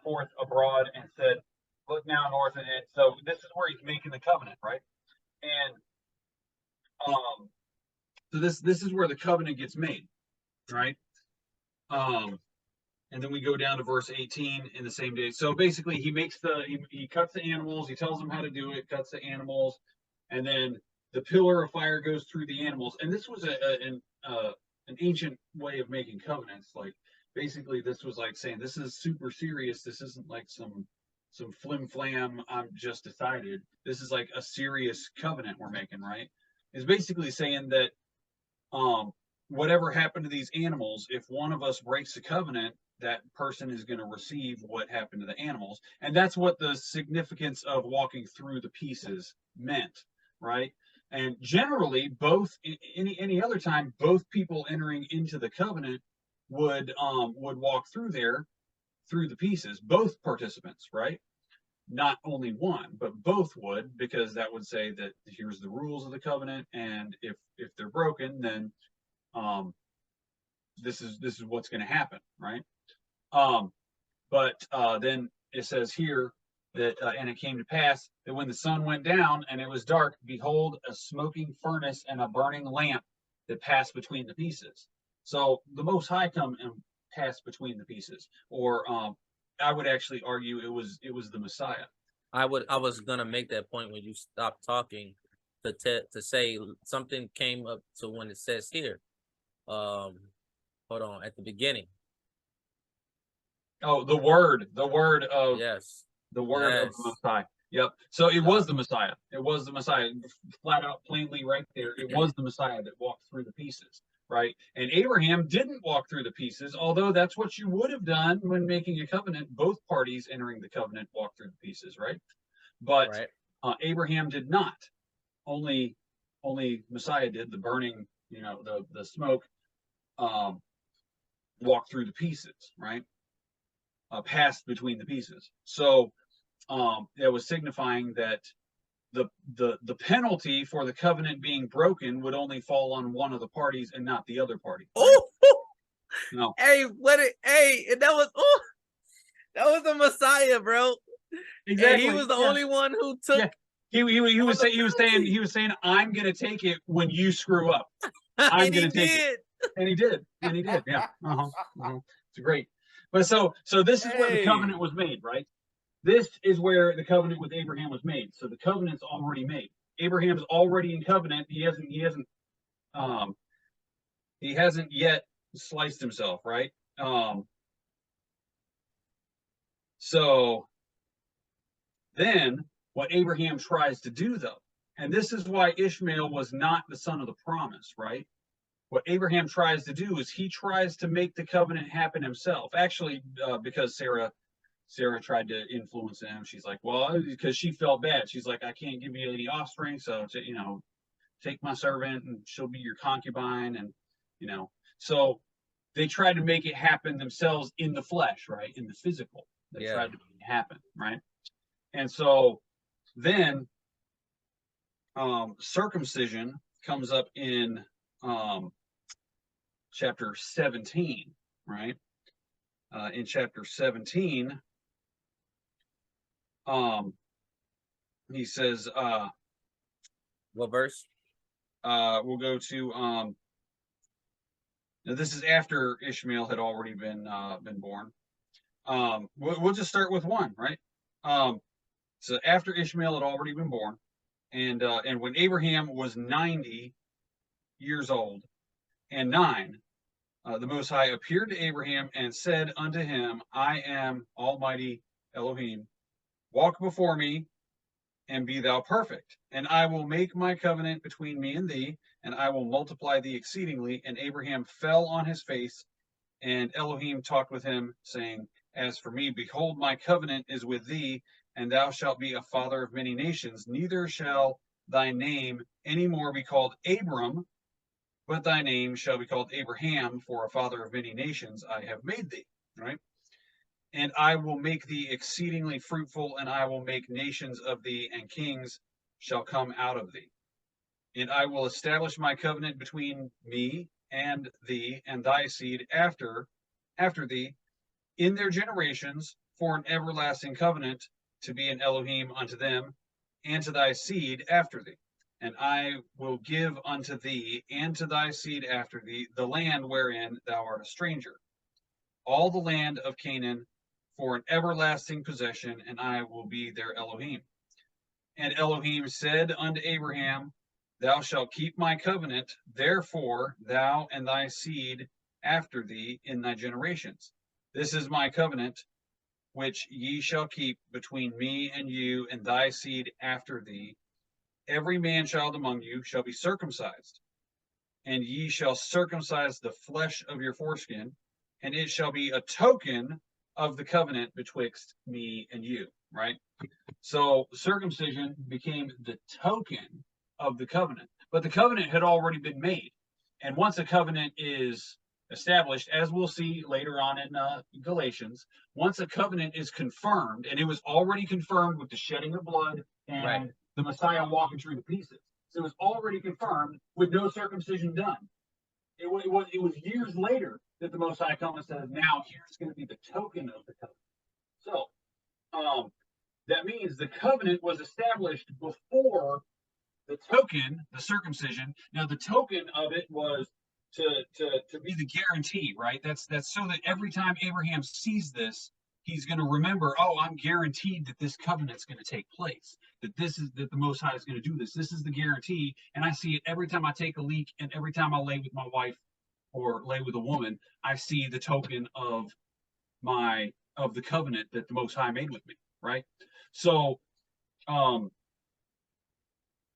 forth abroad and said, look now north. And so this is where he's making the covenant, right? And so this is where the covenant gets made, right? And then we go down to verse 18 in the same day. So basically he makes he cuts the animals, he tells them how to do it, cuts the animals, and then the pillar of fire goes through the animals. And this was an ancient way of making covenants. Like, basically this was like saying, this is super serious. This isn't like some flim flam, I'm just decided. This is like a serious covenant we're making, right? It's basically saying that whatever happened to these animals, if one of us breaks the covenant, that person is going to receive what happened to the animals. And that's what the significance of walking through the pieces meant, right? And generally, both any other time, both people entering into the covenant would walk through the pieces, both participants, right? Not only one, but both would, because that would say that here's the rules of the covenant, and if they're broken, then this is what's going to happen, right? But then it says here that and it came to pass that when the sun went down and it was dark, behold, a smoking furnace and a burning lamp that passed between the pieces. So the Most High come and passed between the pieces, or I would actually argue it was the Messiah. I was gonna make that point when you stopped talking to say something came up to when it says here. Hold on, at the beginning. Oh, the word of Yes. the word of the Most High. Yep. So it was the Messiah. It was the Messiah, flat out, plainly, right there. It was the Messiah that walked through the pieces, right? And Abraham didn't walk through the pieces, although that's what you would have done when making a covenant. Both parties entering the covenant walk through the pieces, right? But Abraham did not. Only Messiah did. The burning, the smoke, walked through the pieces, right? Passed between the pieces. So that was signifying that the penalty for the covenant being broken would only fall on one of the parties and not the other party. Right? Oh, no. Hey, that was the Messiah, bro. Exactly. And he was the only one who took. Yeah. He was saying, I'm gonna take it when you screw up. I'm gonna take it. And he did. Yeah. It's great. But so this is where the covenant was made, right? This is where the covenant with Abraham was made. So the covenant's already made. Abraham's already in covenant. He hasn't yet sliced himself, right? So then what Abraham tries to do, though, and this is why Ishmael was not the son of the promise, right? What Abraham tries to do is he tries to make the covenant happen himself. Actually, because Sarah tried to influence him. She's like, well, because she felt bad. She's like, I can't give you any offspring, so take my servant and she'll be your concubine, and so they tried to make it happen themselves in the flesh, right? In the physical. They tried to make it happen, right? And so then circumcision comes up in chapter 17, right? In chapter 17, he says, what verse? We'll go to now this is after Ishmael had already been born. We'll just start with 1, right? So after Ishmael had already been born, and when Abraham was 90 years old and 9, the Most High appeared to Abraham and said unto him, I am Almighty Elohim. Walk before me and be thou perfect. And I will make my covenant between me and thee, and I will multiply thee exceedingly. And Abraham fell on his face, and Elohim talked with him, saying, As for me, behold, my covenant is with thee, and thou shalt be a father of many nations. Neither shall thy name any more be called Abram, but thy name shall be called Abraham, for a father of many nations I have made thee. Right? And I will make thee exceedingly fruitful, and I will make nations of thee, and kings shall come out of thee. And I will establish my covenant between me and thee and thy seed after thee in their generations for an everlasting covenant, to be an Elohim unto them and to thy seed after thee. And I will give unto thee and to thy seed after thee the land wherein thou art a stranger, all the land of Canaan, for an everlasting possession, and I will be their Elohim. And Elohim said unto Abraham, Thou shalt keep my covenant, therefore thou and thy seed after thee in thy generations. This is my covenant, which ye shall keep between me and you and thy seed after thee. Every man-child among you shall be circumcised, and ye shall circumcise the flesh of your foreskin, and it shall be a token of the covenant betwixt me and you, right? So circumcision became the token of the covenant, but the covenant had already been made. And once a covenant is established, as we'll see later on in Galatians, once a covenant is confirmed, and it was already confirmed with the shedding of blood and the Messiah walking through the pieces. So it was already confirmed with no circumcision done. It was years later that the Most High come and said, now here's going to be the token of the covenant. So that means the covenant was established before the token, the circumcision. Now the token of it was to be the guarantee, right? That's so that every time Abraham sees this, he's going to remember, oh, I'm guaranteed that this covenant's going to take place, that the Most High is going to do this. This is the guarantee, and I see it every time I take a leak, and every time I lay with my wife or lay with a woman, I see the token of the covenant that the Most High made with me, right? So,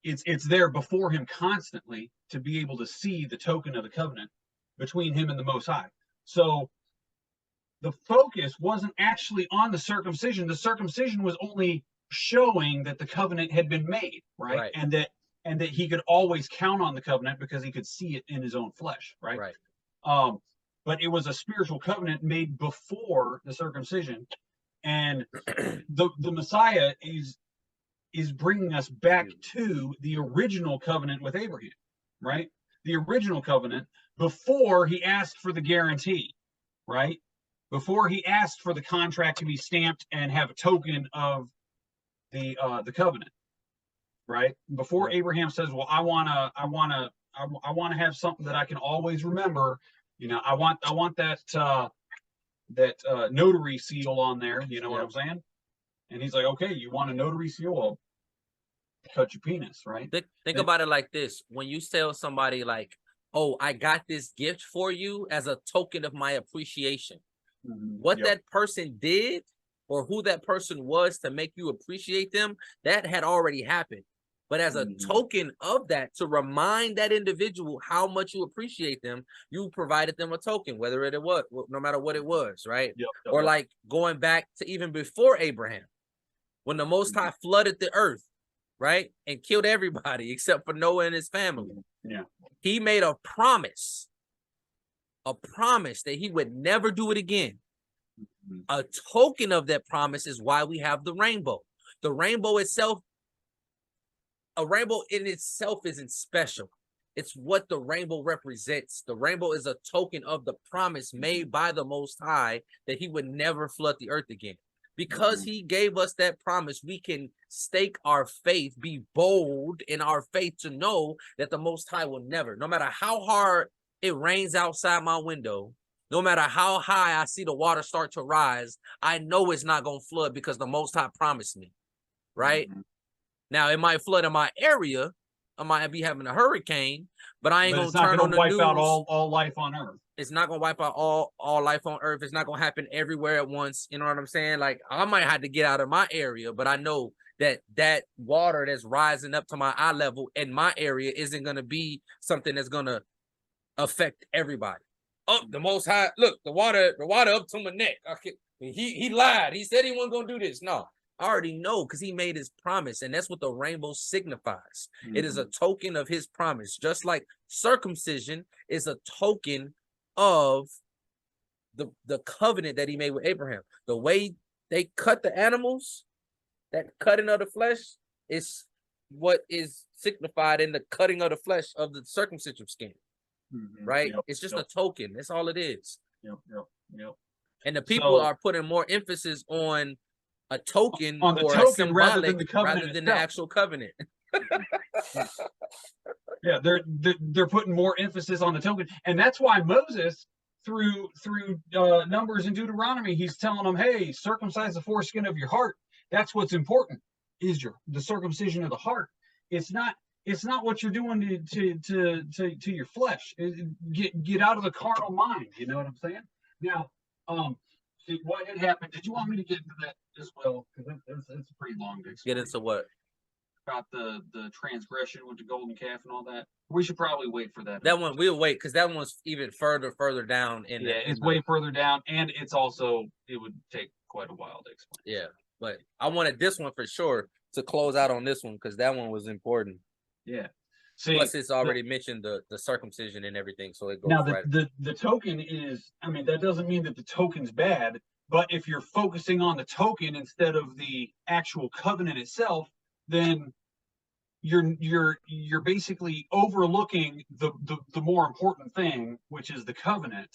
it's there before him constantly to be able to see the token of the covenant between him and the Most High. So the focus wasn't actually on the circumcision. The circumcision was only showing that the covenant had been made, right? And that he could always count on the covenant because he could see it in his own flesh, right? But it was a spiritual covenant made before the circumcision, and the Messiah is bringing us back to the original covenant with Abraham, right? The original covenant before he asked for the guarantee, right? Before he asked for the contract to be stamped and have a token of the covenant, right? Before Abraham says, "Well, I wanna have something that I can always remember," I want that notary seal on there. You know what I'm saying? And he's like, okay, you want a notary seal? Well, cut your penis, right? Think about it like this. When you tell somebody like, oh, I got this gift for you as a token of my appreciation. What Yep. that person did or who that person was to make you appreciate them, that had already happened. But as a token of that, to remind that individual how much you appreciate them, you provided them a token, whether it was, no matter what it was, right? Yep. Or like going back to even before Abraham, when the Most High flooded the earth, right? And killed everybody except for Noah and his family. Yeah. He made a promise that he would never do it again. A token of that promise is why we have the rainbow. The rainbow itself, a rainbow in itself isn't special. It's what the rainbow represents. The rainbow is a token of the promise made by the Most High that he would never flood the earth again. Because he gave us that promise, we can stake our faith, be bold in our faith to know that the Most High will never, no matter how hard it rains outside my window, no matter how high I see the water start to rise, I know it's not going to flood because the Most High promised me, right? Now, it might flood in my area. I might be having a hurricane, but I ain't going to turn on the news. It's not going to wipe out all life on Earth. It's not going to wipe out all life on Earth. It's not going to happen everywhere at once. You know what I'm saying? Like, I might have to get out of my area, but I know that that water that's rising up to my eye level in my area isn't going to be something that's going to affect everybody. Oh, the Most High, look, the water up to my neck. Okay. He lied. He said he wasn't going to do this. No, I already know because he made his promise, and that's what the rainbow signifies. It is a token of his promise, just like circumcision is a token of the covenant that he made with Abraham. The way they cut the animals, that cutting of the flesh is what is signified in the cutting of the flesh of the circumcision skin. Right? Yep. It's just a token. That's all it is. Yep. And the people are putting more emphasis on a token on the or token a symbolic rather than the covenant rather than itself. the actual covenant. Yeah, they're putting more emphasis on the token, and that's why Moses, through Numbers and Deuteronomy, he's telling them, hey, circumcise the foreskin of your heart. That's what's important, is the circumcision of the heart. It's not what you're doing to your flesh. Get out of the carnal mind. You know what I'm saying? Now, what had happened? Did you want me to get into that as well? Because it's a pretty long day. Get into what? About the transgression with the golden calf and all that. We should probably wait for that. That one we'll wait because that one's even further down. It's way further down, and it's also it would take quite a while to explain. Yeah, but I wanted this one for sure to close out on this one because that one was important. Yeah. See, plus it's already mentioned the circumcision and everything, so it goes now right. The token is, I mean, that doesn't mean that the token's bad, but if you're focusing on the token instead of the actual covenant itself, then you're basically overlooking the more important thing, which is the covenant,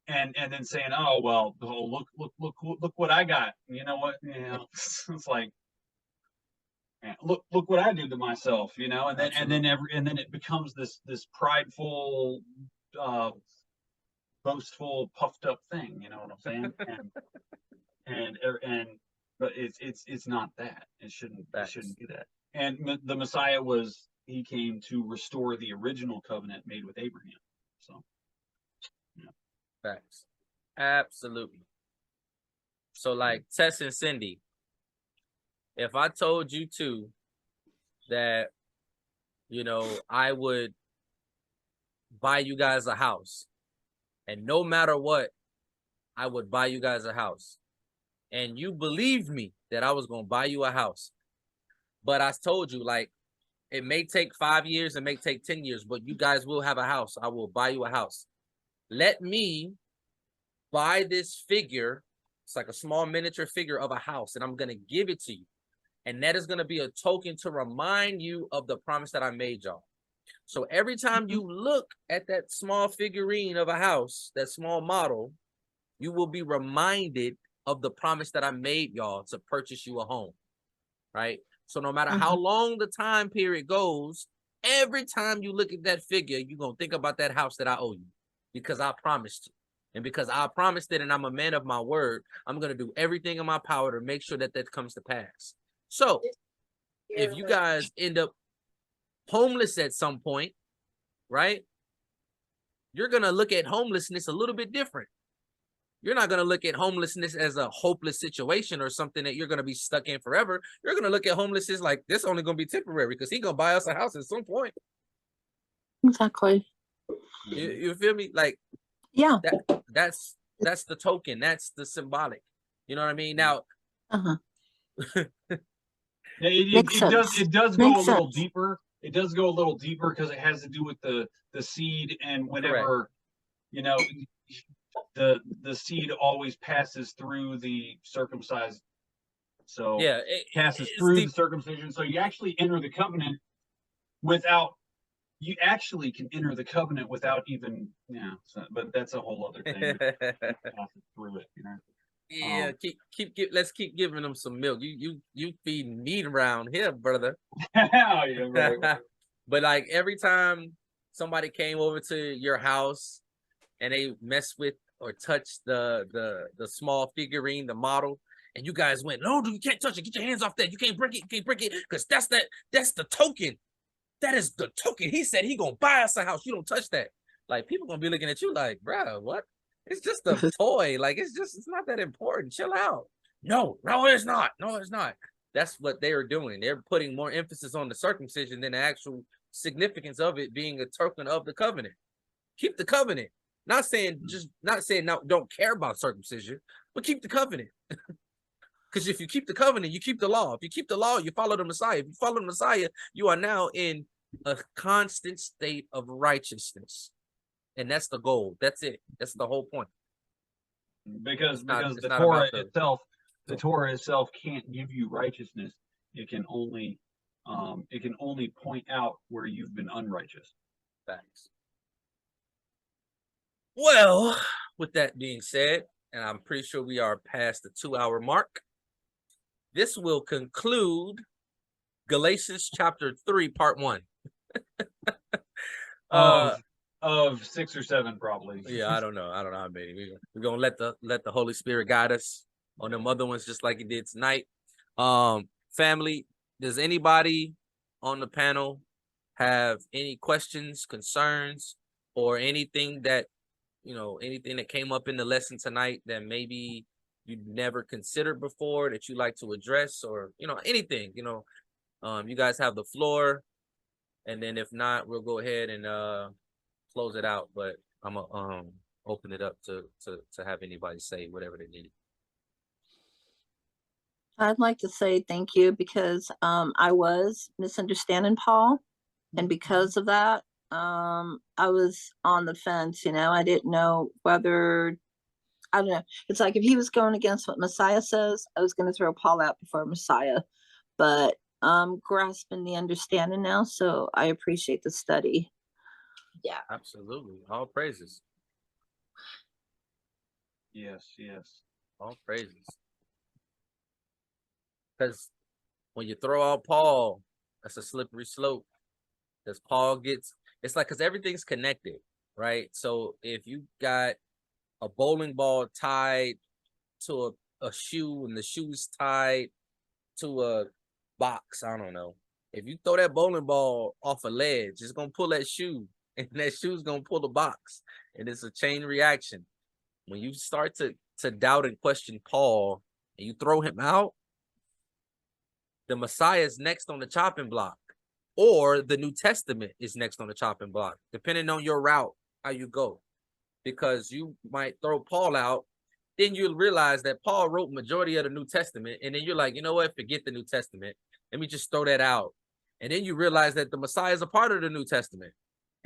and then saying, oh well, look what I got. You know what? It's like, look what I did to myself, and then it becomes this prideful, boastful, puffed up thing. You know what I'm saying? and but it's not that. It shouldn't be that. And the Messiah he came to restore the original covenant made with Abraham. So, yeah. Facts. Absolutely. So, like Tess and Cindy, if I told you two that, I would buy you guys a house, and no matter what, I would buy you guys a house, and you believed me that I was going to buy you a house, but I told you, like, it may take 5 years, it may take 10 years, but you guys will have a house. I will buy you a house. Let me buy this figure. It's like a small miniature figure of a house, and I'm going to give it to you. And that is going to be a token to remind you of the promise that I made y'all. So every time you look at that small figurine of a house, that small model, you will be reminded of the promise that I made y'all to purchase you a home, right? So no matter how long the time period goes, every time you look at that figure, you're going to think about that house that I owe you because I promised you. And because I promised it and I'm a man of my word, I'm going to do everything in my power to make sure that that comes to pass. So if you guys end up homeless at some point, right, you're going to look at homelessness a little bit different. You're not going to look at homelessness as a hopeless situation or something that you're going to be stuck in forever. You're going to look at homelessness like this only going to be temporary because he's going to buy us a house at some point. Exactly. You feel me? Like, Yeah. that's the token. That's the symbolic. You know what I mean? Now, Uh-huh. It does go Makes a little sense. deeper. It does go a little deeper because it has to do with the seed, and whenever you know the seed always passes through the circumcised, so yeah, passes it's through deep. the circumcision. So you actually enter the covenant without. You actually can enter the covenant without even, but that's a whole other thing. Passes through it, you know. Yeah, let's keep giving them some milk. You feeding meat around here, brother. Yeah, right. But like every time somebody came over to your house and they messed with or touched the small figurine, the model, and you guys went, no, dude, you can't touch it. Get your hands off that. You can't break it, because that's the token. That is the token. He said he gonna buy us a house. You don't touch that. Like, people gonna be looking at you like, bro, what? It's just a toy. Like, it's not that important. Chill out. No, it's not. No, it's not. That's what they are doing. They're putting more emphasis on the circumcision than the actual significance of it being a token of the covenant. Keep the covenant. Not saying no, don't care about circumcision, but keep the covenant. Because if you keep the covenant, you keep the law. If you keep the law, you follow the Messiah. If you follow the Messiah, you are now in a constant state of righteousness. And that's the goal. That's it. That's the whole point. Because the Torah itself can't give you righteousness. It can only point out where you've been unrighteous. Facts. Well, with that being said, and I'm pretty sure we are past the 2-hour mark, this will conclude Galatians chapter 3, part 1. Of 6 or 7, probably. Yeah, I don't know how many. We're gonna let the Holy Spirit guide us on them other ones, just like he did tonight. Family, does anybody on the panel have any questions, concerns, or anything that came up in the lesson tonight that maybe you'd never considered before that you like to address, or anything? You guys have the floor, and then if not, we'll go ahead and close it out. But I'm gonna open it up to have anybody say whatever they need. I'd like to say thank you because I was misunderstanding Paul, and because of that, I was on the fence. I didn't know whether, I don't know. It's like if he was going against what Messiah says, I was going to throw Paul out before Messiah. But I'm grasping the understanding now, so I appreciate the study. Yeah, Absolutely. All praises. Yes. All praises. Because when you throw out Paul, that's a slippery slope. Because Paul it's like, because everything's connected, right? So if you got a bowling ball tied to a shoe, and the shoe's tied to a box, I don't know. If you throw that bowling ball off a ledge, it's gonna pull that shoe, and that shoe's gonna pull the box, and it's a chain reaction. When you start to doubt and question Paul, and you throw him out, the Messiah is next on the chopping block, or the New Testament is next on the chopping block, depending on your route, how you go. Because you might throw Paul out, then you'll realize that Paul wrote majority of the New Testament, and then you're like, you know what, forget the New Testament. Let me just throw that out. And then you realize that the Messiah is a part of the New Testament.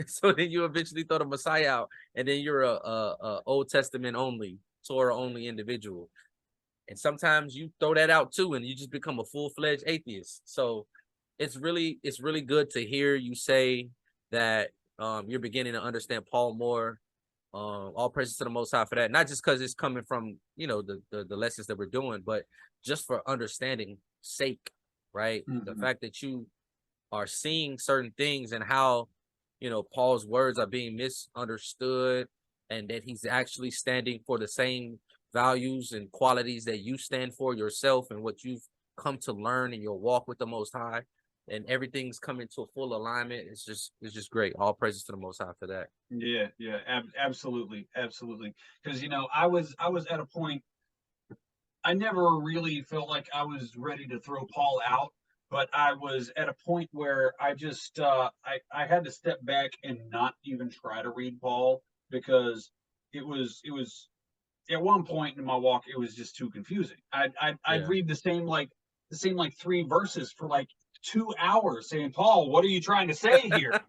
So then you eventually throw the Messiah out, and then you're a Old Testament only, Torah only individual. And sometimes you throw that out too, and you just become a full-fledged atheist. So it's really good to hear you say that you're beginning to understand Paul more. All praises to the Most High for that. Not just because it's coming from the lessons that we're doing, but just for understanding sake, right? Mm-hmm. The fact that you are seeing certain things and how Paul's words are being misunderstood, and that he's actually standing for the same values and qualities that you stand for yourself and what you've come to learn in your walk with the Most High, and everything's coming to a full alignment. It's just great. All praises to the Most High for that. Yeah, absolutely. Because I was at a point. I never really felt like I was ready to throw Paul out, but I was at a point where I just I had to step back and not even try to read Paul, because it was at one point in my walk it was just too confusing. I'd read the same like 3 verses for like 2 hours saying, Paul, what are you trying to say here?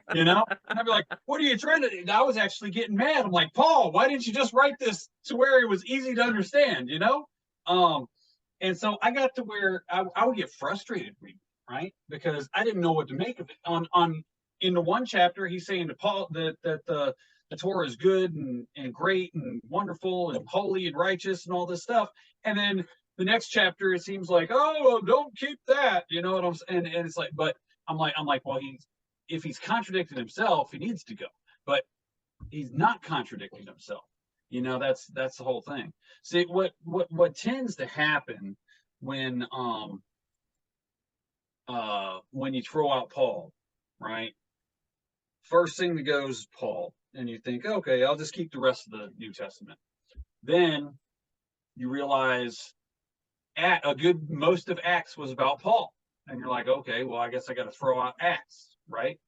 And I'd be like, what are you trying to? And I was actually getting mad. I'm like, Paul, why didn't you just write this to where it was easy to understand? And so I got to where I would get frustrated reading, right? Because I didn't know what to make of it. In the one chapter, he's saying to Paul that the Torah is good and great and wonderful and holy and righteous and all this stuff. And then the next chapter, it seems like, oh, don't keep that. You know what I'm saying? And it's like, but I'm like, well, if he's contradicting himself, he needs to go. But he's not contradicting himself. That's the whole thing. See, what tends to happen when you throw out Paul, right? First thing that goes is Paul, and you think, okay, I'll just keep the rest of the New Testament. Then you realize most of Acts was about Paul, and you're like, okay, well, I guess I got to throw out Acts, right?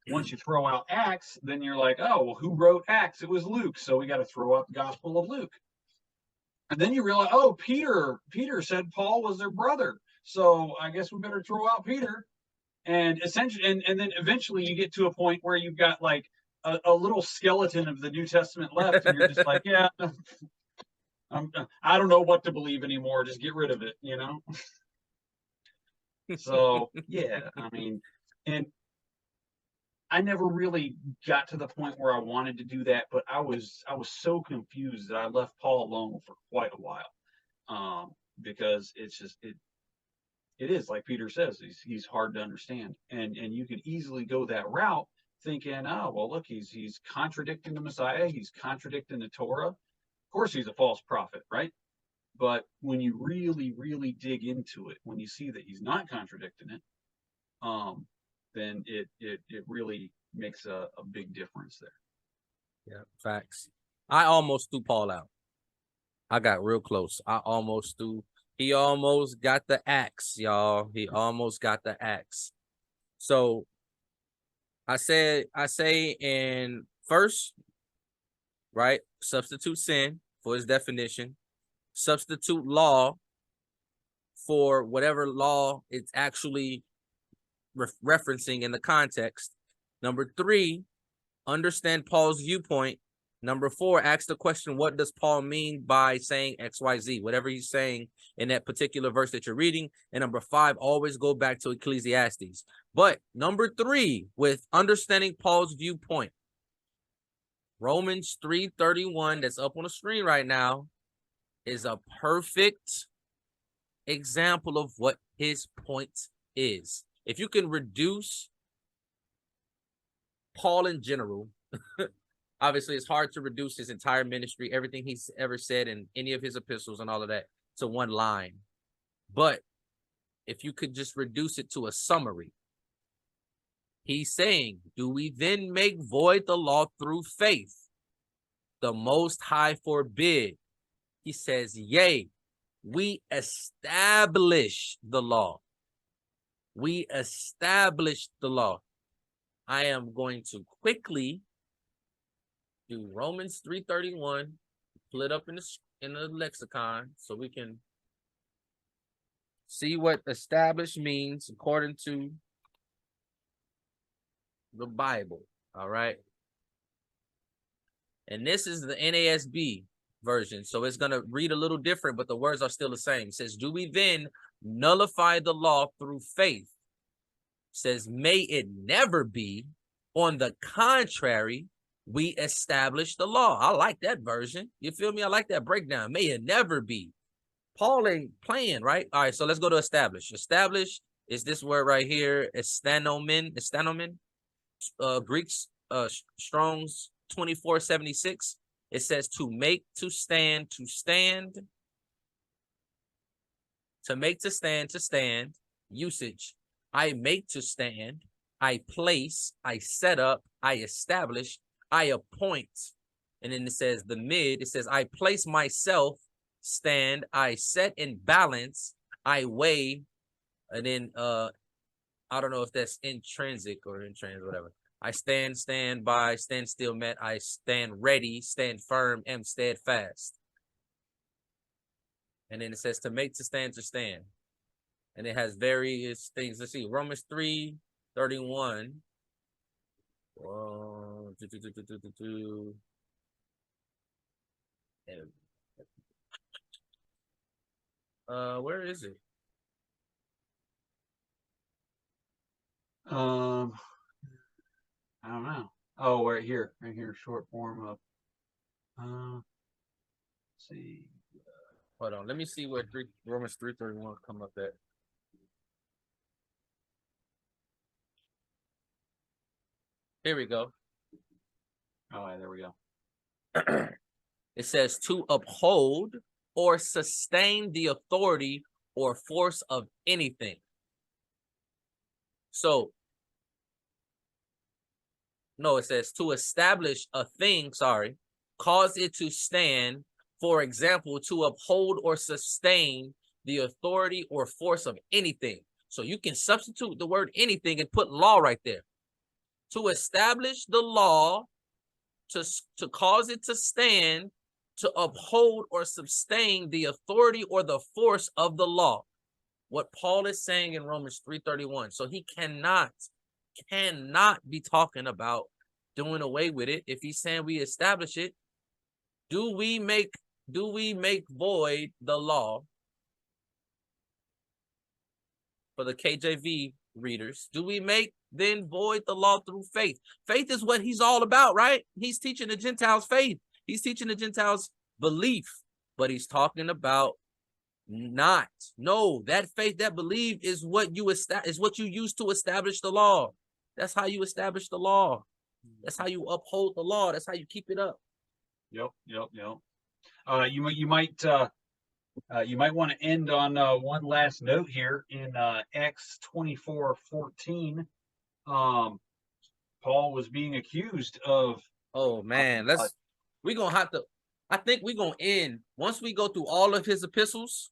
Once you throw out Acts, then you're like, oh, well, who wrote Acts? It was Luke, so we got to throw out the Gospel of Luke. And then you realize, oh, Peter said Paul was their brother, so I guess we better throw out Peter. And essentially, and then eventually you get to a point where you've got like a little skeleton of the New Testament left, and you're just like, yeah, I don't know what to believe anymore. Just get rid of it, So yeah, I mean, and I never really got to the point where I wanted to do that, but I was so confused that I left Paul alone for quite a while, because it's just it is like Peter says, he's hard to understand, and you could easily go that route, thinking, oh well, look, he's contradicting the Messiah, he's contradicting the Torah. Of course, he's a false prophet, right? But when you really, really dig into it, when you see that he's not contradicting it, then it really makes a big difference there. Yeah, facts. I almost threw Paul out. I got real close. He almost got the axe, y'all. He almost got the axe. So I say in first, right? Substitute sin for his definition. Substitute law for whatever law it's actually referencing in the context. Number 3, understand Paul's viewpoint. Number 4, ask the question, what does Paul mean by saying XYZ, whatever he's saying in that particular verse that you're reading. And number 5, always go back to Ecclesiastes. But number 3, with understanding Paul's viewpoint, Romans 3:31, that's up on the screen right now, is a perfect example of what his point is. If you can reduce Paul in general, obviously it's hard to reduce his entire ministry, everything he's ever said in any of his epistles and all of that, to one line. But if you could just reduce it to a summary, he's saying, do we then make void the law through faith? The Most High forbid. He says, yea, we establish the law. We established the law. I am going to quickly do Romans 3:31, pull it up in the lexicon so we can see what established means according to the Bible. All right. And this is the NASB version, so it's going to read a little different, but the words are still the same. It says, do we then nullify the law through faith? It says, may it never be. On the contrary, we establish the law. I like that version. You feel me? I like that breakdown. May it never be. Paul ain't playing, right? All right, so let's go to establish. Establish is this word right here, estanomen, Greek's Strong's 2476. It says to make, to stand, to stand. To make, to stand. Usage. I make to stand. I place. I set up. I establish. I appoint. And then it says the mid. It says I place myself. Stand. I set in balance. I weigh. And then I don't know if that's intrinsic or intrinsic, whatever. I stand by, stand still, met. I stand ready, stand firm, am steadfast. And then it says to make, to stand, to stand. And it has various things. Let's see, Romans 3:31. Where is it? I don't know. Oh, right here, short form of. Let's see. Hold on, let me see where Romans 3:31 come up at. Here we go. Oh, yeah, there we go. It says to uphold or sustain the authority or force of anything. So, no, it says to establish a thing, cause it to stand, for example, to uphold or sustain the authority or force of anything. So you can substitute the word anything and put law right there. To establish the law, to cause it to stand, to uphold or sustain the authority or the force of the law. What Paul is saying in Romans 3:31. So he cannot be talking about doing away with it. If he's saying we establish it, do we make void the law? For the KJV readers, do we make then void the law through faith? Faith is what he's all about, right? He's teaching the Gentiles faith. He's teaching the Gentiles belief, but he's talking about that faith, that belief is what you use to establish the law. That's how you establish the law. That's how you uphold the law. That's how you keep it up. Yep. You might want to end on one last note here in Acts 24:14. Paul was being accused of. Oh man, we're gonna have to. I think we're gonna end once we go through all of his epistles.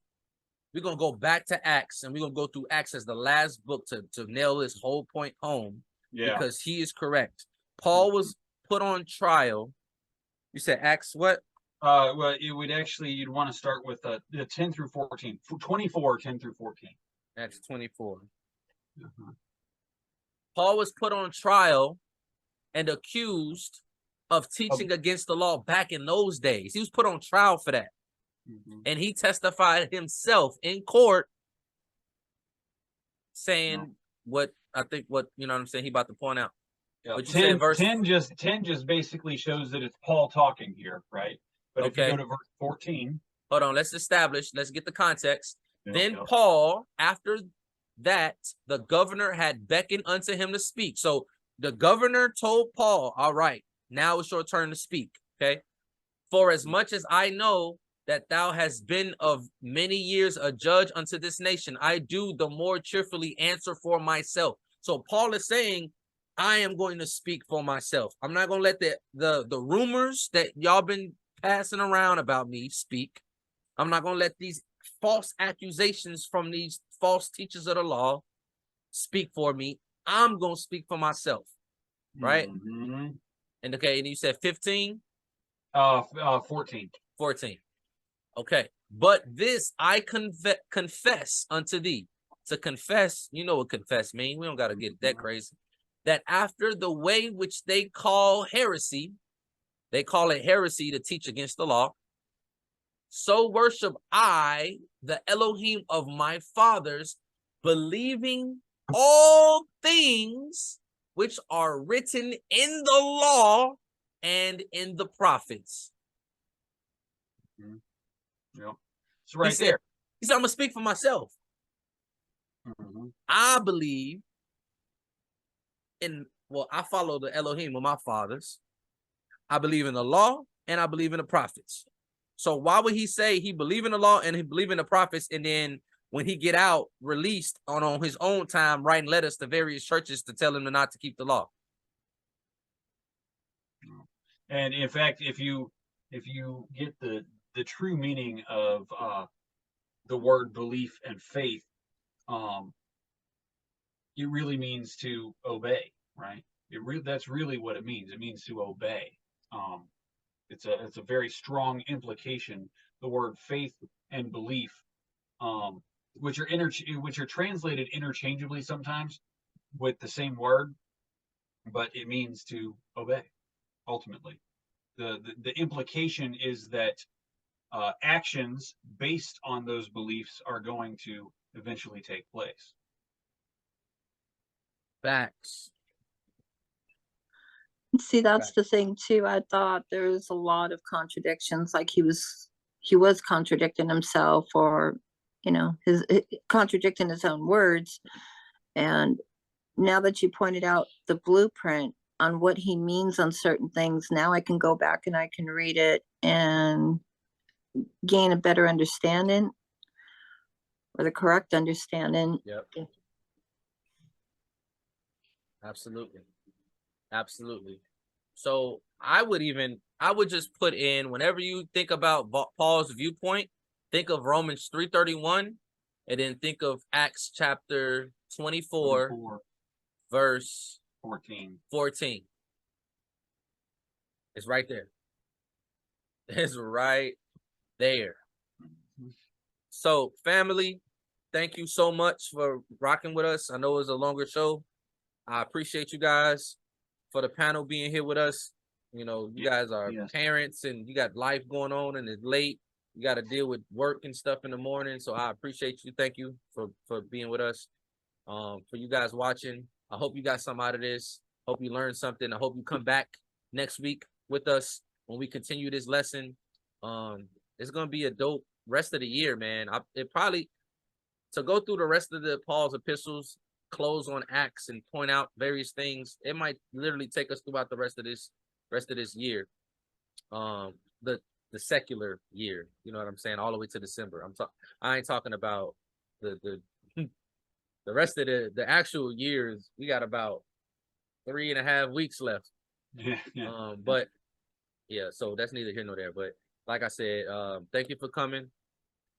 We're gonna go back to Acts, and we're gonna go through Acts as the last book to nail this whole point home. Yeah. Because he is correct. Paul was put on trial. You said Acts what? Well, it would actually, you'd want to start with the 10 through 14, 24, 10 through 14. Acts 24. Uh-huh. Paul was put on trial and accused of teaching against the law back in those days. He was put on trial for that. Mm-hmm. And he testified himself in court saying what you know what I'm saying, he about to point out. Yeah. But you 10, said verse 10 just basically shows that it's Paul talking here, right? But if you go to verse 14. Hold on, let's get the context. Then Yep. Paul, after that, the governor had beckoned unto him to speak. So the governor told Paul, all right, now it's your turn to speak. Okay. For as much as I know that thou hast been of many years a judge unto this nation, I do the more cheerfully answer for myself. So Paul is saying, I am going to speak for myself. I'm not going to let the rumors that y'all been passing around about me speak. I'm not going to let these false accusations from these false teachers of the law speak for me. I'm going to speak for myself. Right? Mm-hmm. And okay, and you said 15? 14. 14. Okay. But this I confess unto thee. To confess, you know what confess means. We don't got to get that crazy. That after the way which they call heresy, they call it heresy to teach against the law, so worship I the Elohim of my fathers, believing all things which are written in the law and in the prophets. Mm-hmm. Yep. It's right there. He said, I'm going to speak for myself. Mm-hmm. I believe I follow the Elohim of my fathers. I believe in the law and I believe in the prophets. So why would he say he believe in the law and he believe in the prophets, and then when he get out, released on his own time, writing letters to various churches to tell them not to keep the law? And in fact, if you get the true meaning of the word belief and faith, it really means to obey, right? That's really what it means. It means to obey. It's a very strong implication. The word faith and belief, which are translated interchangeably sometimes with the same word, but it means to obey. Ultimately, the implication is that actions based on those beliefs are going to eventually take place. Facts. See, that's the thing too. I thought there was a lot of contradictions, like he was contradicting himself, or his contradicting his own words. And now that you pointed out the blueprint on what he means on certain things, now I can go back and I can read it and gain a better understanding, or the correct understanding. Yep. Absolutely. So I would just put in, whenever you think about Paul's viewpoint, think of Romans 3:31, and then think of Acts chapter 24. Verse 14. It's right there. It's right there. So, family, thank you so much for rocking with us. I know it was a longer show. I appreciate you guys for the panel being here with us. You guys are parents and you got life going on and it's late. You got to deal with work and stuff in the morning. So I appreciate you. Thank you for being with us. For you guys watching, I hope you got some out of this. Hope you learned something. I hope you come back next week with us when we continue this lesson. It's going to be a dope rest of the year, man. It probably, to go through the rest of the Paul's epistles, close on Acts and point out various things, it might literally take us throughout the rest of this year. The secular year, you know what I'm saying, all the way to December. I ain't talking about the rest of the actual years. We got about 3.5 weeks left. But yeah, so that's neither here nor there. But like I said, thank you for coming.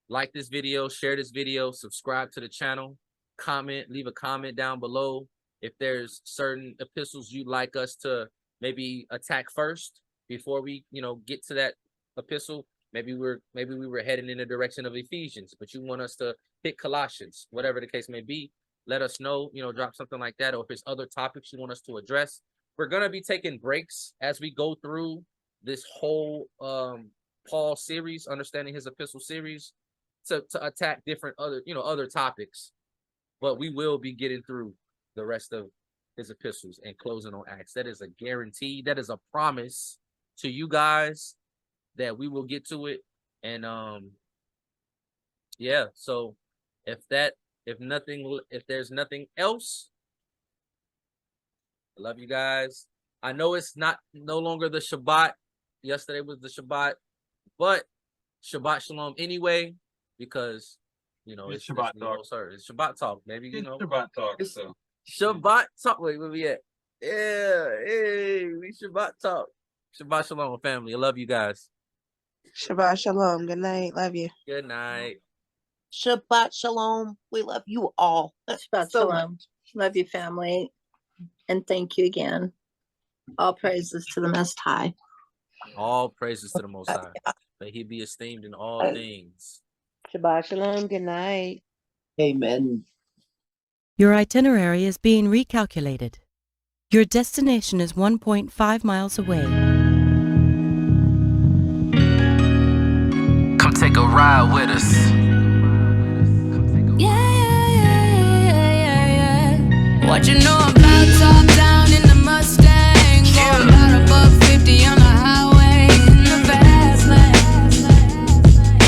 Like this video, share this video, subscribe to the channel, comment, leave a comment down below if there's certain epistles you'd like us to maybe attack first before we, get to that epistle. Maybe we were heading in the direction of Ephesians, but you want us to hit Colossians, whatever the case may be. Let us know, drop something like that, or if there's other topics you want us to address. We're going to be taking breaks as we go through this whole Paul series, understanding his epistle series, to attack different other topics. But we will be getting through the rest of his epistles and closing on Acts. That is a guarantee. That is a promise to you guys that we will get to it. And yeah, so if there's nothing else, I love you guys. I know it's no longer the Shabbat. Yesterday was the Shabbat, but Shabbat Shalom anyway, because it's Shabbat talk. It's Shabbat talk, maybe. It's Shabbat talk. So Shabbat talk. Wait, where we at? Yeah, hey, we Shabbat talk. Shabbat Shalom, family. I love you guys. Shabbat Shalom. Good night. Love you. Good night. Shabbat Shalom. We love you all. Shabbat Shalom. Love you, family. And thank you again. All praises to the Most High. All praises to the Most High. May he be esteemed in all things. Shabbat Shalom. Good night. Amen. Your itinerary is being recalculated. Your destination is 1.5 miles away. Come take a ride with us. Yeah. What you know about top down in the Mustang? Going about $150 on the highway in the fast lane.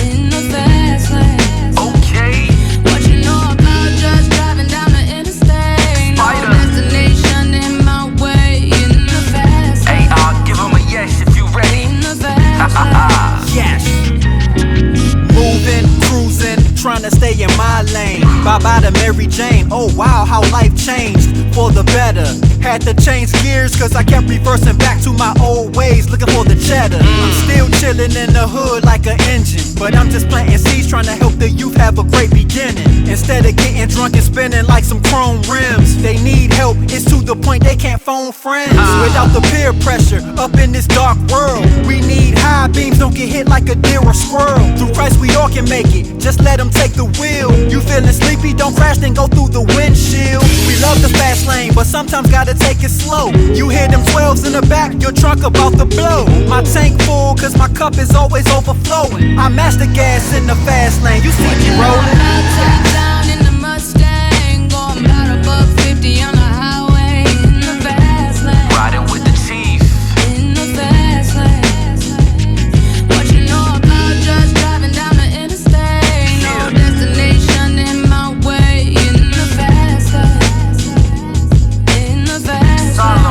In the fast lane. Okay. What you know about just driving down the interstate? No destination in my way in the fast lane. Hey, I'll give 'em a yes if you ready. In the fast Bye-bye to Mary Jane. Oh wow, how life changed for the better. Had to change gears cause I kept reversing back to my old ways, looking for the cheddar. I'm still chilling in the hood like an engine, but I'm just planting seeds trying to help the youth have a great beginning. Instead of getting drunk and spinning like some chrome rims, they need help, it's to the point they can't phone friends. Without the peer pressure, up in this dark world, we need high beams, don't get hit like a deer or squirrel. Through Christ we all can make it, just let him take the wheel. You feeling sleepy, don't crash, then go through the windshield. We love the fast lane, but sometimes gotta take it slow. You hear them 12s in the back, your trunk about to blow. My tank full, cause my cup is always overflowing. I master gas in the fast lane, you see me rolling. Top down in the Mustang, going about a buck 50 on the highway in the fast lane. Riding with the chief. In the fast lane. What you know about just driving down the interstate? No destination in my way. In the fast lane. In the fast lane.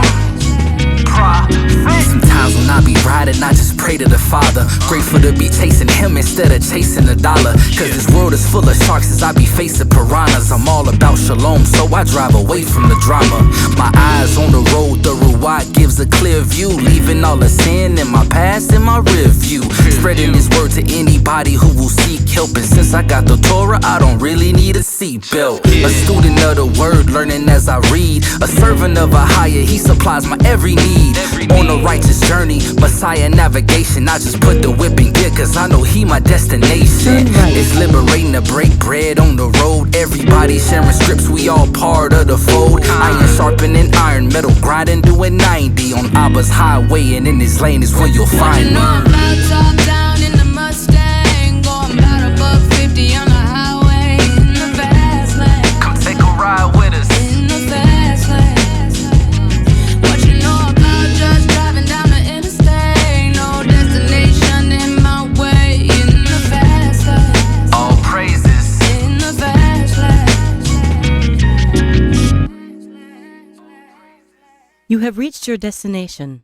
Sometimes when I be riding, I just pray to the Father. Grateful to be chasing him instead of chasing the dollar. Cause this world is full of sharks as I be facing piranhas. I'm all about shalom, so I drive away from the drama. My eyes on the road, the Ruach gives a clear view, leaving all the sin in my past in my rear view. Spreading this word to anybody who will seek help. And since I got the Torah, I don't really need a seatbelt. A student of the word, learning as I read. A servant of a higher, he supplies my every need. On a righteous journey, Messiah navigation. I just put the whip in gear cause I know he my destination. It's liberating to break bread on the road. Everybody sharing scripts, we all part of the fold. Iron sharpening iron, metal grinding, doing 90 on Abba's highway, and in his lane is where you'll find me. Know about top down in the Mustang, going about a buck 50 on the highway in the fast lane. Come take a ride with us. In the fast lane. What you know about just driving down the interstate? No destination in my way. In the fast lane. All praises. In the fast lane. You have reached your destination.